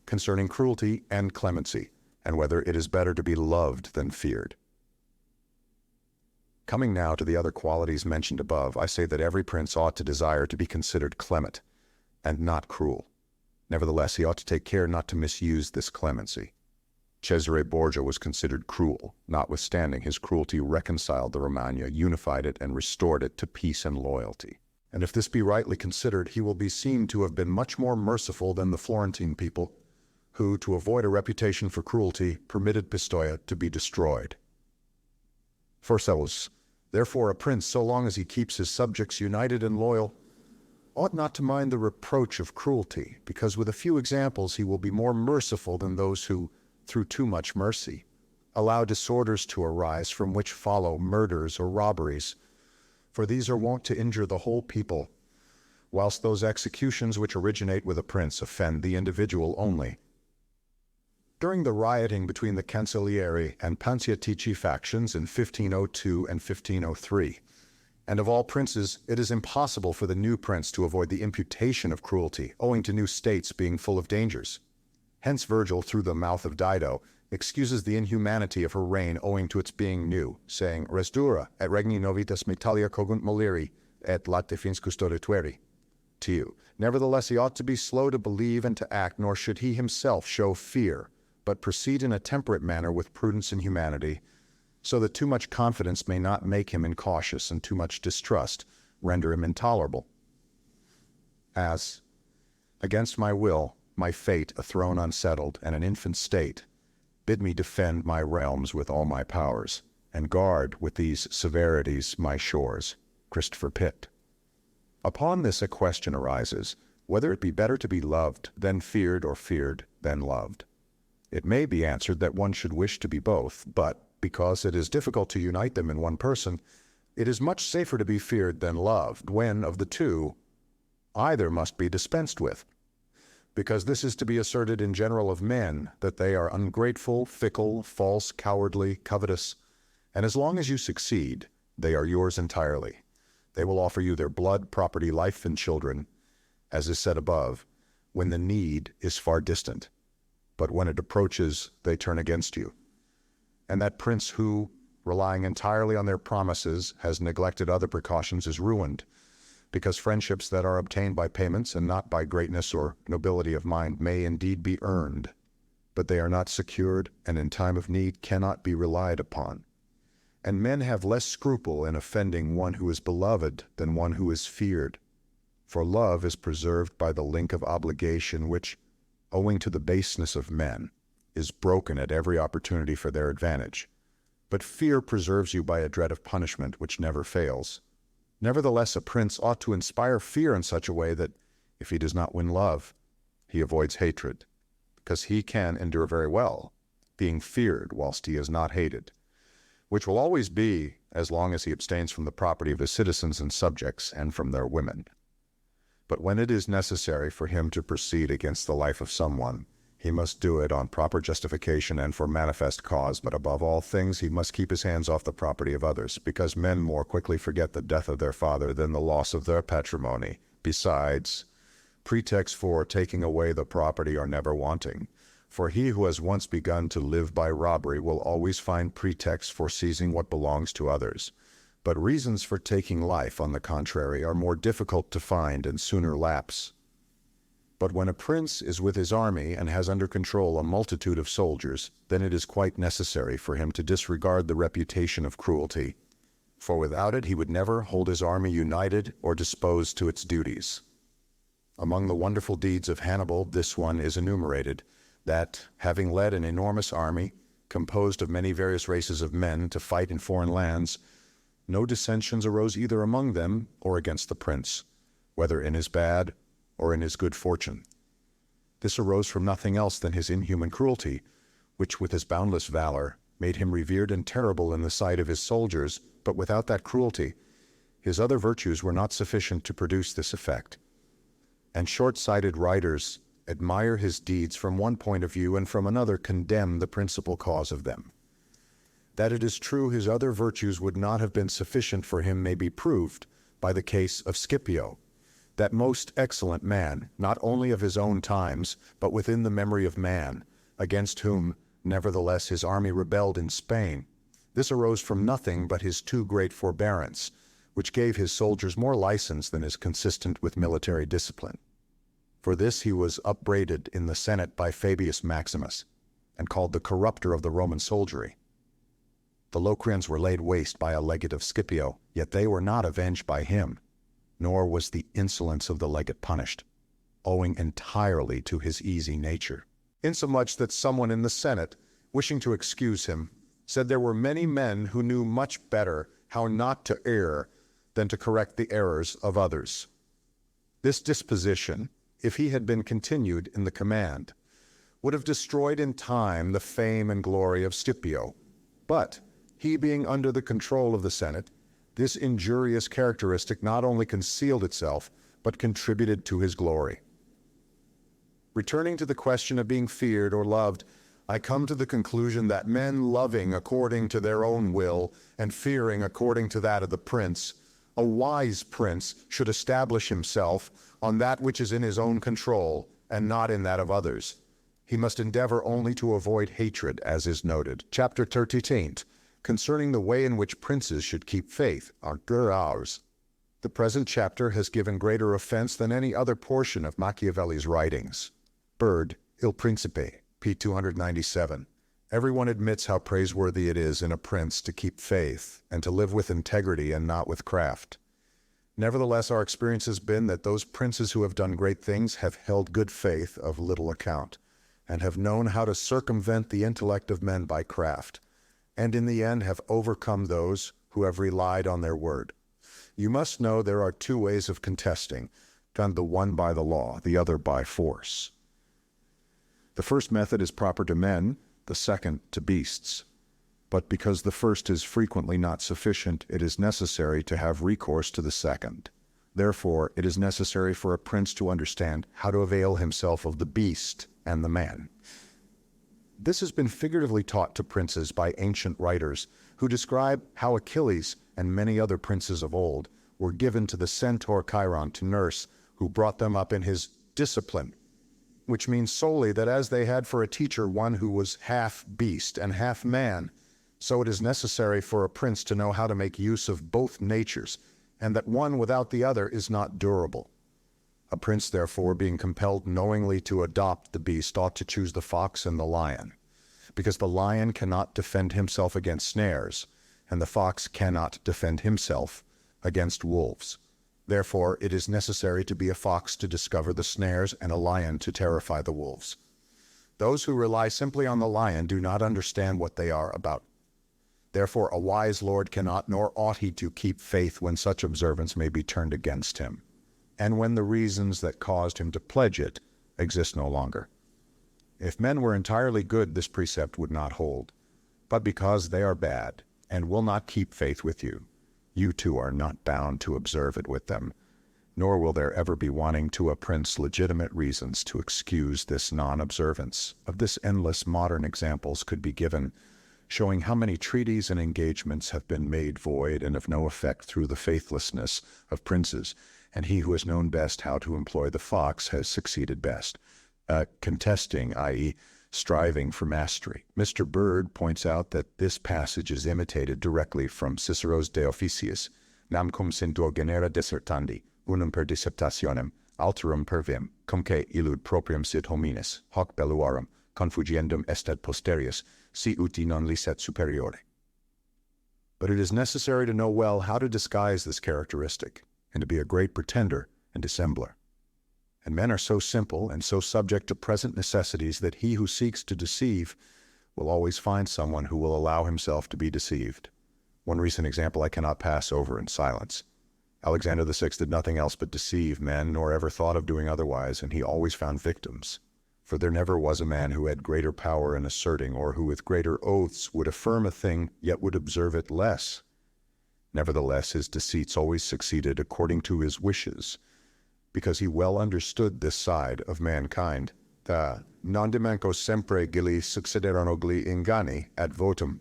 [SPEAKER 1] Concerning cruelty and clemency, and whether it is better to be loved than feared. Coming now to the other qualities mentioned above, I say that every prince ought to desire to be considered clement, and not cruel. Nevertheless, he ought to take care not to misuse this clemency. Cesare Borgia was considered cruel, notwithstanding his cruelty reconciled the Romagna, unified it, and restored it to peace and loyalty. And if this be rightly considered, he will be seen to have been much more merciful than the Florentine people, who, to avoid a reputation for cruelty, permitted Pistoia to be destroyed. Forsellus, therefore a prince, so long as he keeps his subjects united and loyal, ought not to mind the reproach of cruelty, because with a few examples he will be more merciful than those who, through too much mercy, allow disorders to arise from which follow murders or robberies, for these are wont to injure the whole people, whilst those executions which originate with a prince offend the individual only. During the rioting between the Cancellieri and Panciatici factions in 1502 and 1503, and of all princes, it is impossible for the new prince to avoid the imputation of cruelty, owing to new states being full of dangers. Hence Virgil, through the mouth of Dido, excuses the inhumanity of her reign owing to its being new, saying, Res dura, et regni novitas Metalia cogunt moliri, et late fins custode tueri. Tiu, Nevertheless, he ought to be slow to believe and to act, nor should he himself show fear, but proceed in a temperate manner with prudence and humanity, so that too much confidence may not make him incautious, and too much distrust render him intolerable. As, against my will, my fate a throne unsettled, and an infant state, bid me defend my realms with all my powers, and guard with these severities my shores. Christopher Pitt. Upon this a question arises, whether it be better to be loved than feared, or feared than loved. It may be answered that one should wish to be both, but because it is difficult to unite them in one person, it is much safer to be feared than loved, when, of the two, either must be dispensed with. Because this is to be asserted in general of men, that they are ungrateful, fickle, false, cowardly, covetous, and as long as you succeed, they are yours entirely. They will offer you their blood, property, life, and children, as is said above, when the need is far distant. But when it approaches, they turn against you. And that prince who, relying entirely on their promises, has neglected other precautions is ruined, because friendships that are obtained by payments and not by greatness or nobility of mind may indeed be earned, but they are not secured, and in time of need cannot be relied upon. And men have less scruple in offending one who is beloved than one who is feared. For love is preserved by the link of obligation which, owing to the baseness of men, is broken at every opportunity for their advantage. But fear preserves you by a dread of punishment which never fails. Nevertheless, a prince ought to inspire fear in such a way that, if he does not win love, he avoids hatred, because he can endure very well, being feared whilst he is not hated, which will always be as long as he abstains from the property of his citizens and subjects and from their women. But when it is necessary for him to proceed against the life of someone, he must do it on proper justification and for manifest cause, but above all things he must keep his hands off the property of others, because men more quickly forget the death of their father than the loss of their patrimony. Besides, pretexts for taking away the property are never wanting. For he who has once begun to live by robbery will always find pretexts for seizing what belongs to others. But reasons for taking life, on the contrary, are more difficult to find and sooner lapse. But when a prince is with his army and has under control a multitude of soldiers, then it is quite necessary for him to disregard the reputation of cruelty, for without it he would never hold his army united or disposed to its duties. Among the wonderful deeds of Hannibal, this one is enumerated, that, having led an enormous army, composed of many various races of men, to fight in foreign lands, no dissensions arose either among them or against the prince, whether in his bad or in his good fortune. This arose from nothing else than his inhuman cruelty, which with his boundless valor made him revered and terrible in the sight of his soldiers, but without that cruelty, his other virtues were not sufficient to produce this effect. And short-sighted writers admire his deeds from one point of view and from another condemn the principal cause of them. That it is true his other virtues would not have been sufficient for him may be proved by the case of Scipio, that most excellent man, not only of his own times, but within the memory of man, against whom, nevertheless, his army rebelled in Spain. This arose from nothing but his too great forbearance, which gave his soldiers more license than is consistent with military discipline. For this he was upbraided in the Senate by Fabius Maximus, and called the corrupter of the Roman soldiery. The Locrians were laid waste by a legate of Scipio, yet they were not avenged by him, nor was the insolence of the legate punished, owing entirely to his easy nature. Insomuch that someone in the Senate, wishing to excuse him, said there were many men who knew much better how not to err than to correct the errors of others. This disposition, if he had been continued in the command, would have destroyed in time the fame and glory of Scipio. But, he being under the control of the Senate, this injurious characteristic not only concealed itself, but contributed to his glory. Returning to the question of being feared or loved, I come to the conclusion that men loving according to their own will and fearing according to that of the prince, a wise prince should establish himself on that which is in his own control and not in that of others. He must endeavor only to avoid hatred, as is noted. Chapter 13, concerning the way in which princes should keep faith, are ours. The present chapter has given greater offense than any other portion of Machiavelli's writings. Bird, Il Principe, p. 297. Everyone admits how praiseworthy it is in a prince to keep faith and to live with integrity and not with craft. Nevertheless, our experience has been that those princes who have done great things have held good faith of little account, and have known how to circumvent the intellect of men by craft, and in the end have overcome those who have relied on their word. You must know there are two ways of contesting, done the one by the law, the other by force. The first method is proper to men, the second to beasts. But because the first is frequently not sufficient, it is necessary to have recourse to the second. Therefore, it is necessary for a prince to understand how to avail himself of the beast and the man. This has been figuratively taught to princes by ancient writers, who describe how Achilles and many other princes of old were given to the centaur Chiron to nurse, who brought them up in his discipline, which means solely that as they had for a teacher one who was half beast and half man, so it is necessary for a prince to know how to make use of both natures, and that one without the other is not durable. A prince, therefore, being compelled knowingly to adopt the beast, ought to choose the fox and the lion, because the lion cannot defend himself against snares, and the fox cannot defend himself against wolves. Therefore, it is necessary to be a fox to discover the snares and a lion to terrify the wolves. Those who rely simply on the lion do not understand what they are about. Therefore, a wise lord cannot nor ought he to keep faith when such observance may be turned against him, and when the reasons that caused him to pledge it exist no longer. If men were entirely good, this precept would not hold. But because they are bad, and will not keep faith with you, you too are not bound to observe it with them, nor will there ever be wanting to a prince legitimate reasons to excuse this non-observance. Of this endless modern examples could be given, showing how many treaties and engagements have been made void and of no effect through the faithlessness of princes, and he who has known best how to employ the fox has succeeded best. Contesting, i.e., striving for mastery. Mr. Bird points out that this passage is imitated directly from Cicero's De Officiis, namcum sintur genera dissertandi, unum per dissertationem, alterum per vim, cumque illud proprium sit hominis, hoc belluarum, confugiendum est ad posterius, si uti non licet superiore. But it is necessary to know well how to disguise this characteristic, and to be a great pretender and dissembler. And men are so simple and so subject to present necessities that he who seeks to deceive will always find someone who will allow himself to be deceived. One recent example I cannot pass over in silence. Alexander VI did nothing else but deceive men, nor ever thought of doing otherwise, and he always found victims. For there never was a man who had greater power in asserting, or who with greater oaths would affirm a thing, yet would observe it less. Nevertheless, his deceits always succeeded according to his wishes, because he well understood this side of mankind. Non dimenco sempre gilli succederano gli inganni ad votum.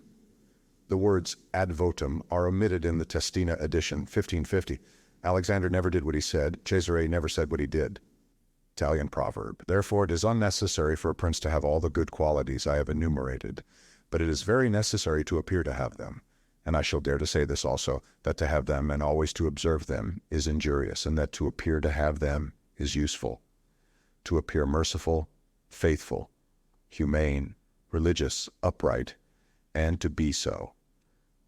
[SPEAKER 1] The words ad votum are omitted in the Testina edition, 1550. Alexander never did what he said. Cesare never said what he did. Italian proverb. Therefore, it is unnecessary for a prince to have all the good qualities I have enumerated, but it is very necessary to appear to have them. And I shall dare to say this also, that to have them and always to observe them is injurious, and that to appear to have them is useful. To appear merciful, faithful, humane, religious, upright, and to be so,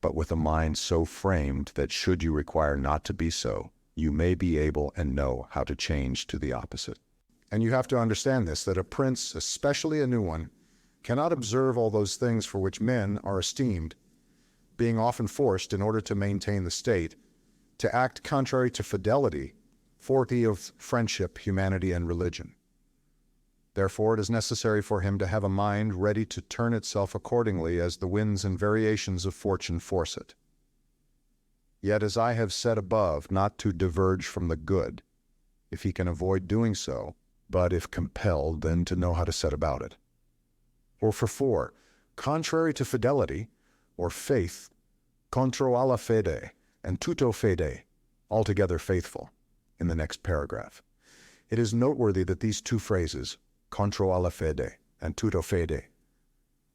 [SPEAKER 1] but with a mind so framed that should you require not to be so, you may be able and know how to change to the opposite. And you have to understand this, that a prince, especially a new one, cannot observe all those things for which men are esteemed, being often forced, in order to maintain the state, to act contrary to fidelity, forty of friendship, humanity, and religion. Therefore, it is necessary for him to have a mind ready to turn itself accordingly as the winds and variations of fortune force it. Yet, as I have said above, not to diverge from the good, if he can avoid doing so, but if compelled, then to know how to set about it. Or for 4, contrary to fidelity, or faith, contro alla fede, and tutto fede, altogether faithful, in the next paragraph. It is noteworthy that these two phrases, contro alla fede and tutto fede,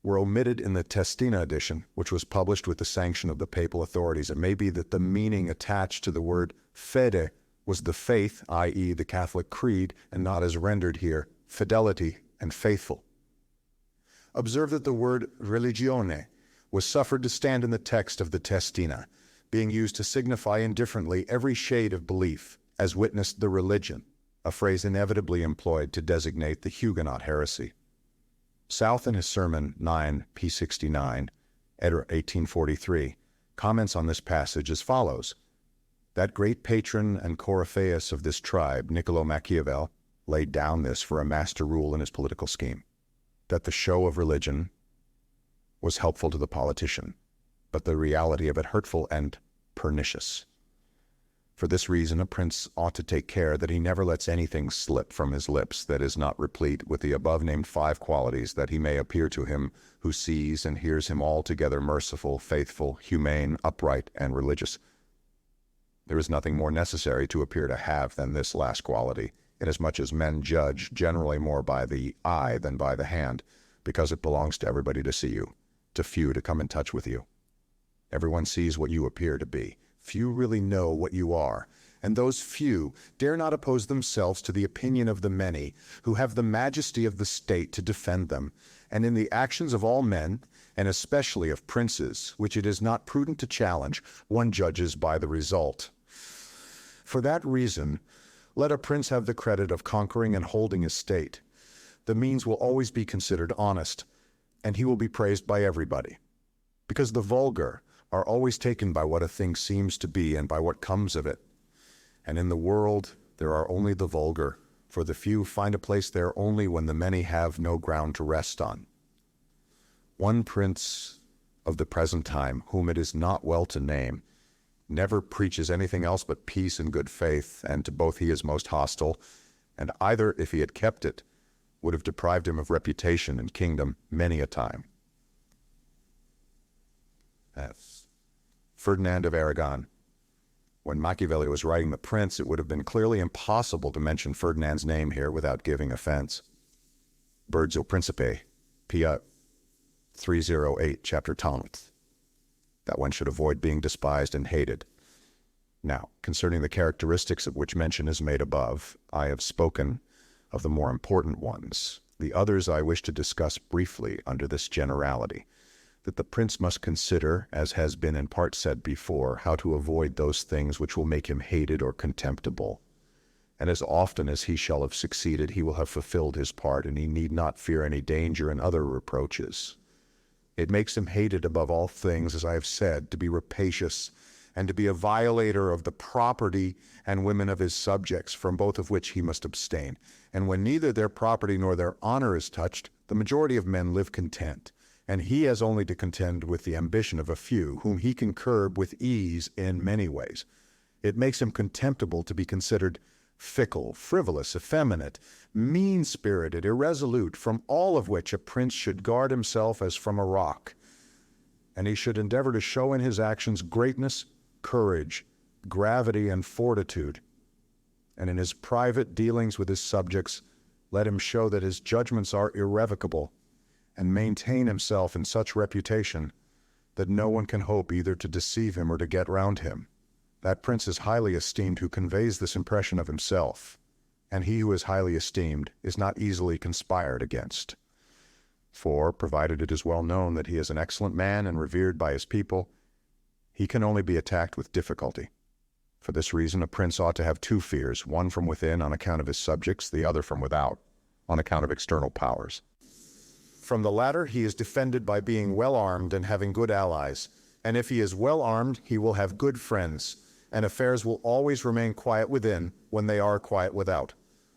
[SPEAKER 1] were omitted in the Testina edition, which was published with the sanction of the papal authorities. It may be that the meaning attached to the word fede was the faith, i.e. the Catholic creed, and not as rendered here, fidelity and faithful. Observe that the word religione was suffered to stand in the text of the Testina, being used to signify indifferently every shade of belief, as witnessed the religion, a phrase inevitably employed to designate the Huguenot heresy. South, in his sermon 9 p. 69, ed. 1843, comments on this passage as follows: "That great patron and coryphaeus of this tribe, Niccolo Machiavelli, laid down this for a master rule in his political scheme, that the show of religion was helpful to the politician, but the reality of it hurtful and pernicious. For this reason, a prince ought to take care that he never lets anything slip from his lips that is not replete with the above-named 5 qualities, that he may appear to him who sees and hears him altogether merciful, faithful, humane, upright, and religious. There is nothing more necessary to appear to have than this last quality, inasmuch as men judge generally more by the eye than by the hand, because it belongs to everybody to see you, to few to come in touch with you. Everyone sees what you appear to be. Few really know what you are, and those few dare not oppose themselves to the opinion of the many, who have the majesty of the state to defend them, and in the actions of all men, and especially of princes, which it is not prudent to challenge, one judges by the result. For that reason, let a prince have the credit of conquering and holding his state. The means will always be considered honest, and he will be praised by everybody, because the vulgar are always taken by what a thing seems to be and by what comes of it. And in the world there are only the vulgar, for the few find a place there only when the many have no ground to rest on. One prince of the present time, whom it is not well to name, never preaches anything else but peace and good faith, and to both he is most hostile, and either, if he had kept it, would have deprived him of reputation and kingdom many a time." That's Ferdinand of Aragon. When Machiavelli was writing The Prince, it would have been clearly impossible to mention Ferdinand's name here without giving offense. Birds o Principe, Pia 308, chapter 10th, that one should avoid being despised and hated. Now, concerning the characteristics of which mention is made above, I have spoken of the more important ones. The others I wish to discuss briefly under this generality, that the prince must consider, as has been in part said before, how to avoid those things which will make him hated or contemptible. And as often as he shall have succeeded, he will have fulfilled his part, and he need not fear any danger and other reproaches. It makes him hated above all things, as I have said, to be rapacious, and to be a violator of the property and women of his subjects, from both of which he must abstain. And when neither their property nor their honor is touched, the majority of men live content, and he has only to contend with the ambition of a few, whom he can curb with ease in many ways. It makes him contemptible to be considered fickle, frivolous, effeminate, mean-spirited, irresolute, from all of which a prince should guard himself as from a rock. And he should endeavor to show in his actions greatness, courage, gravity, and fortitude. And in his private dealings with his subjects, let him show that his judgments are irrevocable, and maintain himself in such reputation that no one can hope either to deceive him or to get round him. That prince is highly esteemed who conveys this impression of himself, and he who is highly esteemed is not easily conspired against. For, provided it is well known that he is an excellent man and revered by his people, he can only be attacked with difficulty. For this reason, a prince ought to have 2 fears, one from within on account of his subjects, the other from without, on account of external powers. From the latter, he is defended by being well armed and having good allies, and if he is well armed, he will have good friends, and affairs will always remain quiet within when they are quiet without,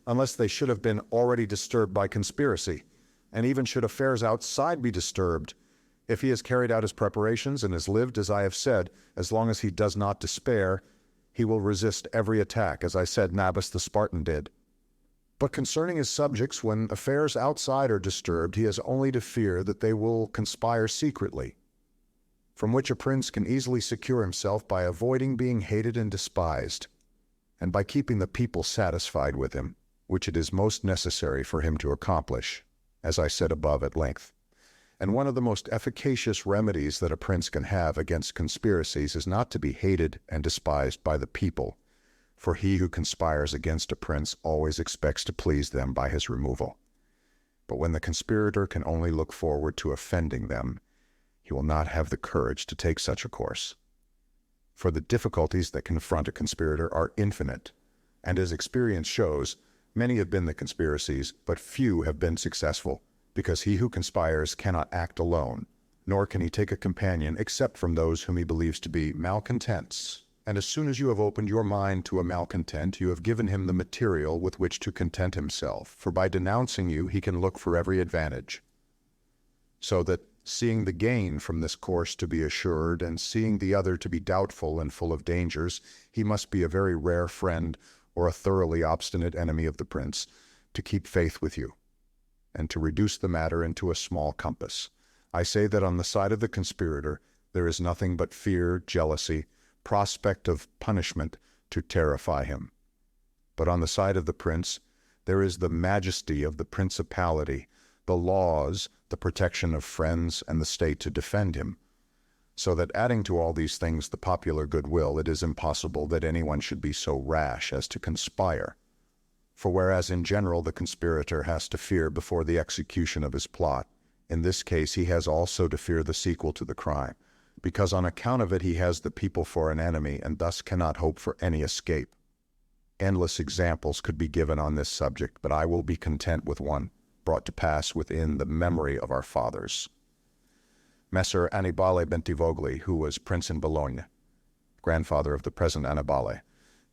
[SPEAKER 1] unless they should have been already disturbed by conspiracy, and even should affairs outside be disturbed, if he has carried out his preparations and has lived, as I have said, as long as he does not despair, he will resist every attack, as I said Nabis the Spartan did. But concerning his subjects, when affairs outside are disturbed, he has only to fear that they will conspire secretly, from which a prince can easily secure himself by avoiding being hated and despised, and by keeping the people satisfied with him, which it is most necessary for him to accomplish, as I said above at length. And one of the most efficacious remedies that a prince can have against conspiracies is not to be hated and despised by the people, for he who conspires against a prince always expects to please them by his removal. But when the conspirator can only look forward to offending them, he will not have the courage to take such a course. For the difficulties that confront a conspirator are infinite, and as experience shows, many have been the conspiracies, but few have been successful, because he who conspires cannot act alone, nor can he take a companion except from those whom he believes to be malcontents. And as soon as you have opened your mind to a malcontent, you have given him the material with which to content himself, for by denouncing you he can look for every advantage. So that, seeing the gain from this course to be assured, and seeing the other to be doubtful and full of dangers, he must be a very rare friend, or a thoroughly obstinate enemy of the prince, to keep faith with you, and to reduce the matter into a small compass. I say that on the side of the conspirator there is nothing but fear, jealousy, prospect of punishment to terrify him. But on the side of the prince there is the majesty of the principality, the laws, the protection of friends, and the state to defend him. So that adding to all these things the popular goodwill, it is impossible that anyone should be so rash as to conspire. For whereas in general the conspirator has to fear before the execution of his plot, in this case he has also to fear the sequel to the crime, because on account of it he has the people for an enemy, and thus cannot hope for any escape. Endless examples could be given on this subject, but I will be content with one, brought to pass within the memory of our fathers. Messer Annibale Bentivogli, who was prince in Bologna, grandfather of the present Annibale,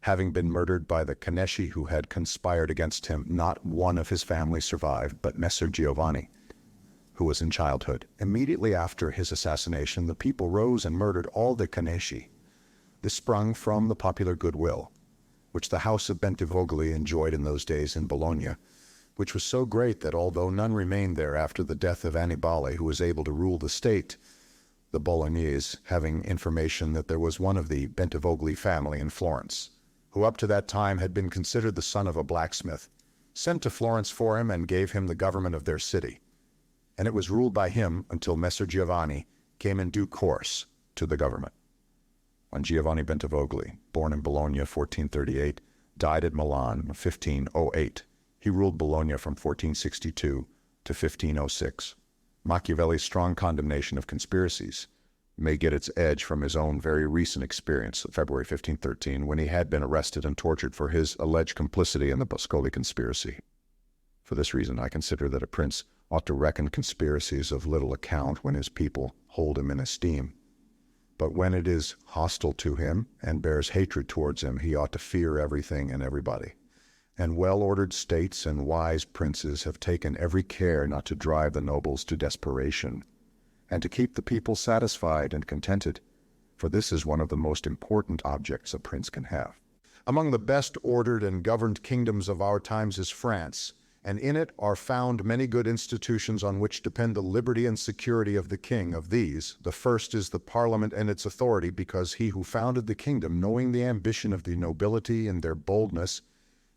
[SPEAKER 1] having been murdered by the Canesci who had conspired against him, not one of his family survived, but Messer Giovanni, who was in childhood. Immediately after his assassination, the people rose and murdered all the Canesci. This sprung from the popular goodwill, which the house of Bentivogli enjoyed in those days in Bologna, which was so great that although none remained there after the death of Annibale who was able to rule the state, the Bolognese, having information that there was one of the Bentivogli family in Florence, who up to that time had been considered the son of a blacksmith, sent to Florence for him and gave him the government of their city. And it was ruled by him until Messer Giovanni came in due course to the government. When Giovanni Bentivogli, born in Bologna 1438, died at Milan 1508, he ruled Bologna from 1462 to 1506. Machiavelli's strong condemnation of conspiracies may get its edge from his own very recent experience of February 1513, when he had been arrested and tortured for his alleged complicity in the Boscoli conspiracy. For this reason, I consider that a prince ought to reckon conspiracies of little account when his people hold him in esteem. But when it is hostile to him and bears hatred towards him, he ought to fear everything and everybody. And well-ordered states and wise princes have taken every care not to drive the nobles to desperation, and to keep the people satisfied and contented, for this is one of the most important objects a prince can have. Among the best ordered and governed kingdoms of our times is France, and in it are found many good institutions on which depend the liberty and security of the king. Of these, the first is the Parliament and its authority, because he who founded the kingdom, knowing the ambition of the nobility and their boldness,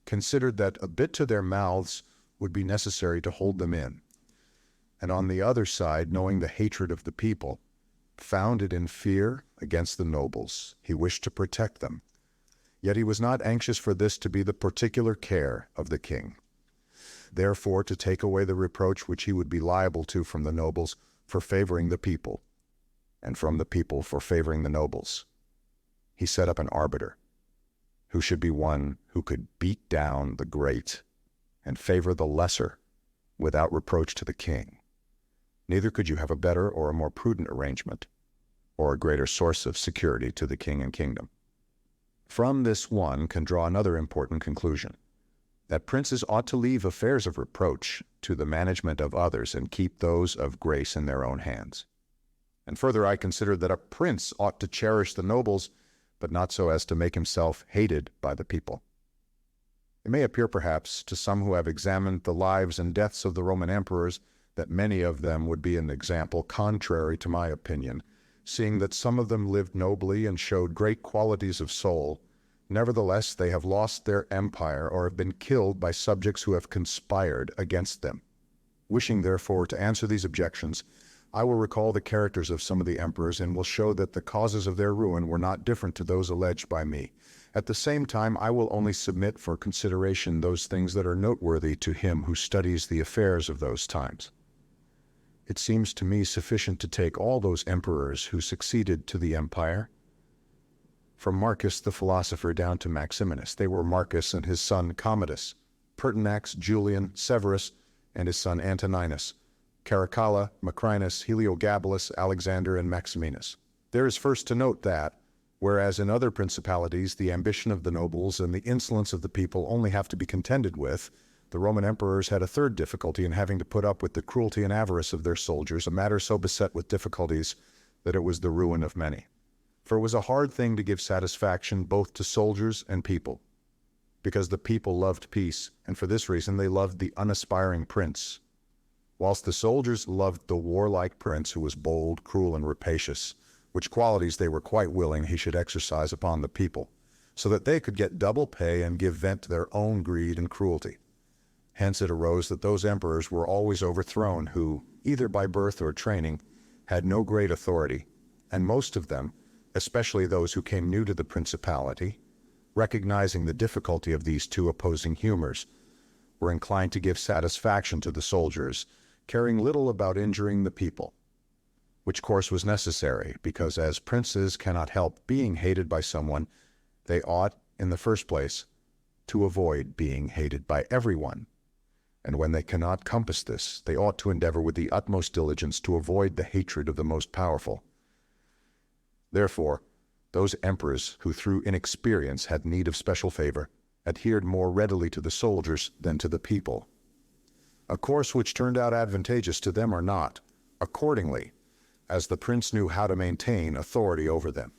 [SPEAKER 1] considered that a bit to their mouths would be necessary to hold them in. And on the other side, knowing the hatred of the people, founded in fear against the nobles, he wished to protect them. Yet he was not anxious for this to be the particular care of the king. Therefore, to take away the reproach which he would be liable to from the nobles for favoring the people, and from the people for favoring the nobles, he set up an arbiter, who should be one who could beat down the great and favor the lesser without reproach to the king. Neither could you have a better or a more prudent arrangement, or a greater source of security to the king and kingdom. From this one can draw another important conclusion, that princes ought to leave affairs of reproach to the management of others and keep those of grace in their own hands. And further, I consider that a prince ought to cherish the nobles, but not so as to make himself hated by the people. It may appear perhaps to some who have examined the lives and deaths of the Roman emperors that many of them would be an example contrary to my opinion, seeing that some of them lived nobly and showed great qualities of soul. Nevertheless, they have lost their empire or have been killed by subjects who have conspired against them. Wishing, therefore, to answer these objections, I will recall the characters of some of the emperors and will show that the causes of their ruin were not different to those alleged by me. At the same time, I will only submit for consideration those things that are noteworthy to him who studies the affairs of those times. It seems to me sufficient to take all those emperors who succeeded to the empire, from Marcus the philosopher down to Maximinus. They were Marcus and his son Commodus, Pertinax, Julian, Severus, and his son Antoninus, Caracalla, Macrinus, Heliogabalus, Alexander, and Maximinus. There is first to note that, whereas in other principalities the ambition of the nobles and the insolence of the people only have to be contended with, the Roman emperors had a third difficulty in having to put up with the cruelty and avarice of their soldiers, a matter so beset with difficulties that it was the ruin of many. For it was a hard thing to give satisfaction both to soldiers and people, because the people loved peace, and for this reason they loved the unaspiring prince, whilst the soldiers loved the warlike prince who was bold, cruel, and rapacious, which qualities they were quite willing he should exercise upon the people, so that they could get double pay and give vent to their own greed and cruelty. Hence it arose that those emperors were always overthrown who, either by birth or training, had no great authority, and most of them, especially those who came new to the principality, recognizing the difficulty of these two opposing humors, were inclined to give satisfaction to the soldiers, caring little about injuring the people, which course was necessary, because as princes cannot help being hated by someone, they ought, in the first place, to avoid being hated by everyone. And when they cannot compass this, they ought to endeavor with the utmost diligence to avoid the hatred of the most powerful. Therefore, those emperors who through inexperience had need of special favor adhered more readily to the soldiers than to the people, a course which turned out advantageous to them or not, accordingly, as the prince knew how to maintain authority over them.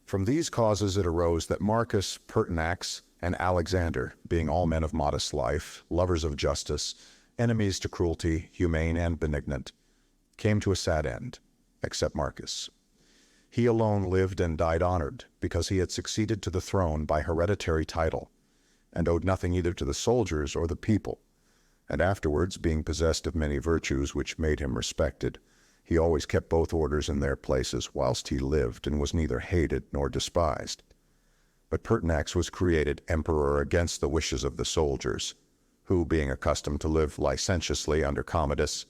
[SPEAKER 1] From these causes it arose that Marcus, Pertinax, and Alexander, being all men of modest life, lovers of justice, enemies to cruelty, humane and benignant, came to a sad end, except Marcus. He alone lived and died honored, because he had succeeded to the throne by hereditary title, and owed nothing either to the soldiers or the people, and afterwards, being possessed of many virtues which made him respected, he always kept both orders in their places whilst he lived, and was neither hated nor despised. But Pertinax was created emperor against the wishes of the soldiers, who, being accustomed to live licentiously under Commodus,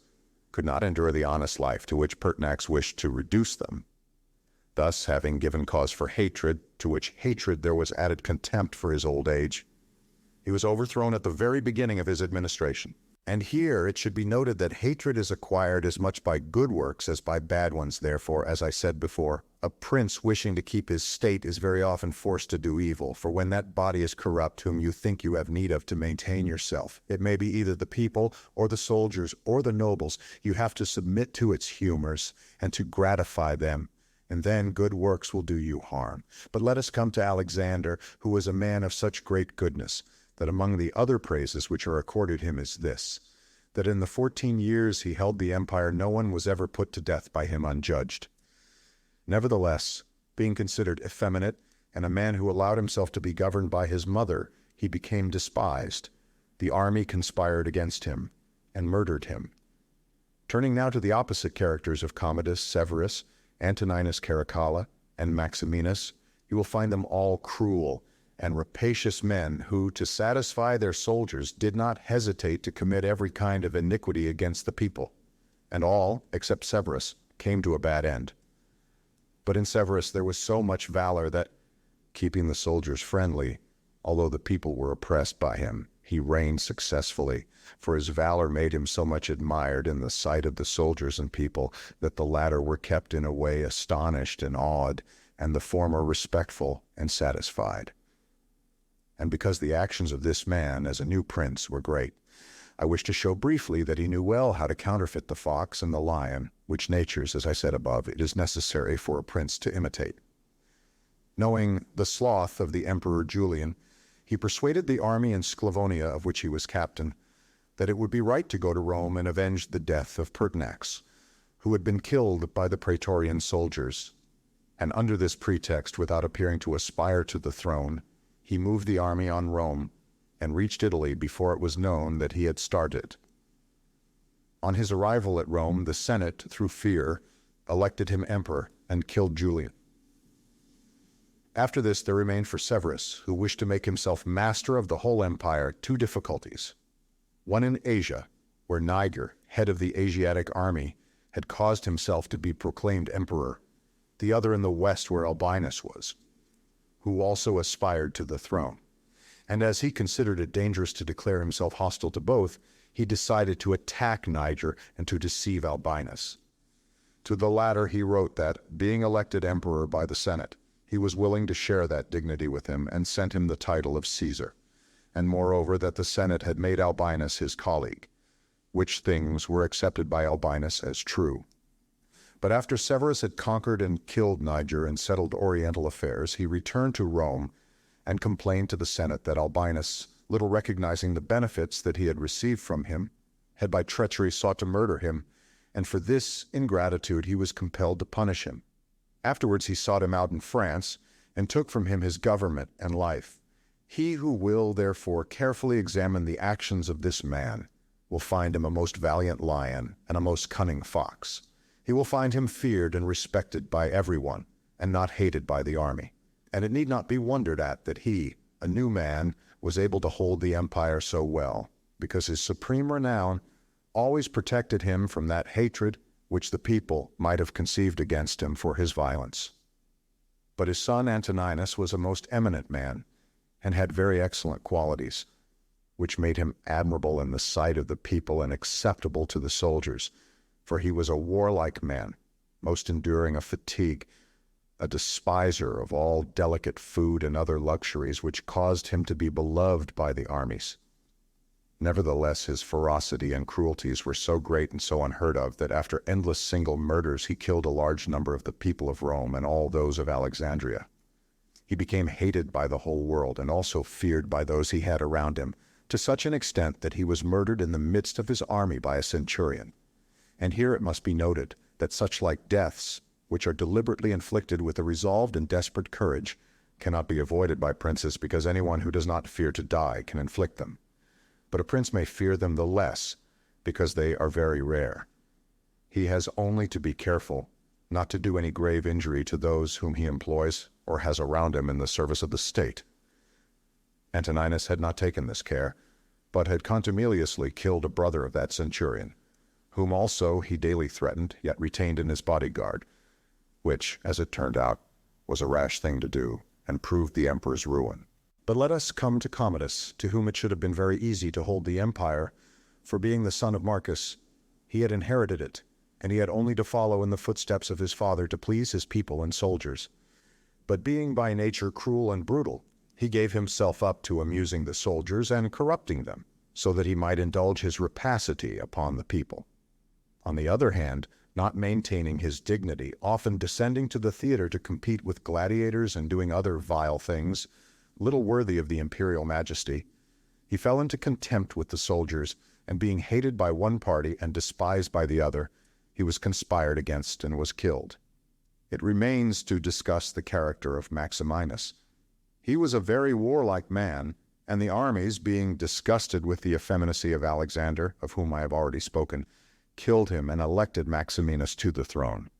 [SPEAKER 1] could not endure the honest life to which Pertinax wished to reduce them. Thus, having given cause for hatred, to which hatred there was added contempt for his old age, he was overthrown at the very beginning of his administration. And here it should be noted that hatred is acquired as much by good works as by bad ones. Therefore, as I said before, a prince wishing to keep his state is very often forced to do evil, for when that body is corrupt whom you think you have need of to maintain yourself, it may be either the people or the soldiers or the nobles, you have to submit to its humors and to gratify them, and then good works will do you harm. But let us come to Alexander, who was a man of such great goodness, that among the other praises which are accorded him is this, that in the 14 years he held the empire no one was ever put to death by him unjudged. Nevertheless, being considered effeminate, and a man who allowed himself to be governed by his mother, he became despised. The army conspired against him, and murdered him. Turning now to the opposite characters of Commodus, Severus, Antoninus Caracalla, and Maximinus, you will find them all cruel and rapacious men who, to satisfy their soldiers, did not hesitate to commit every kind of iniquity against the people, and all, except Severus, came to a bad end. But in Severus there was so much valor that, keeping the soldiers friendly, although the people were oppressed by him, he reigned successfully, for his valor made him so much admired in the sight of the soldiers and people that the latter were kept in a way astonished and awed, and the former respectful and satisfied. And because the actions of this man as a new prince were great, I wish to show briefly that he knew well how to counterfeit the fox and the lion, which natures, as I said above, it is necessary for a prince to imitate. Knowing the sloth of the Emperor Julian, he persuaded the army in Sclavonia, of which he was captain, that it would be right to go to Rome and avenge the death of Pertinax, who had been killed by the Praetorian soldiers. And under this pretext, without appearing to aspire to the throne, he moved the army on Rome and reached Italy before it was known that he had started. On his arrival at Rome, the Senate, through fear, elected him emperor and killed Julian. After this, there remained for Severus, who wished to make himself master of the whole empire, two difficulties. One in Asia, where Niger, head of the Asiatic army, had caused himself to be proclaimed emperor. The other in the west, where Albinus was, who also aspired to the throne. And as he considered it dangerous to declare himself hostile to both, he decided to attack Niger and to deceive Albinus. To the latter he wrote that, being elected emperor by the Senate, he was willing to share that dignity with him and sent him the title of Caesar, and moreover that the Senate had made Albinus his colleague, which things were accepted by Albinus as true. But after Severus had conquered and killed Niger and settled Oriental affairs, he returned to Rome and complained to the Senate that Albinus, little recognizing the benefits that he had received from him, had by treachery sought to murder him, and for this ingratitude he was compelled to punish him. Afterwards he sought him out in France, and took from him his government and life. He who will, therefore, carefully examine the actions of this man will find him a most valiant lion and a most cunning fox. He will find him feared and respected by everyone, and not hated by the army. And it need not be wondered at that he, a new man, was able to hold the empire so well, because his supreme renown always protected him from that hatred which the people might have conceived against him for his violence. But his son Antoninus was a most eminent man, and had very excellent qualities, which made him admirable in the sight of the people and acceptable to the soldiers, for he was a warlike man, most enduring of fatigue, a despiser of all delicate food and other luxuries, which caused him to be beloved by the armies. Nevertheless, his ferocity and cruelties were so great and so unheard of that after endless single murders he killed a large number of the people of Rome and all those of Alexandria. He became hated by the whole world and also feared by those he had around him, to such an extent that he was murdered in the midst of his army by a centurion. And here it must be noted that such like deaths, which are deliberately inflicted with a resolved and desperate courage, cannot be avoided by princes, because anyone who does not fear to die can inflict them. But a prince may fear them the less, because they are very rare. He has only to be careful not to do any grave injury to those whom he employs or has around him in the service of the state. Antoninus had not taken this care, but had contumeliously killed a brother of that centurion, whom also he daily threatened, yet retained in his bodyguard, which, as it turned out, was a rash thing to do, and proved the emperor's ruin. But let us come to Commodus, to whom it should have been very easy to hold the empire, for being the son of Marcus, he had inherited it, and he had only to follow in the footsteps of his father to please his people and soldiers. But being by nature cruel and brutal, he gave himself up to amusing the soldiers and corrupting them, so that he might indulge his rapacity upon the people. On the other hand, not maintaining his dignity, often descending to the theater to compete with gladiators and doing other vile things, little worthy of the imperial majesty, he fell into contempt with the soldiers, and being hated by one party and despised by the other, he was conspired against and was killed. It remains to discuss the character of Maximinus. He was a very warlike man, and the armies, being disgusted with the effeminacy of Alexander, of whom I have already spoken, killed him and elected Maximinus to the throne.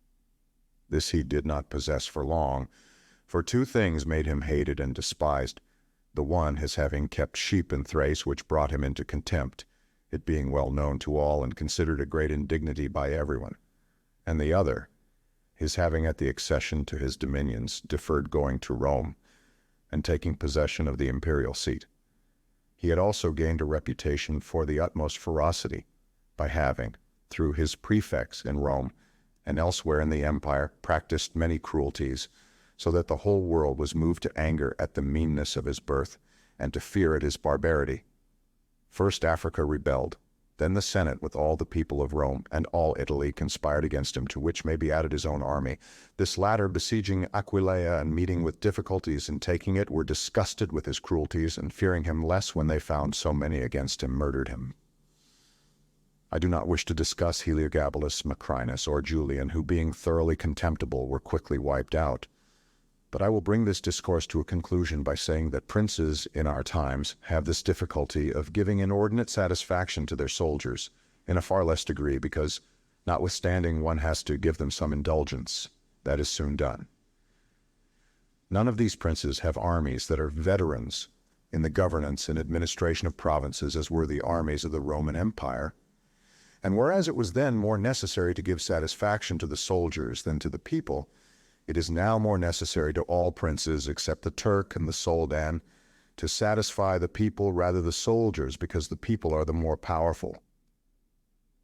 [SPEAKER 1] This he did not possess for long, for two things made him hated and despised, the one his having kept sheep in Thrace, which brought him into contempt, it being well known to all and considered a great indignity by everyone, and the other, his having at the accession to his dominions deferred going to Rome and taking possession of the imperial seat. He had also gained a reputation for the utmost ferocity by having, through his prefects in Rome and elsewhere in the empire, practiced many cruelties, so that the whole world was moved to anger at the meanness of his birth and to fear at his barbarity. First Africa rebelled, then the Senate with all the people of Rome and all Italy conspired against him, to which may be added his own army. This latter, besieging Aquileia and meeting with difficulties in taking it, were disgusted with his cruelties, and fearing him less when they found so many against him, murdered him. I do not wish to discuss Heliogabalus, Macrinus, or Julian, who being thoroughly contemptible were quickly wiped out. But I will bring this discourse to a conclusion by saying that princes in our times have this difficulty of giving inordinate satisfaction to their soldiers, in a far less degree, because notwithstanding one has to give them some indulgence, that is soon done. None of these princes have armies that are veterans in the governance and administration of provinces as were the armies of the Roman Empire. And whereas it was then more necessary to give satisfaction to the soldiers than to the people, it is now more necessary to all princes except the Turk and the Soldan to satisfy the people rather the soldiers, because the people are the more powerful.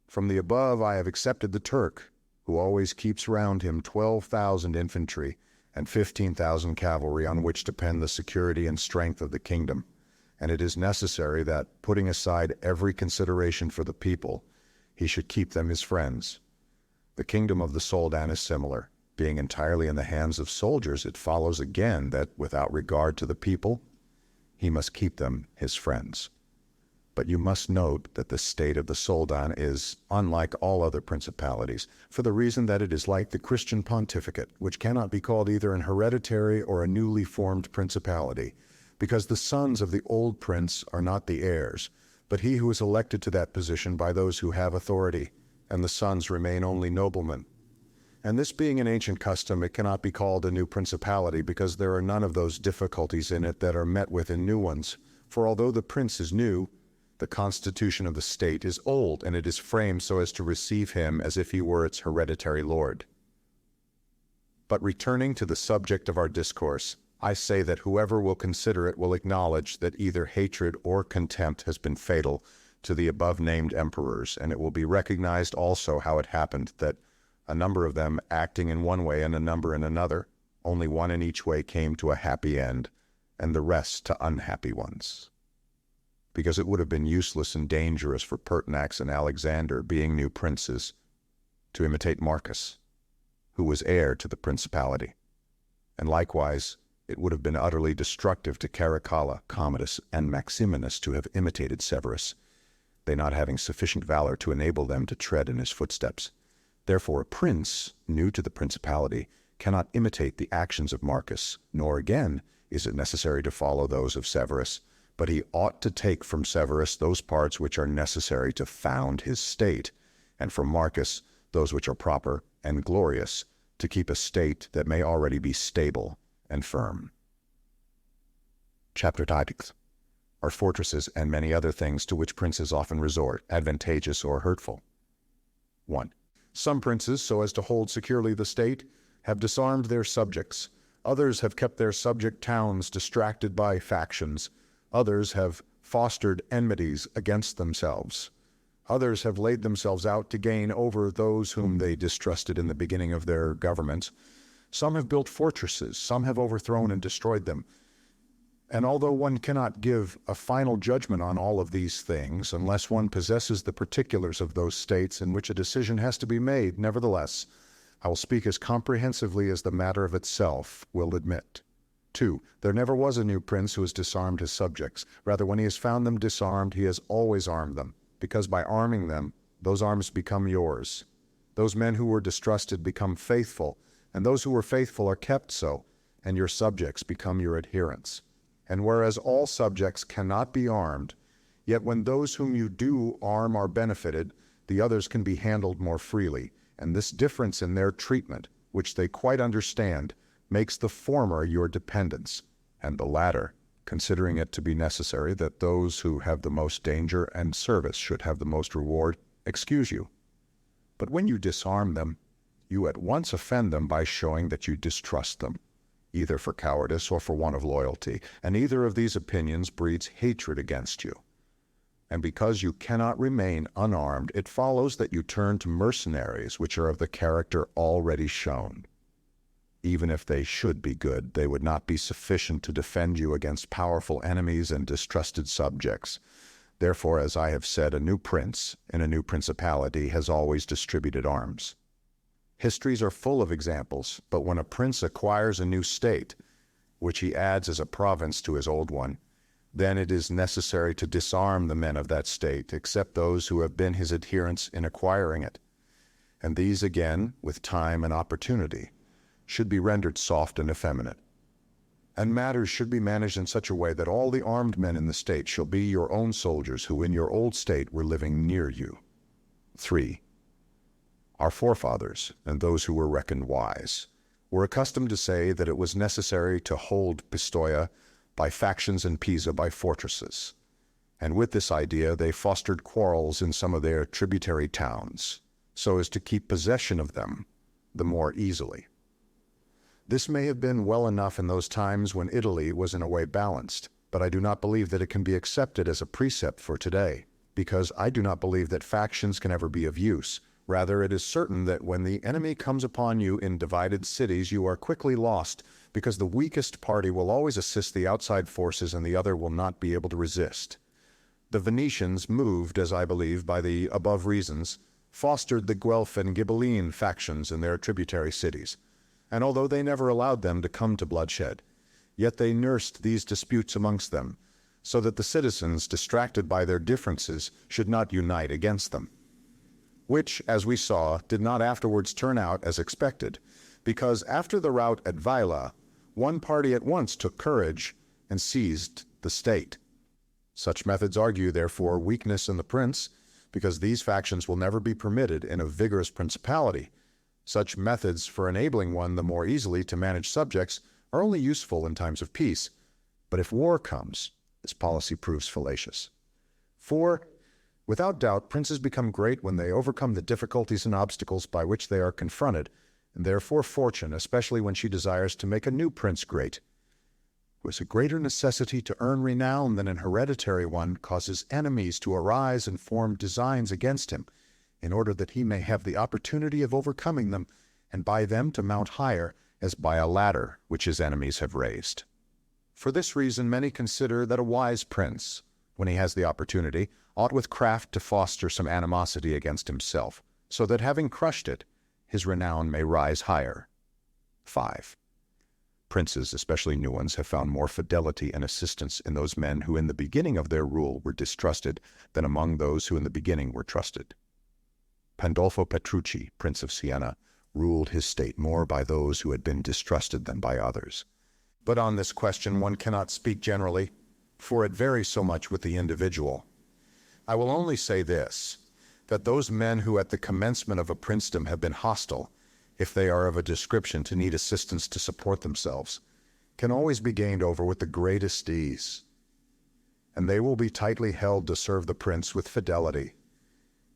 [SPEAKER 1] From the above I have accepted the Turk, who always keeps round him 12,000 infantry and 15,000 cavalry, on which depend the security and strength of the kingdom. And it is necessary that, putting aside every consideration for the people, he should keep them his friends. The kingdom of the Soldan is similar. Being entirely in the hands of soldiers, it follows again that, without regard to the people, he must keep them his friends. But you must note that the state of the Soldan is unlike all other principalities, for the reason that it is like the Christian pontificate, which cannot be called either an hereditary or a newly formed principality, because the sons of the old prince are not the heirs, but he who is elected to that position by those who have authority, and the sons remain only noblemen. And this being an ancient custom, it cannot be called a new principality, because there are none of those difficulties in it that are met with in new ones. For although the prince is new, the constitution of the state is old, and it is framed so as to receive him as if he were its hereditary lord. But returning to the subject of our discourse, I say that whoever will consider it will acknowledge that either hatred or contempt has been fatal to the above-named emperors, and it will be recognized also how it happened that a number of them acting in one way and a number in another, only one in each way came to a happy end, and the rest to unhappy ones. Because it would have been useless and dangerous for Pertinax and Alexander, being new princes, to imitate Marcus, who was heir to the principality. And likewise, it would have been utterly destructive to Caracalla, Commodus, and Maximinus to have imitated Severus, they not having sufficient valor to enable them to tread in his footsteps. Therefore, a prince, new to the principality, cannot imitate the actions of Marcus, nor again is it necessary to follow those of Severus, but he ought to take from Severus those parts which are necessary to found his state, and from Marcus those which are proper and glorious to keep a state that may already be stable and firm. Chapter tactics are fortresses and many other things to which princes often resort, advantageous or hurtful. 1. Some princes, so as to hold securely the state, have disarmed their subjects. Others have kept their subject towns distracted by factions. Others have fostered enmities against themselves. Others have laid themselves out to gain over those whom they distrusted in the beginning of their governments. Some have built fortresses, some have overthrown and destroyed them. And although one cannot give a final judgment on all of these things unless one possesses the particulars of those states in which a decision has to be made, nevertheless, I will speak as comprehensively as the matter of itself will admit. 2. There never was a new prince who has disarmed his subjects. Rather, when he has found them disarmed, he has always armed them, because by arming them, those arms become yours. Those men who were distrusted become faithful, and those who were faithful are kept so, and your subjects become your adherents. And whereas all subjects cannot be armed, yet when those whom you do arm are benefited, the others can be handled more freely, and this difference in their treatment, which they quite understand, makes the former your dependents, and the latter, considering it to be necessary that those who have the most danger and service should have the most reward, excuse you. But when you disarm them, you at once offend them by showing that you distrust them, either for cowardice or for want of loyalty, and either of these opinions breeds hatred against you. And because you cannot remain unarmed, it follows that you turn to mercenaries, which are of the character already shown. Even if they should be good, they would not be sufficient to defend you against powerful enemies and distrusted subjects. Therefore, as I have said, a new prince in a new principality has always distributed arms. Histories are full of examples, but when a prince acquires a new state, which he adds as a province to his old one, then it is necessary to disarm the men of that state, except those who have been his adherents in acquiring it. And these again, with time and opportunity, should be rendered soft and effeminate. And matters should be managed in such a way that all the armed men in the state shall be your own soldiers who in your old state were living near you. 3. Our forefathers, and those who were reckoned wise, were accustomed to say that it was necessary to hold Pistoia by factions and Pisa by fortresses, and with this idea they fostered quarrels in some of their tributary towns, so as to keep possession of them the more easily. This may have been well enough in those times when Italy was in a way balanced, but I do not believe that it can be accepted as a precept for today, because I do not believe that factions can ever be of use. Rather, it is certain that when the enemy comes upon you in divided cities, you are quickly lost, because the weakest party will always assist the outside forces and the other will not be able to resist. The Venetians, moved, as I believe, by the above reasons, fostered the Guelph and Ghibelline factions in their tributary cities, and although they never allowed them to come to bloodshed, yet they nursed these disputes amongst them, so that the citizens, distracted by their differences, should not unite against them. Which, as we saw, did not afterwards turn out as expected, because after the rout at Vaila, one party at once took courage and seized the state. Such methods argue, therefore, weakness in the prince, because these factions will never be permitted in a vigorous principality. Such methods for enabling one the more easily to manage subjects are only useful in times of peace, but if war comes, this policy proves fallacious. For, without doubt, princes become great when they overcome the difficulties and obstacles by which they are confronted, and therefore fortune, especially when she desires to make a new prince great, who has a greater necessity to earn renown than an hereditary one, causes enemies to arise and form designs against him, in order that he may have the opportunity of overcoming them, and by them to mount higher, as by a ladder which his enemies have raised. For this reason many consider that a wise prince, when he has the opportunity, ought with craft to foster some animosity against himself, so that having crushed it, his renown may rise higher. 5. Princes, especially new ones, have found more fidelity and assistance in those men who in the beginning of their rule were distrusted than among those who in the beginning were trusted. Pandolfo Petrucci, Prince of Siena, ruled his state more by those who had been distrusted than by others. But on this question one cannot speak generally, for it varies so much with the individual. I will only say this, that those men who at the commencement of a princedom have been hostile, if they are of a description to need assistance to support themselves, can always be gained over with the greatest ease, and they will be tightly held to serve the prince with fidelity,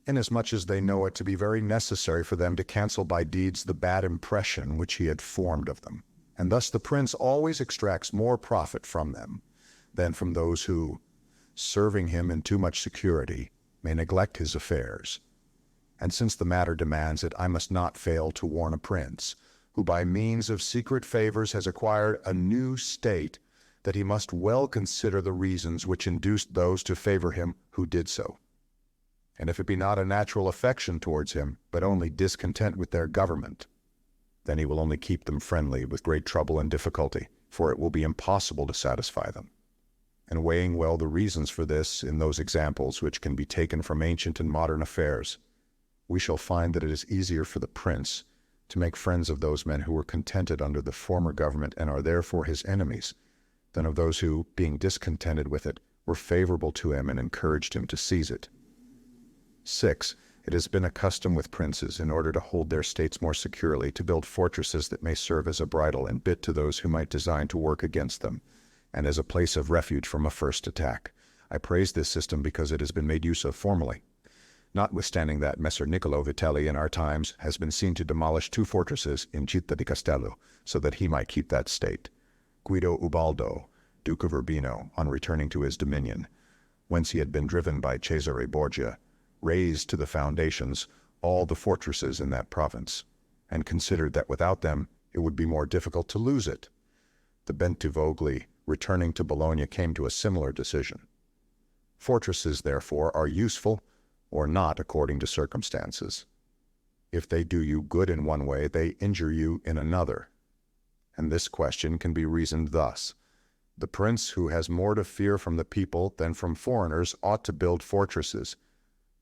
[SPEAKER 1] inasmuch as they know it to be very necessary for them to cancel by deeds the bad impression which he had formed of them. And thus the prince always extracts more profit from them than from those who, serving him in too much security, may neglect his affairs. And since the matter demands it, I must not fail to warn a prince, who by means of secret favors has acquired a new state, that he must well consider the reasons which induced those to favor him who did so. And if it be not a natural affection towards him, but only discontent with their government, then he will only keep them friendly with great trouble and difficulty, for it will be impossible to satisfy them. And weighing well the reasons for this in those examples which can be taken from ancient and modern affairs, we shall find that it is easier for the prince to make friends of those men who were contented under the former government and are therefore his enemies, than of those who, being discontented with it, were favorable to him and encouraged him to seize it. 6. It has been a custom with princes, in order to hold their states more securely, to build fortresses that may serve as a bridle and bit to those who might design to work against them, and as a place of refuge from a first attack. I praise this system because it has been made use of formerly, notwithstanding that Messer Niccolo Vitelli in our times has been seen to demolish 2 fortresses in Città di Castello, so that he might keep that state. Guido Ubaldo, Duke of Urbino, on returning to his dominion, whence he had been driven by Cesare Borgia, razed to the foundations all the fortresses in that province, and considered that without them it would be more difficult to lose it. The Bentivogli, returning to Bologna, came to a similar decision. Fortresses, therefore, are useful or not according to circumstances. If they do you good in one way, they injure you in another. And this question can be reasoned thus. The prince who has more to fear from the people than from foreigners ought to build fortresses,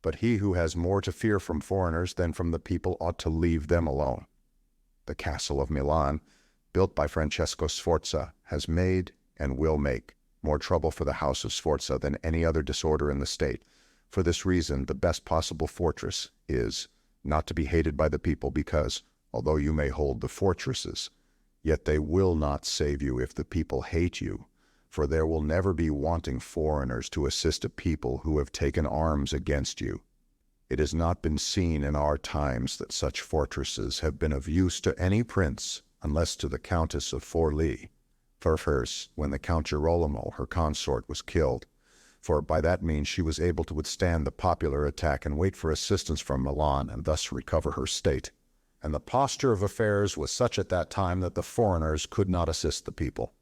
[SPEAKER 1] but he who has more to fear from foreigners than from the people ought to leave them alone. The castle of Milan, built by Francesco Sforza, has made, and will make, more trouble for the house of Sforza than any other disorder in the state. For this reason, the best possible fortress is not to be hated by the people because, although you may hold the fortresses, yet they will not save you if the people hate you, for there will never be wanting foreigners to assist a people who have taken arms against you. It has not been seen in our times that such fortresses have been of use to any prince, unless to the Countess of Forli, first when the Count Girolamo, her consort, was killed, for by that means she was able to withstand the popular attack and wait for assistance from Milan and thus recover her state. And the posture of affairs was such at that time that the foreigners could not assist the people.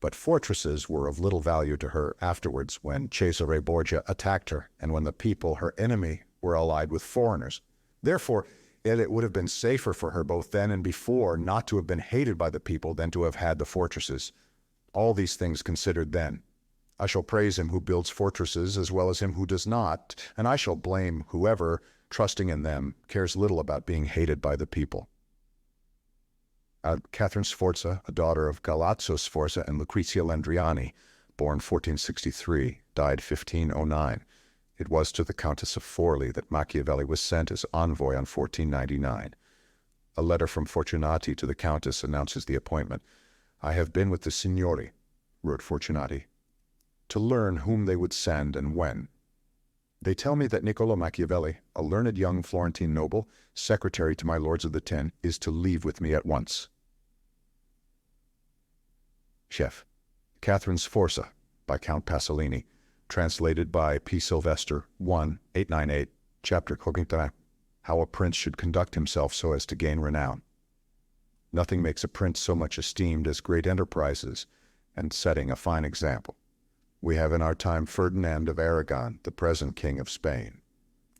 [SPEAKER 1] But fortresses were of little value to her afterwards when Cesare Borgia attacked her and when the people, her enemy, were allied with foreigners. Therefore, it would have been safer for her both then and before not to have been hated by the people than to have had the fortresses. All these things considered then. I shall praise him who builds fortresses as well as him who does not, and I shall blame whoever, trusting in them, cares little about being hated by the people. Catherine Sforza, a daughter of Galazzo Sforza and Lucrezia Landriani, born 1463, died 1509. It was to the Countess of Forli that Machiavelli was sent as envoy on 1499. A letter from Fortunati to the Countess announces the appointment. "I have been with the Signori," wrote Fortunati, "to learn whom they would send and when. They tell me that Niccolo Machiavelli, a learned young Florentine noble, secretary to my lords of the Ten, is to leave with me at once." Chef. Catherine Sforza, by Count Pasolini, translated by P. Sylvester, 898, chapter Cognitive, How a Prince Should Conduct Himself so as to Gain Renown. Nothing makes a prince so much esteemed as great enterprises, and setting a fine example. We have in our time Ferdinand of Aragon, the present King of Spain.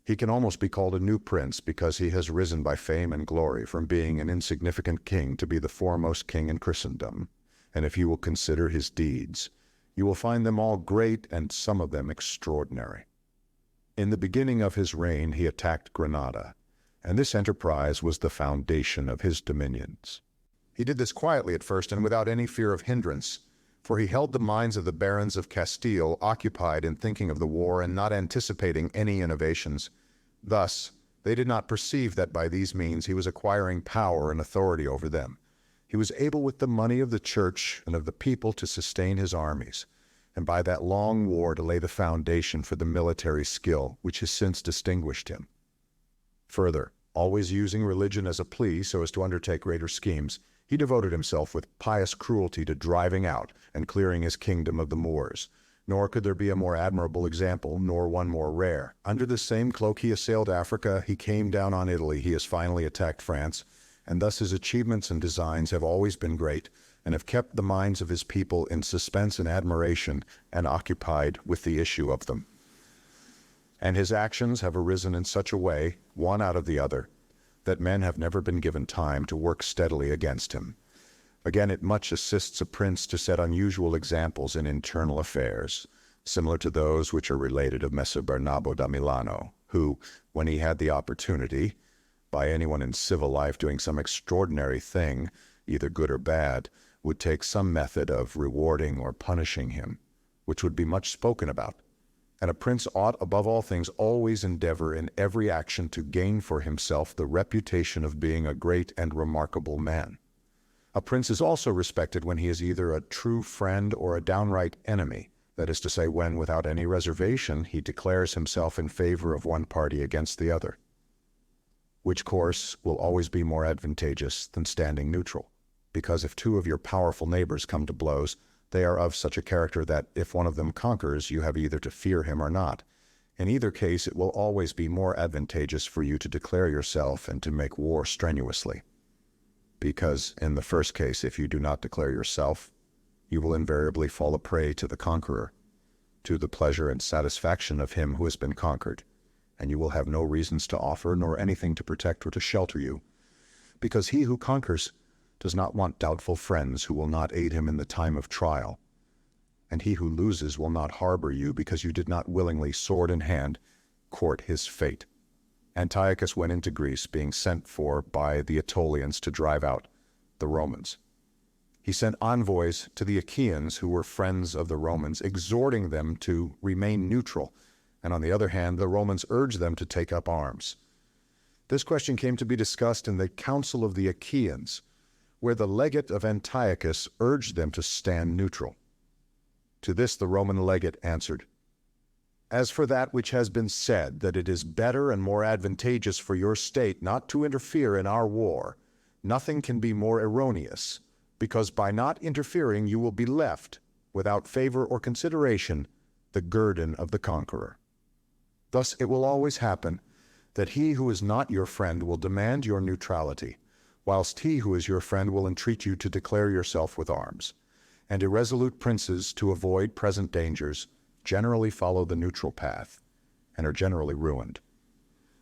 [SPEAKER 1] He can almost be called a new prince because he has risen by fame and glory from being an insignificant king to be the foremost king in Christendom, and if you will consider his deeds, you will find them all great and some of them extraordinary. In the beginning of his reign he attacked Granada, and this enterprise was the foundation of his dominions. He did this quietly at first and without any fear of hindrance, for he held the minds of the barons of Castile occupied in thinking of the war and not anticipating any innovations. Thus, they did not perceive that by these means he was acquiring power and authority over them. He was able with the money of the church and of the people to sustain his armies, and by that long war to lay the foundation for the military skill which has since distinguished him. Further, always using religion as a plea so as to undertake greater schemes, he devoted himself with pious cruelty to driving out and clearing his kingdom of the Moors. Nor could there be a more admirable example, nor one more rare. Under the same cloak he assailed Africa, he came down on Italy, he has finally attacked France, and thus his achievements and designs have always been great, and have kept the minds of his people in suspense and admiration, and occupied with the issue of them. And his actions have arisen in such a way, one out of the other, that men have never been given time to work steadily against him. Again, it much assists a prince to set unusual examples in internal affairs, similar to those which are related of Messer Bernabo da Milano, who, when he had the opportunity, by anyone in civil life doing some extraordinary thing, either good or bad, would take some method of rewarding or punishing him, which would be much spoken about. And a prince ought, above all things, always endeavor in every action to gain for himself the reputation of being a great and remarkable man. A prince is also respected when he is either a true friend or a downright enemy, that is to say, when, without any reservation, he declares himself in favor of one party against the other, which course will always be more advantageous than standing neutral, because if two of your powerful neighbors come to blows, they are of such a character that if one of them conquers, you have either to fear him or not. In either case, it will always be more advantageous for you to declare yourself and to make war strenuously. Because in the first case, if you do not declare yourself, you will invariably fall a prey to the conqueror, to the pleasure and satisfaction of him who has been conquered, and you will have no reasons to offer nor anything to protect or to shelter you, because he who conquers does not want doubtful friends who will not aid him in the time of trial, and he who loses will not harbor you because you did not willingly, sword in hand, court his fate. Antiochus went into Greece, being sent for by the Aetolians to drive out the Romans. He sent envoys to the Achaeans, who were friends of the Romans, exhorting them to remain neutral, and on the other hand, the Romans urged them to take up arms. This question came to be discussed in the Council of the Achaeans, where the legate of Antiochus urged them to stand neutral. To this the Roman legate answered, "As for that which has been said, that it is better and more advantageous for your state not to interfere in our war, nothing can be more erroneous, because by not interfering you will be left, without favor or consideration, the guerdon of the conqueror. Thus it will always happen that he who is not your friend will demand your neutrality, whilst he who is your friend will entreat you to declare yourself with arms. And irresolute princes, to avoid present dangers, generally follow the neutral path, and are generally ruined.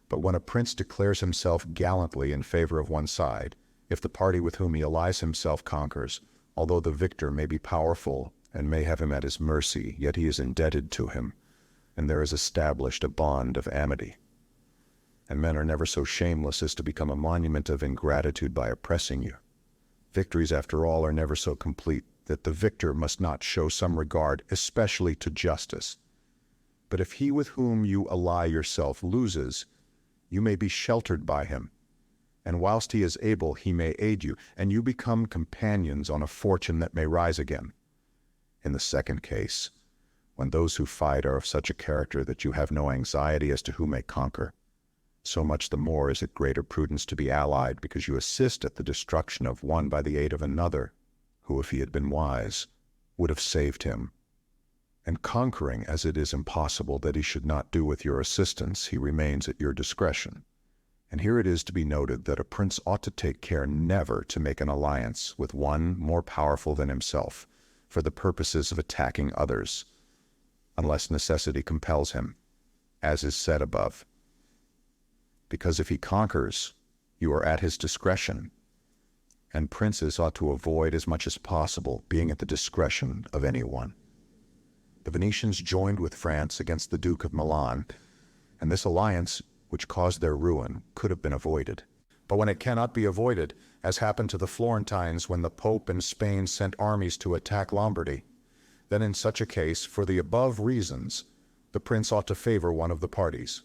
[SPEAKER 1] But when a prince declares himself gallantly in favor of one side, if the party with whom he allies himself conquers, although the victor may be powerful and may have him at his mercy, yet he is indebted to him, and there is established a bond of amity. And men are never so shameless as to become a monument of ingratitude by oppressing you. Victories, after all, are never so complete that the victor must not show some regard, especially to justice. But if he with whom you ally yourself loses, you may be sheltered by him, and whilst he is able, he may aid you, and you become companions on a fortune that may rise again. In the second case, when those who fight are of such a character that you have no anxiety as to who may conquer, so much the more is it greater prudence to be allied, because you assist at the destruction of one by the aid of another, who, if he had been wise, would have saved him. And conquering, as it is impossible that he should not do with your assistance, he remains at your discretion. And here it is to be noted that a prince ought to take care never to make an alliance with one more powerful than himself, for the purposes of attacking others, unless necessity compels him, as is said above. Because if he conquers, you are at his discretion, and princes ought to avoid as much as possible being at the discretion of anyone. The Venetians joined with France against the Duke of Milan, and this alliance, which caused their ruin, could have been avoided. But when it cannot be avoided, as happened to the Florentines when the Pope and Spain sent armies to attack Lombardy, then in such a case, for the above reasons, the prince ought to favor one of the parties.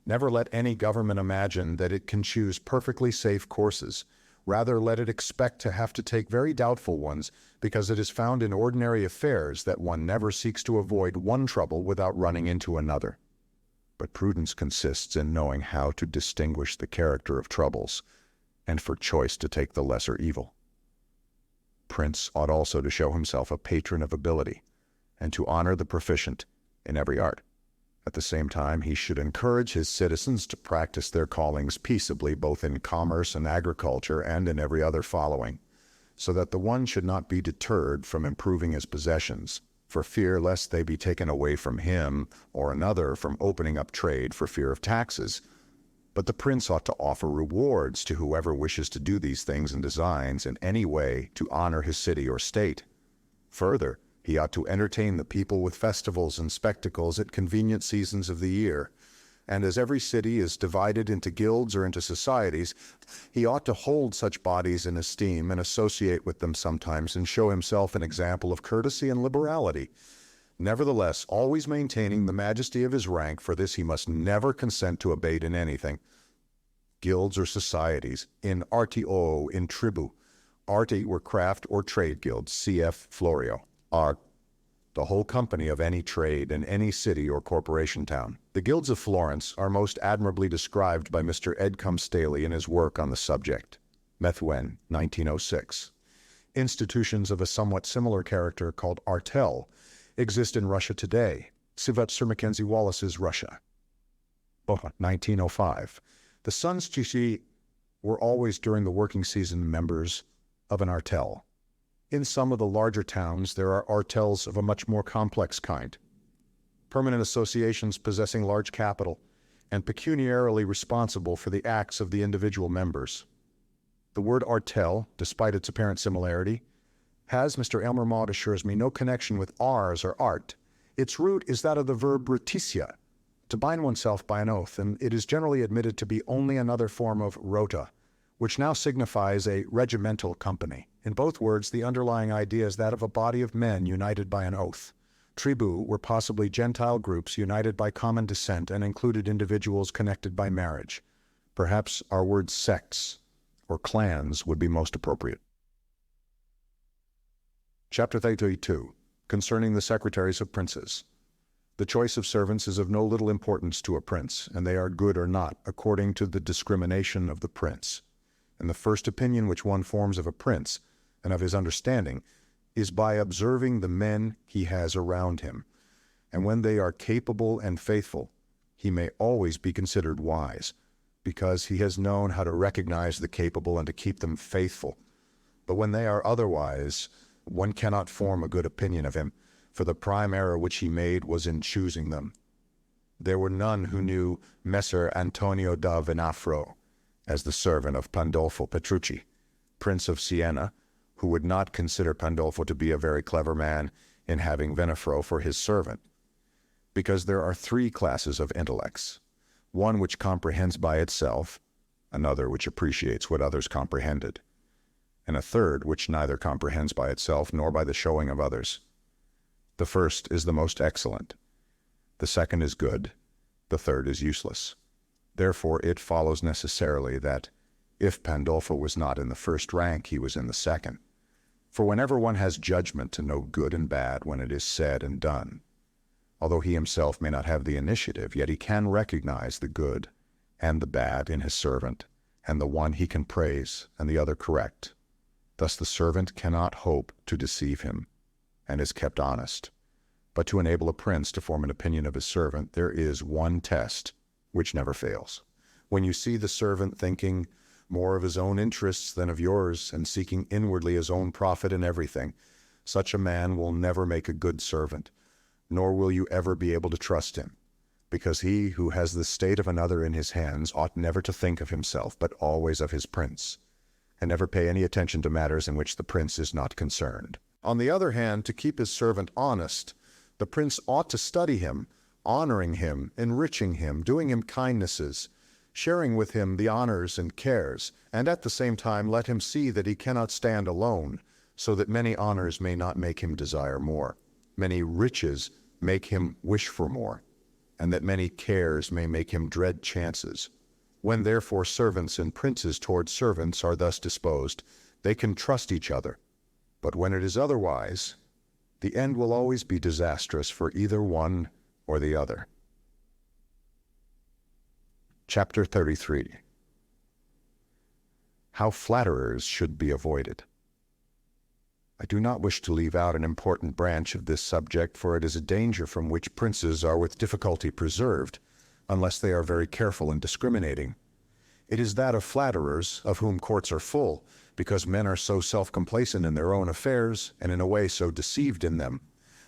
[SPEAKER 1] Never let any government imagine that it can choose perfectly safe courses. Rather, let it expect to have to take very doubtful ones, because it is found in ordinary affairs that one never seeks to avoid one trouble without running into another. But prudence consists in knowing how to distinguish the character of troubles, and for choice to take the lesser evil. Prince ought also to show himself a patron of ability, and to honor the proficient in every art. At the same time, he should encourage his citizens to practice their callings peaceably, both in commerce and agriculture and in every other following, so that the one should not be deterred from improving his possessions, for fear lest they be taken away from him, or another from opening up trade for fear of taxes. But the prince ought to offer rewards to whoever wishes to do these things and designs in any way to honor his city or state. Further, he ought to entertain the people with festivals and spectacles at convenient seasons of the year. And as every city is divided into guilds or into societies, he ought to hold such bodies in esteem and associate with them sometimes and show himself an example of courtesy and liberality. Nevertheless, always maintaining the majesty of his rank, for this he must never consent to abate in anything. Guilds or societies, in artio, in tribu. Arti were craft or trade guilds, cf. Florio. Are the whole company of any trade in any city or corporation town. The guilds of Florence are most admirably described by Mr. Edcombe Staley in his work on the subject, Methuen, 1906. Institutions of a somewhat similar character called artel exist in Russia today. Civet Sir Mackenzie Wallace's Russia, 1905. The sons Chichi were always during the working season members of an artel. In some of the larger towns, there are artels of a much more complex kind, permanent associations possessing large capital and pecuniarily responsible for the acts of the individual members. The word artel, despite its apparent similarity, has, Mr. Elmer Maude assures me, no connection with ars or art. Its root is that of the verb rutitia, to bind oneself by an oath, and it is generally admitted to be only another form of rota, which now signifies a regimental company. In both words, the underlying idea is that of a body of men united by an oath. Tribu were possibly Gentile groups united by common descent and included individuals connected by marriage. Perhaps our word sects or clans would be most appropriate. Chapter 32, concerning the secretaries of princes. The choice of servants is of no little importance to a prince, and they are good or not, according to the discrimination of the prince. And the first opinion which one forms of a prince, and of his understanding, is by observing the men he has around him. And when they are capable and faithful, he may always be considered wise, because he has known how to recognize the capable and to keep them faithful. But when they are otherwise, one cannot form a good opinion of him, for the prime error which he made was in choosing them. There were none who knew Messer Antonio da Venafro as the servant of Pandolfo Petrucci, Prince of Siena, who would not consider Pandolfo to be a very clever man in having Venafro for his servant. Because there are three classes of intellects, one which comprehends by itself, another which appreciates what others comprehended, and a third which neither comprehends by itself nor by the showing of others. The first is the most excellent, the second is good, the third is useless. Therefore it follows necessarily that if Pandolfo was not in the first rank, he was in the second. For whenever one has judgment to know good and bad when it is said and done, although he himself may not have the initiative, yet he can recognize the good and the bad in his servant, and the one he can praise and the other correct. Thus the servant cannot hope to deceive him, and is kept honest. But to enable a prince to form an opinion of his servant, there is one test which never fails. When you see the servant thinking more of his own interests than of yours, and seeking inwardly his own profit in everything, such a man will never make a good servant, nor will you ever be able to trust him, because he who has the state of another in his hands ought never to think of himself, but always of his prince, and never pay any attention to matters in which the prince is not concerned. On the other hand, to keep his servant honest, the prince ought to study him, honoring him, enriching him, doing him kindnesses, sharing with him the honors and cares, and at the same time let him see that he cannot stand alone, so that many honors may not make him desire more, many riches make him wish for more, and that many cares may make him dread chances. When therefore servants and princes toward servants are thus disposed, they can trust each other. But when it is otherwise, the end will always be disastrous for either one or the other. Chapter 33. How flatterers should be avoided. I do not wish to leave out an important branch of this subject, for it is a danger from which princes are with difficulty preserved, unless they are very careful and discriminating. It is that of flatterers, of whom courts are full, because men are so self-complacent in their own affairs, and in a way so deceived in them,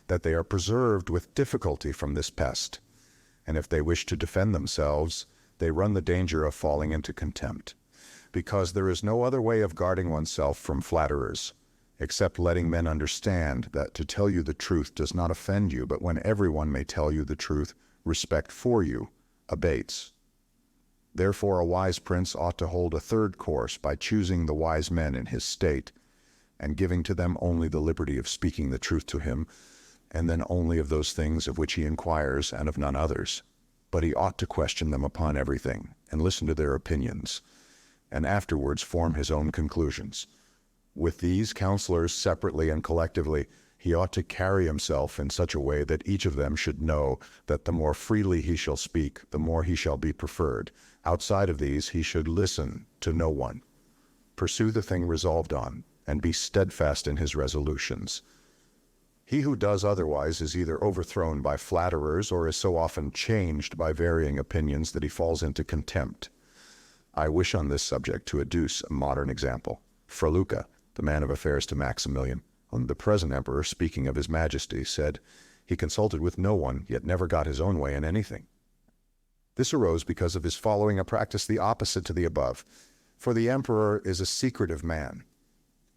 [SPEAKER 1] that they are preserved with difficulty from this pest, and if they wish to defend themselves, they run the danger of falling into contempt, because there is no other way of guarding oneself from flatterers, except letting men understand that to tell you the truth does not offend you, but when everyone may tell you the truth, respect for you abates. Therefore a wise prince ought to hold a third course by choosing the wise men in his state, and giving to them only the liberty of speaking the truth to him, and then only of those things of which he inquires, and of none others. But he ought to question them upon everything, and listen to their opinions, and afterwards form his own conclusions. With these counselors separately and collectively, he ought to carry himself in such a way that each of them should know that the more freely he shall speak, the more he shall be preferred. Outside of these, he should listen to no one. Pursue the thing resolved on, and be steadfast in his resolutions. He who does otherwise is either overthrown by flatterers, or is so often changed by varying opinions that he falls into contempt. I wish on this subject to adduce a modern example. Fra Luca, the man of affairs to Maximilian, the present emperor, speaking of his majesty, said, he consulted with no one, yet never got his own way in anything. This arose because of his following a practice the opposite to the above, for the emperor is a secretive man.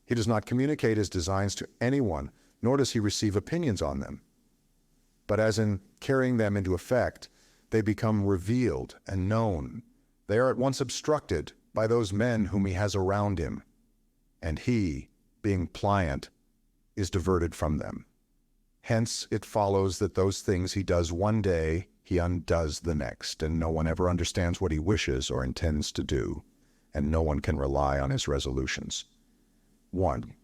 [SPEAKER 1] He does not communicate his designs to anyone, nor does he receive opinions on them. But as in carrying them into effect, they become revealed and known, they are at once obstructed by those men whom he has around him, and he, being pliant, is diverted from them. Hence it follows that those things he does one day he undoes the next, and no one ever understands what he wishes or intends to do, and no one can rely on his resolutions. 1.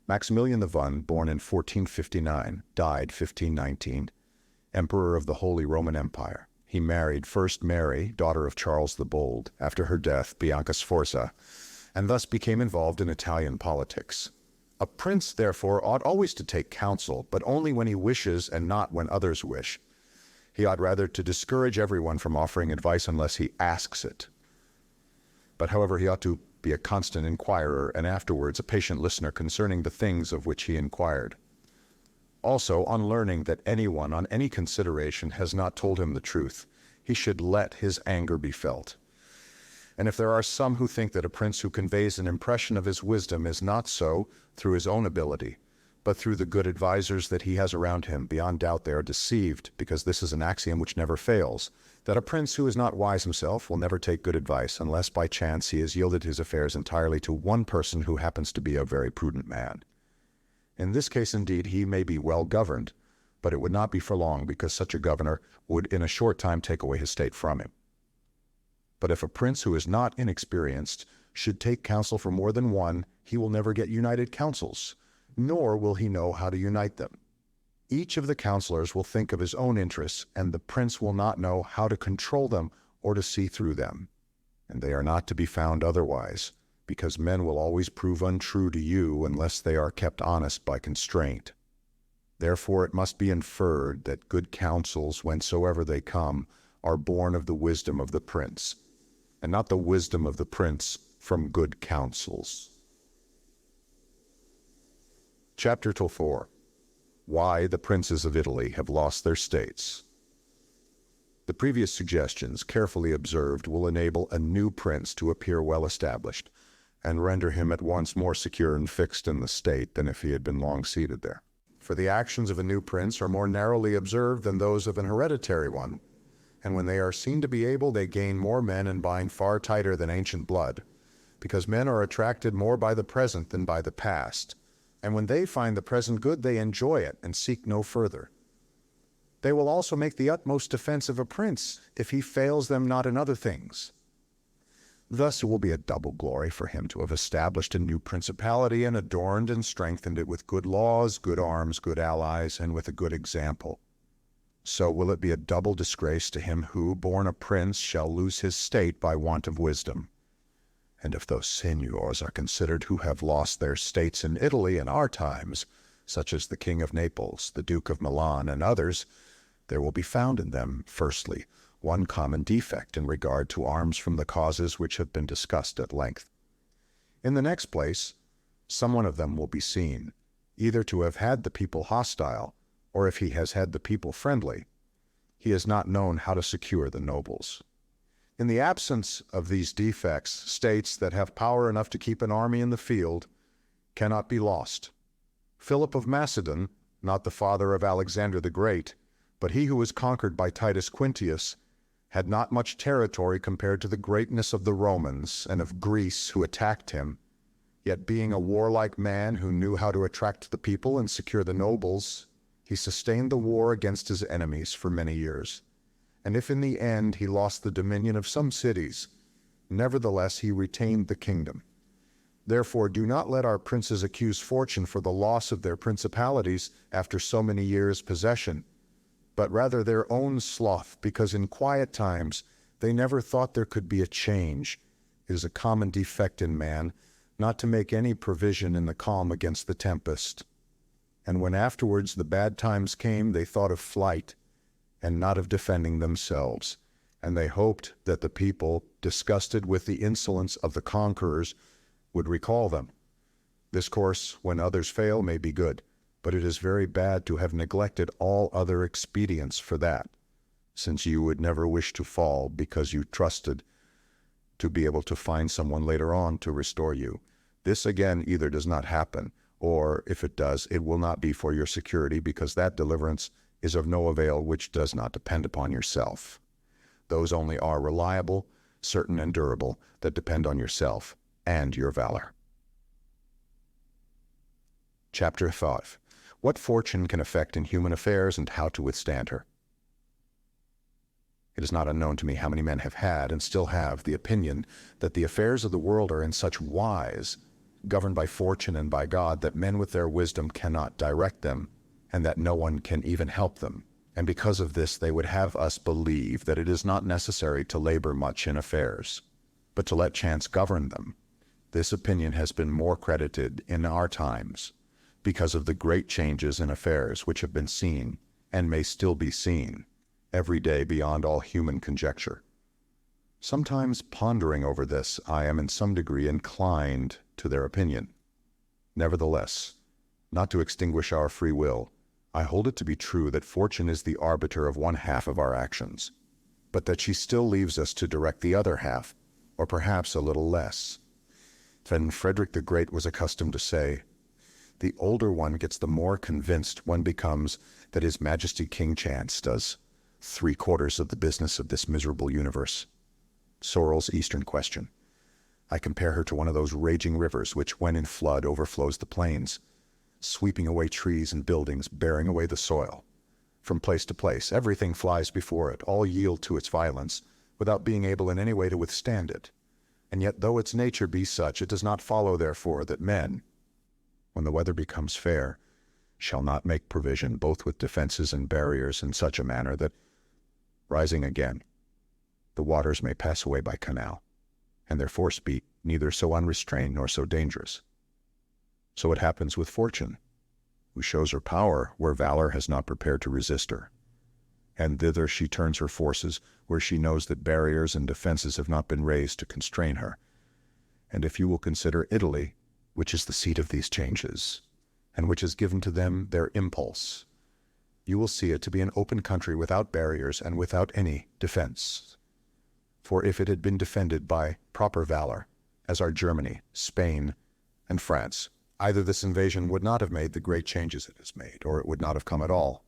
[SPEAKER 1] Maximilian I, born in 1459, died 1519, Emperor of the Holy Roman Empire. He married first Mary, daughter of Charles the Bold, after her death Bianca Sforza, and thus became involved in Italian politics. A prince, therefore, ought always to take counsel, but only when he wishes and not when others wish. He ought rather to discourage everyone from offering advice unless he asks it. But however, he ought to be a constant inquirer and afterwards a patient listener concerning the things of which he inquired. Also, on learning that anyone on any consideration has not told him the truth, he should let his anger be felt. And if there are some who think that a prince who conveys an impression of his wisdom is not so through his own ability, but through the good advisers that he has around him, beyond doubt they are deceived, because this is an axiom which never fails, that a prince who is not wise himself will never take good advice unless by chance he has yielded his affairs entirely to one person who happens to be a very prudent man. In this case, indeed, he may be well governed, but it would not be for long, because such a governor would in a short time take away his state from him. But if a prince who is not inexperienced should take counsel from more than one, he will never get united counsels, nor will he know how to unite them. Each of the counselors will think of his own interests, and the prince will not know how to control them or to see through them. And they are not to be found otherwise, because men will always prove untrue to you unless they are kept honest by constraint. Therefore it must be inferred that good counsels, whensoever they come, are born of the wisdom of the prince, and not the wisdom of the prince from good counsels. Chapter 4. Why the princes of Italy have lost their states. The previous suggestions, carefully observed, will enable a new prince to appear well established, and render him at once more secure and fixed in the state than if he had been long seated there. For the actions of a new prince are more narrowly observed than those of an hereditary one, and when they are seen to be able, they gain more men and bind far tighter than ancient blood, because men are attracted more by the present than by the past, and when they find the present good, they enjoy it and seek no further. They will also make the utmost defense of a prince if he fails them not in other things. Thus it will be a double glory for him to have established a new principality and adorned and strengthened it with good laws, good arms, good allies, and with a good example. So will it be a double disgrace to him who, born a prince, shall lose his state by want of wisdom. And if those seigneurs are considered who have lost their states in Italy in our times, such as the King of Naples, the Duke of Milan, and others, there will be found in them, firstly, one common defect in regard to arms from the causes which have been discussed at length. In the next place, some one of them will be seen, either to have had the people hostile, or if he has had the people friendly, he has not known how to secure the nobles. In the absence of these defects, states that have power enough to keep an army in the field cannot be lost. Philip of Macedon, not the father of Alexander the Great, but he who was conquered by Titus Quintius, had not much territory compared to the greatness of the Romans and of Greece who attacked him, yet being a warlike man who knew how to attract the people and secure the nobles, he sustained the war against his enemies for many years. And if in the end he lost the dominion of some cities, nevertheless he retained the kingdom. Therefore do not let our princes accuse fortune for the loss of their principalities after so many years' possession, but rather their own sloth, because in quiet times they never thought there could be a change. It is a common defect in man, not to make any provision in the calm against the tempest. And when afterwards the bad times came, they thought of flight, and not of defending themselves. And they hoped that the people, disgusted with the insolence of the conquerors, would recall them. This course, when others fail, may be good, but it is very bad to have neglected all other expedients for that, since you would never wish to fall because you trusted to be able to find someone later on to restore you. This again either does not happen, or if it does, it will not be for your security, because that deliverance is of no avail which does not depend upon yourself. Those only are reliable, certain, and durable that depend on yourself and your valor. Chapter 5. What fortune can effect in human affairs and how to withstand her. It is not unknown to me how many men have had, and still have, the opinion that the affairs of the world are in such wise, governed by fortune and by God, that men with their wisdom cannot direct them, and that no one can even help them. And because of this, they would have us believe that it is not necessary to labor much in affairs, but to let chance govern them. This opinion has been more credited in our times because of the great changes in affairs which have been seen, and may still be seen, every day beyond all human conjecture. Sometimes pondering over this, I am in some degree inclined to their opinion. Nevertheless, not to extinguish our free will, I hold it to be true that fortune is the arbiter of one half of our actions, but that she still leaves us to direct the other half, or perhaps a little less. Then Frederick the Great was accustomed to say, "The older one gets the more convinced one becomes that His Majesty King Chance does 3/4 of the business of this miserable universe." Sorrel's Eastern Question. I compare her to one of those raging rivers which, when in flood, overflows the plains, sweeping away trees and buildings, bearing away the soil. From place to place, everything flies before it, all yield to its violence, without being able in any way to withstand it. And yet, though its nature be such, it does not follow, therefore, that men, when the weather becomes fair, shall not make provision both with defenses and barriers in such a manner that, rising again, the waters may pass away by canal, and their force be neither so unrestrained nor so dangerous. So it happens with fortune, who shows her power where valor has not prepared to resist her, and thither she turns her forces where she knows that barriers and defenses have not been raised to constrain her. And if you will consider Italy, which is the seat of these changes, and which has given to them their impulse, you will see it to be an open country without barriers and without any defense. For if it had been defended by proper valor, as are Germany, Spain, and France, either this invasion would not have made the great changes it has made, or it would not have come at all.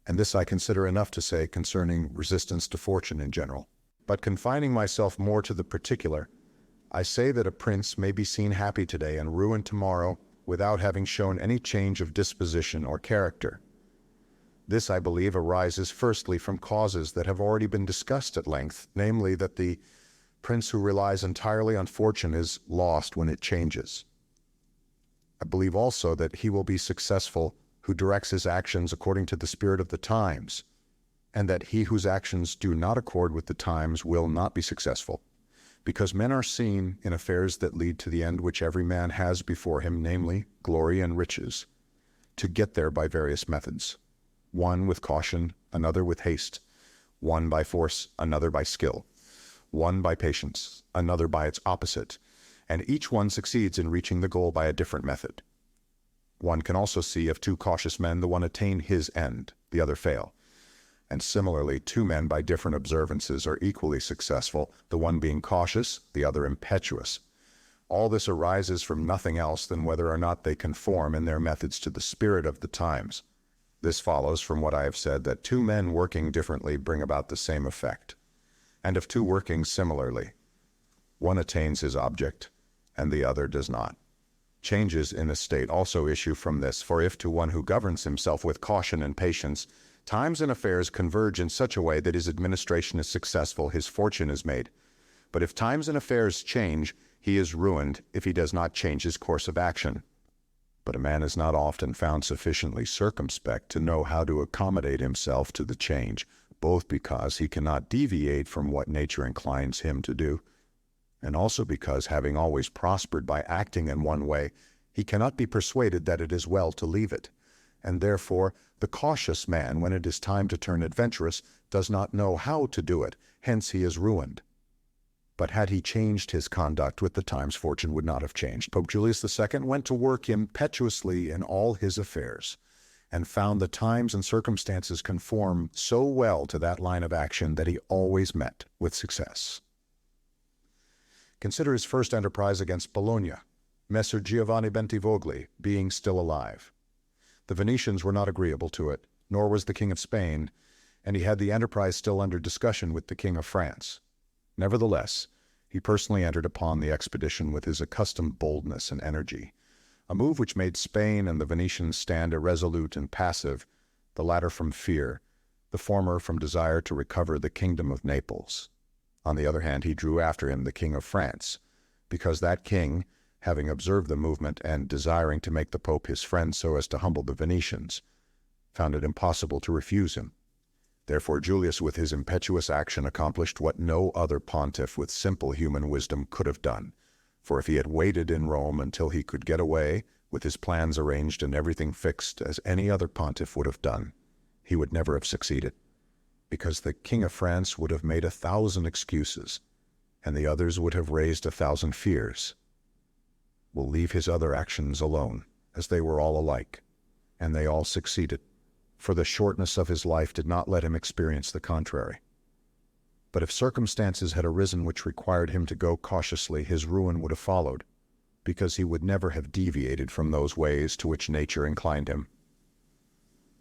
[SPEAKER 1] And this I consider enough to say concerning resistance to fortune in general. But confining myself more to the particular, I say that a prince may be seen happy today and ruined tomorrow without having shown any change of disposition or character. This, I believe, arises firstly from causes that have already been discussed at length, namely that the prince who relies entirely on fortune is lost when it changes. I believe also that he will be successful who directs his actions according to the spirit of the times, and that he whose actions do not accord with the times will not be successful, because men are seen in affairs that lead to the end which every man has before him, namely glory and riches, to get there by various methods, one with caution, another with haste, one by force, another by skill, one by patience, another by its opposite, and each one succeeds in reaching the goal by a different method. One can also see of two cautious men, the one attain his end, the other fail. And similarly, two men by different observances are equally successful, the one being cautious, the other impetuous. All this arises from nothing else than whether or not they conform in their methods to the spirit of the times. This follows from what I have said, that two men working differently bring about the same effect, and of two working similarly, one attains his object, and the other does not. Changes in a state also issue from this, for if to one who governs himself with caution and patience, times and affairs converge in such a way that his administration is successful, his fortune is made. But if times and affairs change, he is ruined if he does not change his course of action. But a man is not often found sufficiently circumspect to know how to accommodate himself to the change, both because he cannot deviate from what nature inclines him to do, and also because, having always prospered by acting in one way, he cannot be persuaded that it is well to leave it, and therefore the cautious man, when it is time to turn adventurous, does not know how to do it, hence he is ruined. But had he changed his conduct with the times, fortune would not have changed. Pope Julius II went to work impetuously in all his affairs, and found the times and circumstances conform so well to that line of action that he always met with success. Consider his first enterprise against Bologna, Messer Giovanni Bentivogli being still alive. The Venetians were not agreeable to it, nor was the King of Spain, and he had the enterprise still under discussion with the King of France. Nevertheless, he personally entered upon the expedition with his accustomed boldness and energy, a move which made Spain and the Venetians stand irresolute and passive, the latter from fear,
[SPEAKER 2] the former from desire to recover the kingdom of Naples. On the other hand, he drew after him the king of France, because that king, having observed the movement and desiring to make the Pope his friend so as to humble the Venetians, found it impossible to refuse him. Therefore Julius with his impetuous action accomplished what no other pontiff with simple human wisdom could have done, for if he had waited in Rome until he could get away, with his plans arranged and everything fixed as any other pontiff would have done, he would never have succeeded, because the King of France would have made 1,000 excuses, and the others would have raised 1,000 fears. We'll leave his other actions alone, as they were all alike, and they all succeeded, for the shortness of his life did not let him experience the contrary. But if circumstances had arisen which required him to go cautiously, his ruin would have followed, because he would never have deviated from those ways to which nature inclined him.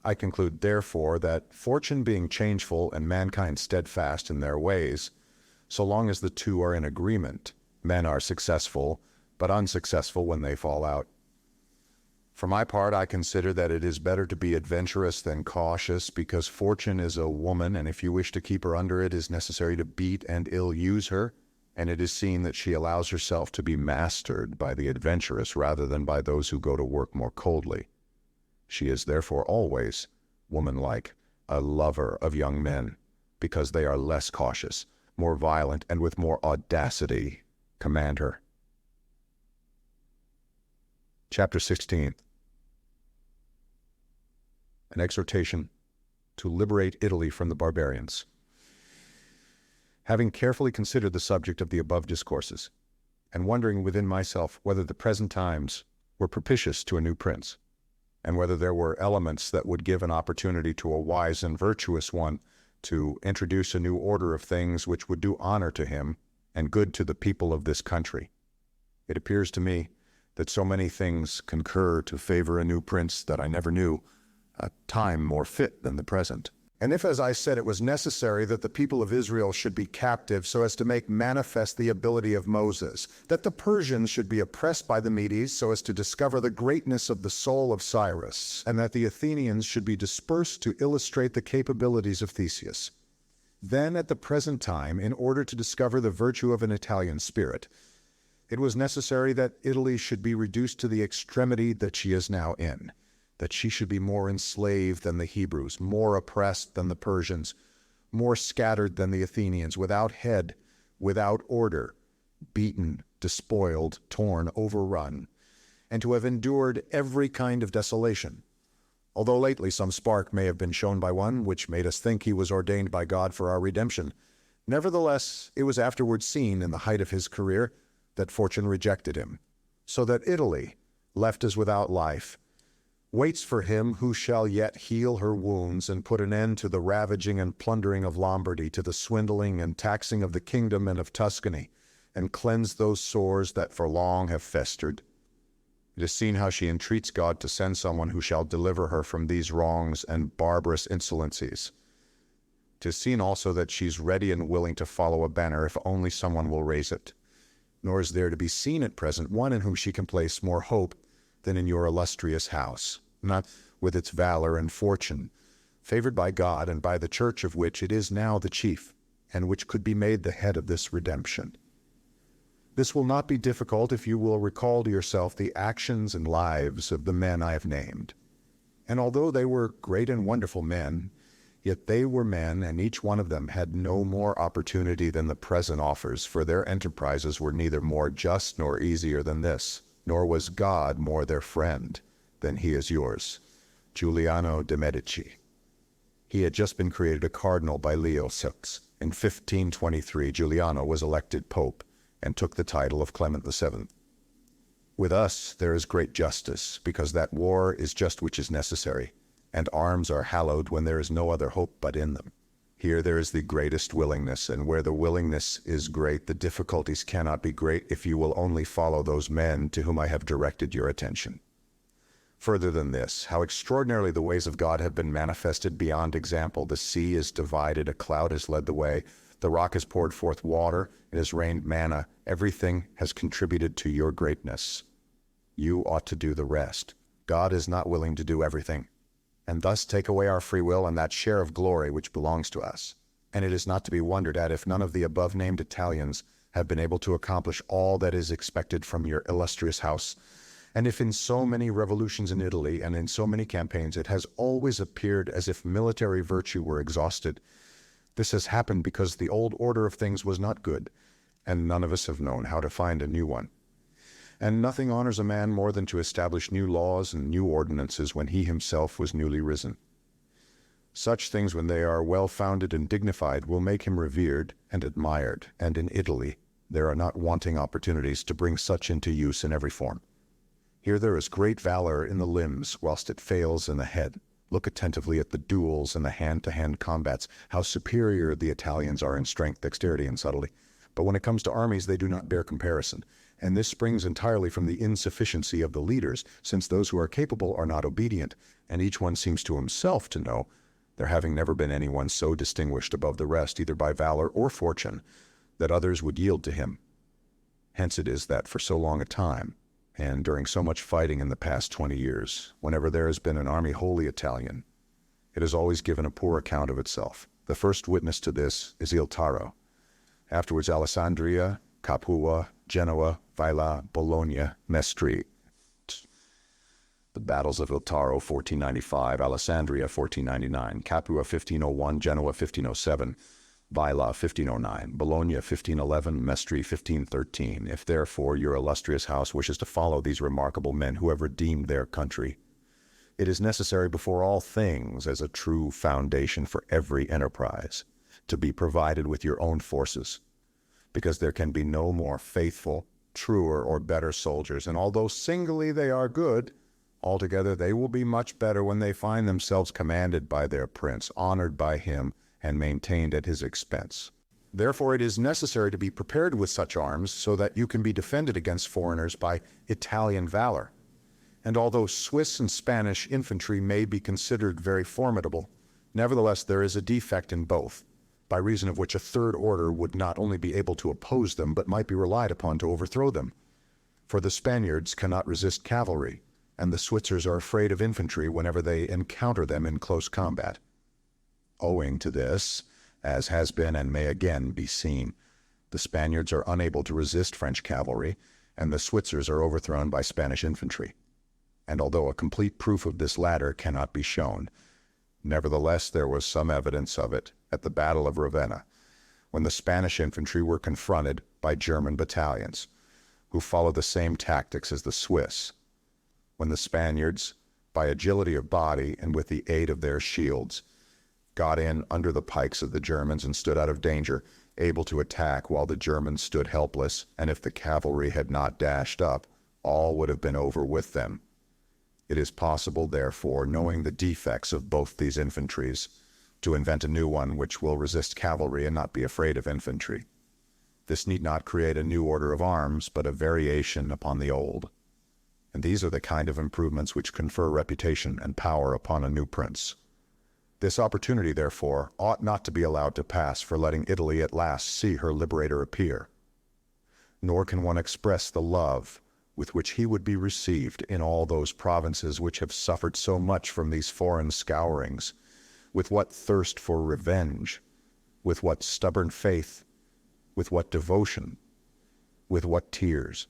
[SPEAKER 2] I conclude, therefore, that fortune being changeful and mankind steadfast in their ways, so long as the two are in agreement, men are successful, but unsuccessful when they fall out. For my part, I consider that it is better to be adventurous than cautious, because fortune is a woman, and if you wish to keep her under it is necessary to beat and ill-use her, and it is seen that she allows herself to be mastered by the adventurous rather than by those who go to work more coldly. She is therefore always, woman-like, a lover of young men, because they are less cautious, more violent, and with more audacity command her. Chapter 16. An exhortation to liberate Italy from the barbarians. Having carefully considered the subject of the above discourses, and wondering within myself whether the present times were propitious to a new prince, and whether there were elements that would give an opportunity to a wise and virtuous one to introduce a new order of things which would do honor to him and good to the people of this country, it appears to me that so many things concur to favor a new prince that I never knew a time more fit than the present. And if, as I said, it was necessary that the people of Israel should be captive so as to make manifest the ability of Moses, that the Persians should be oppressed by the Medes so as to discover the greatness of the soul of Cyrus, and that the Athenians should be dispersed to illustrate the capabilities of Theseus, then at the present time, in order to discover the virtue of an Italian spirit, it was necessary that Italy should be reduced to the extremity that she is now in, that she should be more enslaved than the Hebrews, more oppressed than the Persians, more scattered than the Athenians, without head, without order, beaten, despoiled, torn, overrun, and to have endured every kind of desolation. Although lately some spark may have been shown by one which made us think he was ordained by God for our redemption, nevertheless it was afterwards seen in the height of his career that fortune rejected him, so that Italy, left as without life, waits for him who shall yet heal her wounds and put an end to the ravaging and plundering of Lombardy, to the swindling and taxing of the kingdom and of Tuscany, and cleanse those sores that for long have festered. It is seen how she entreats God to send someone who shall deliver her from these wrongs and barbarous insolencies. 'Tis seen also that she's ready and willing to follow a banner if only someone will raise it. Nor is there to be seen at present one in whom she can place more hope than in your illustrious house, not with its valor and fortune, favored by God and by the church of which it is now the chief, and which could be made the head of this redemption. This will not be difficult if you will recall to yourself the actions and lives of the men I have named. And although they were great and wonderful men, yet they were men, and each one of them had no more opportunity than the present offers, for their enterprises were neither more just nor easier than this, nor was God more their friend than he is yours, Giuliano de Medici. He had just been created a cardinal by Leo VI. In 1523, Giuliano was elected pope and took the title of Clement VII. With us there is great justice, because that war is just which is necessary, and arms are hallowed when there is no other hope but in them. Here there is the greatest willingness, and where the willingness is great, the difficulties cannot be great if you will only follow those men to whom I have directed your attention. Further than this, how extraordinarily the ways of God have been manifested beyond example. The sea is divided, a cloud has led the way, the rock has poured forth water, it has rained manna. Everything has contributed to your greatness. You ought to do the rest. God is not willing to do everything,
[SPEAKER 1] and thus take away our free will and that share of glory which belongs to us. And it is not to be wondered at if none of the above-named Italians have been able to accomplish all that is expected from your illustrious house, and if in so many revolutions in Italy and in so many campaigns it has always appeared as if military virtue were exhausted. This has happened because the old order of things was not good, and none of us have known how to find a new one. And nothing honors a man more than to establish new laws and new ordinances when he himself was newly risen. Such things, when they are well-founded and dignified, will make him revered and admired, and in Italy there are not wanting opportunities to bring such into use in every form. Here there is great valor in the limbs, whilst it fails in the head. Look attentively at the duels and the hand-to-hand combats, how superior the Italians are in strength, dexterity, and subtlety. But when it comes to armies, they do not bear comparison, and this springs entirely from the insufficiency of the leaders, since those who are capable are not obedient, and each one seems to himself to know, there having never been anyone so distinguished above the rest, either by valor or fortune, that others would yield to him. Hence it is that for so long a time, and during so much fighting in the past 20 years, whenever there has been an army wholly Italian, it has always given a poor account of itself. The first witness to this is Il Taro, afterwards Alessandria, Capua, Genoa, Vaila, Bologna, Mestre. The battles of Il Taro, 1495, Alessandria, 1499, Capua, 1501, Genoa, 1507, Vaila, 1509, Bologna, 1511, Mestre, 1513. If therefore your illustrious house wishes to follow these remarkable men who have redeemed their country, it is necessary before all things, as a true foundation for every enterprise, to be provided with your own forces, because there can be no more faithful, truer, or better soldiers, and although singly they are good, altogether they will be much better when they find themselves commanded by their prince, honored by him, and maintained at his expense. Therefore it is necessary to be prepared with such arms so that you can be defended against foreigners by Italian valor. And although Swiss and Spanish infantry may be considered very formidable, nevertheless there is a defect in both, by reason of which a third order would not only be able to oppose them, but might be relied upon to overthrow them. For the Spaniards cannot resist cavalry, and the Switzers are afraid of infantry whenever they encounter them in close combat. Owing to this, as has been and may again be seen, the Spaniards are unable to resist French cavalry, and the Switzers are overthrown by Spanish infantry. And although a complete proof of this latter cannot be shown, nevertheless there was some evidence of it at the Battle of Ravenna, when the Spanish infantry were confronted by German battalions, who followed the same tactics as the Swiss, when the Spaniards, by agility of body and with the aid of their shields, got in under the pikes of the Germans and stood out of danger, able to attack while the Germans stood helpless, and if the cavalry had not dashed up, all would have been over with them. It is possible, therefore, knowing the defects of both these infantries, to invent a new one which will resist cavalry and not be afraid of infantry. This need not create a new order of arms, but a variation upon the old. And these are the kind of improvements which confer reputation and power upon a new prince. This opportunity, therefore, ought not to be allowed to pass for letting Italy at last see her liberator appear. Nor can one express the love with which he would be received in all those provinces which have suffered so much from these foreign scourings, with what thirst for revenge, with what stubborn faith, with what devotion, with what tears.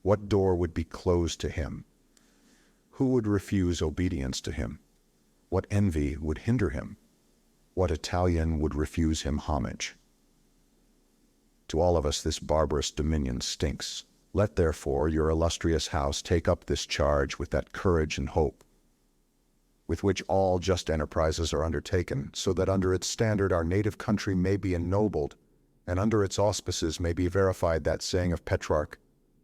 [SPEAKER 1] What door would be closed to him? Who would refuse obedience to him? What envy would hinder him? What Italian would refuse him homage? To all of us this barbarous dominion stinks. Let therefore your illustrious house take up this charge with that courage and hope with which all just enterprises are undertaken, so that under its standard our native country may be ennobled, and under its auspices may be verified that saying of Petrarch,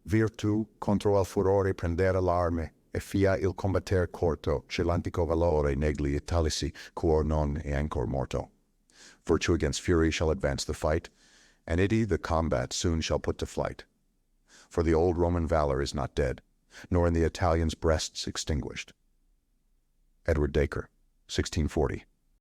[SPEAKER 1] Virtu contro al furore prendere l'arme, e fia il combatter corto, che l'antico valore negli italici quor non e ancor morto. Virtue against fury shall advance the fight, and ity the combat soon shall put to flight. For the old Roman valor is not dead, nor in the Italians' breasts extinguished. Edward Dacre, 1640.